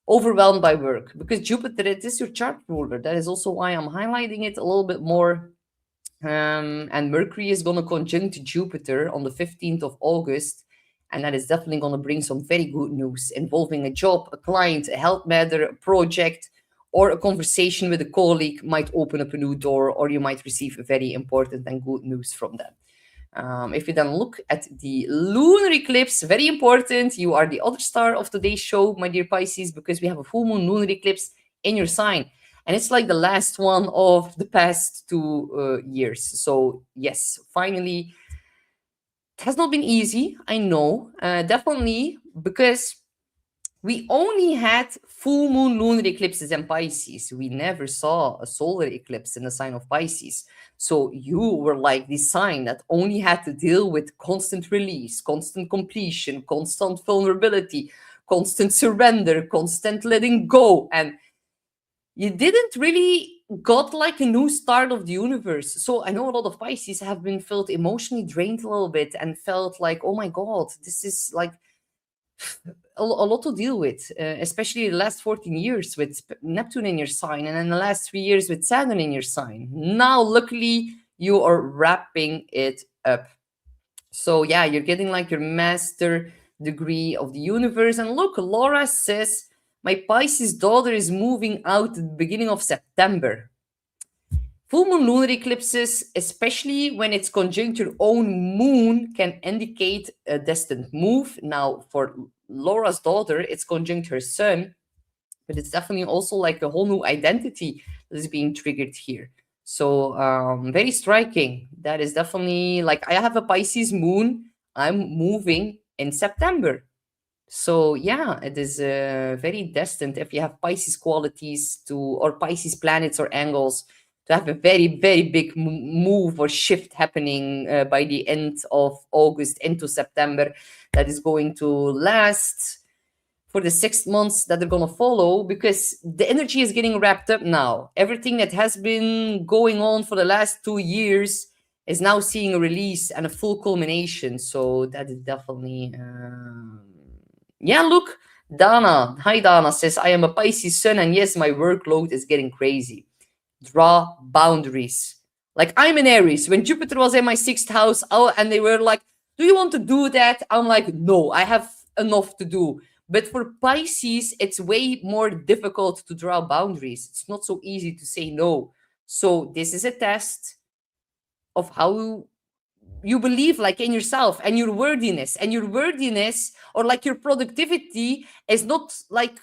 overwhelmed by work, because Jupiter, it is your chart ruler. That is also why I'm highlighting it a little bit more. And Mercury is going to conjunct Jupiter on the 15th of August. And that is definitely going to bring some very good news involving a job, a client, a health matter, a project, or a conversation with a colleague might open up a new door, or you might receive a very important and good news from them. If we then look at the lunar eclipse, very important. You are the other star of today's show, my dear Pisces, because we have a full moon lunar eclipse in your sign. And it's like the last one of the past 2 years. So, yes, finally, it has not been easy. I know, definitely, because we only had full moon lunar eclipses in Pisces. We never saw a solar eclipse in the sign of Pisces. So you were like the sign that only had to deal with constant release, constant completion, constant vulnerability, constant surrender, constant letting go. And you didn't really got like a new start of the universe. So I know a lot of Pisces have been felt emotionally drained a little bit and felt like, oh my God, this is like a lot to deal with, especially the last 14 years with Neptune in your sign, and then the last 3 years with Saturn in your sign. Now, luckily, you are wrapping it up. So, yeah, you're getting like your master degree of the universe. And look, Laura says, my Pisces daughter is moving out at the beginning of September. Full moon lunar eclipses, especially when it's conjunct your own moon, can indicate a destined move. Now, for Laura's daughter, it's conjunct her sun, but it's definitely also like a whole new identity that is being triggered here. So, very striking. That is definitely like I have a Pisces moon. I'm moving in September. So yeah, it is very destined if you have Pisces qualities to, or Pisces planets or angles, to have a very, very big move or shift happening by the end of August into September, that is going to last for the 6 months that are going to follow, because the energy is getting wrapped up now. Everything that has been going on for the last 2 years is now seeing a release and a full culmination. So that is definitely yeah, look, Dana. Hi, Dana says, I am a Pisces sun, and yes, my workload is getting crazy. Draw boundaries. Like, I'm an Aries. When Jupiter was in my sixth house, and they were like, do you want to do that? I'm like, no, I have enough to do. But for Pisces, it's way more difficult to draw boundaries. It's not so easy to say no. So this is a test of how you believe like in yourself and your worthiness, or like your productivity is not like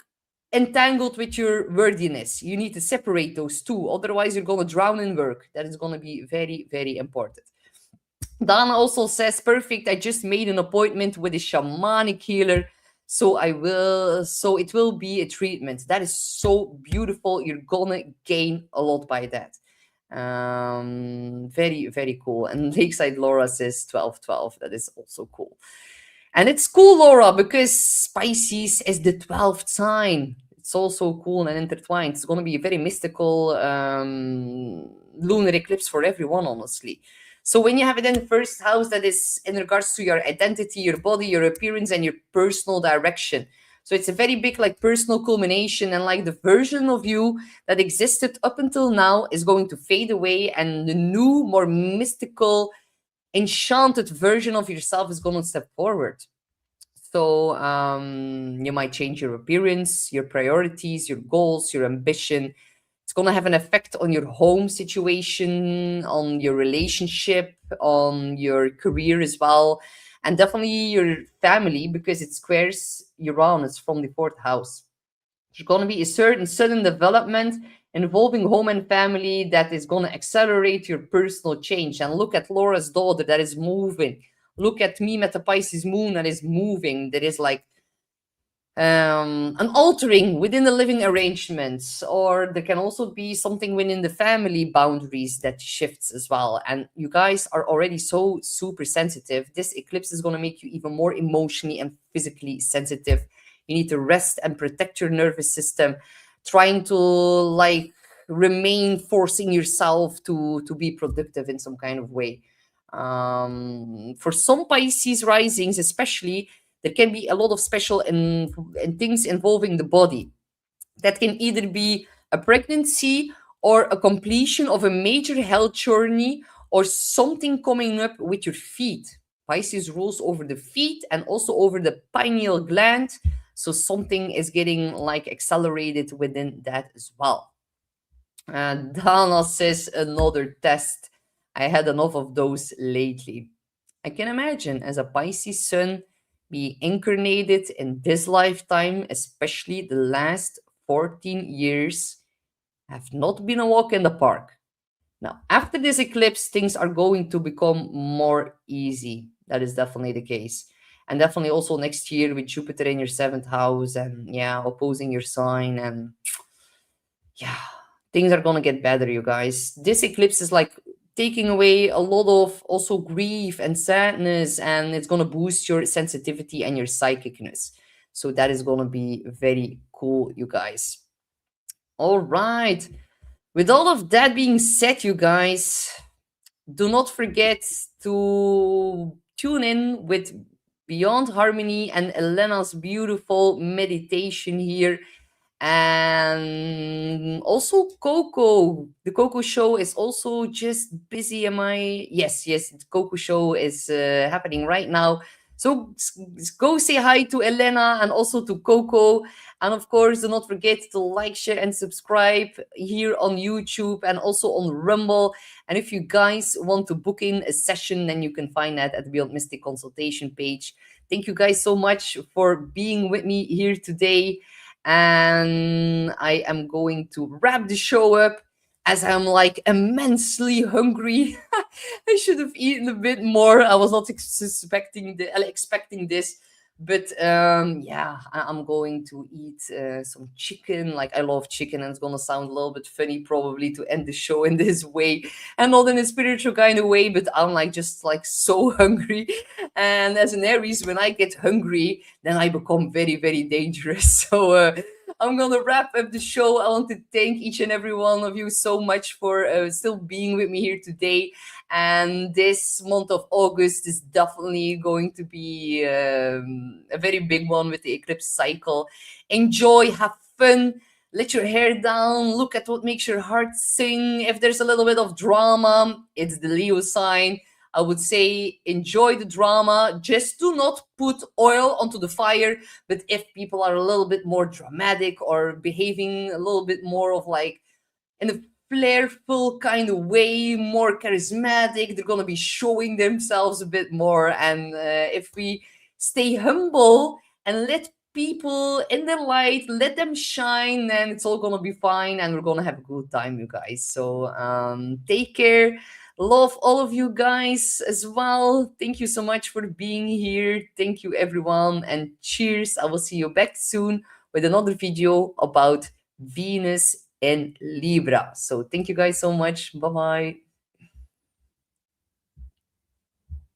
entangled with your worthiness. You need to separate those two, otherwise you're going to drown in work. That is going to be very, very important. Dana also says, perfect, I just made an appointment with a shamanic healer, so it will be a treatment. That is so beautiful. You're gonna gain a lot by that. Very, very cool. And Lakeside Laura says 1212. That is also cool. And it's cool, Laura, because Pisces is the 12th sign. It's also cool and intertwined. It's going to be a very mystical lunar eclipse for everyone, honestly. So when you have it in the first house, that is in regards to your identity, your body, your appearance, and your personal direction. So it's a very big like personal culmination, and like the version of you that existed up until now is going to fade away, and the new, more mystical, enchanted version of yourself is going to step forward. So you might change your appearance, your priorities, your goals, your ambition. It's going to have an effect on your home situation, on your relationship, on your career as well, and definitely your family, because it squares Uranus from the fourth house. There's going to be a certain sudden development involving home and family that is going to accelerate your personal change. And look at Laura's daughter that is moving. look at me at the Pisces moon that is moving. There is like an altering within the living arrangements, or there can also be something within the family boundaries that shifts as well. And you guys are already so super sensitive. This eclipse is going to make you even more emotionally and physically sensitive. You need to rest and protect your nervous system, trying to like remain forcing yourself to be productive in some kind of way. For some Pisces risings especially, there can be a lot of special and things involving the body. That can either be a pregnancy or a completion of a major health journey or something coming up with your feet. Pisces rules over the feet and also over the pineal gland. So something is getting like accelerated within that as well. And Dana says another test. I had enough of those lately. I can imagine as a Pisces sun be incarnated in this lifetime, especially the last 14 years, have not been a walk in the park. Now, after this eclipse, things are going to become more easy. That is definitely the case. And definitely also next year with Jupiter in your seventh house and yeah, opposing your sign and yeah, things are gonna get better, you guys. This eclipse is like taking away a lot of also grief and sadness, and it's gonna boost your sensitivity and your psychicness. So that is gonna be very cool, you guys. All right. With all of that being said, you guys, do not forget to tune in with Beyond Harmony and Elena's beautiful meditation here, and also Coco. The Coco show is also just busy. Am I? Yes, the Coco show is happening right now. So go say hi to Elena and also to Coco. And of course, do not forget to like, share, and subscribe here on YouTube and also on Rumble. And if you guys want to book in a session, then you can find that at the Beyond Mystic consultation page. Thank you guys so much for being with me here today. And I am going to wrap the show up as I'm like immensely hungry. I should have eaten a bit more. I was not expecting this, but yeah, I'm going to eat some chicken. Like I love chicken, and it's gonna sound a little bit funny probably to end the show in this way, and not in a spiritual kind of way. But I'm like just like so hungry, and as an Aries, when I get hungry, then I become very very dangerous. So. I'm gonna wrap up the show. I want to thank each and every one of you so much for still being with me here today. And this month of August is definitely going to be a very big one with the eclipse cycle. Enjoy, have fun, let your hair down, look at what makes your heart sing. If there's a little bit of drama, it's the Leo sign. I would say enjoy the drama. Just do not put oil onto the fire. But if people are a little bit more dramatic or behaving a little bit more of like in a flairful kind of way, more charismatic, they're gonna be showing themselves a bit more. And if we stay humble and let people in their light, let them shine, then it's all gonna be fine, and we're gonna have a good time, you guys. So take care. Love all of you guys as well. Thank you so much for being here. Thank you, everyone, and cheers. I will see you back soon with another video about Venus in Libra. So thank you guys so much. Bye bye.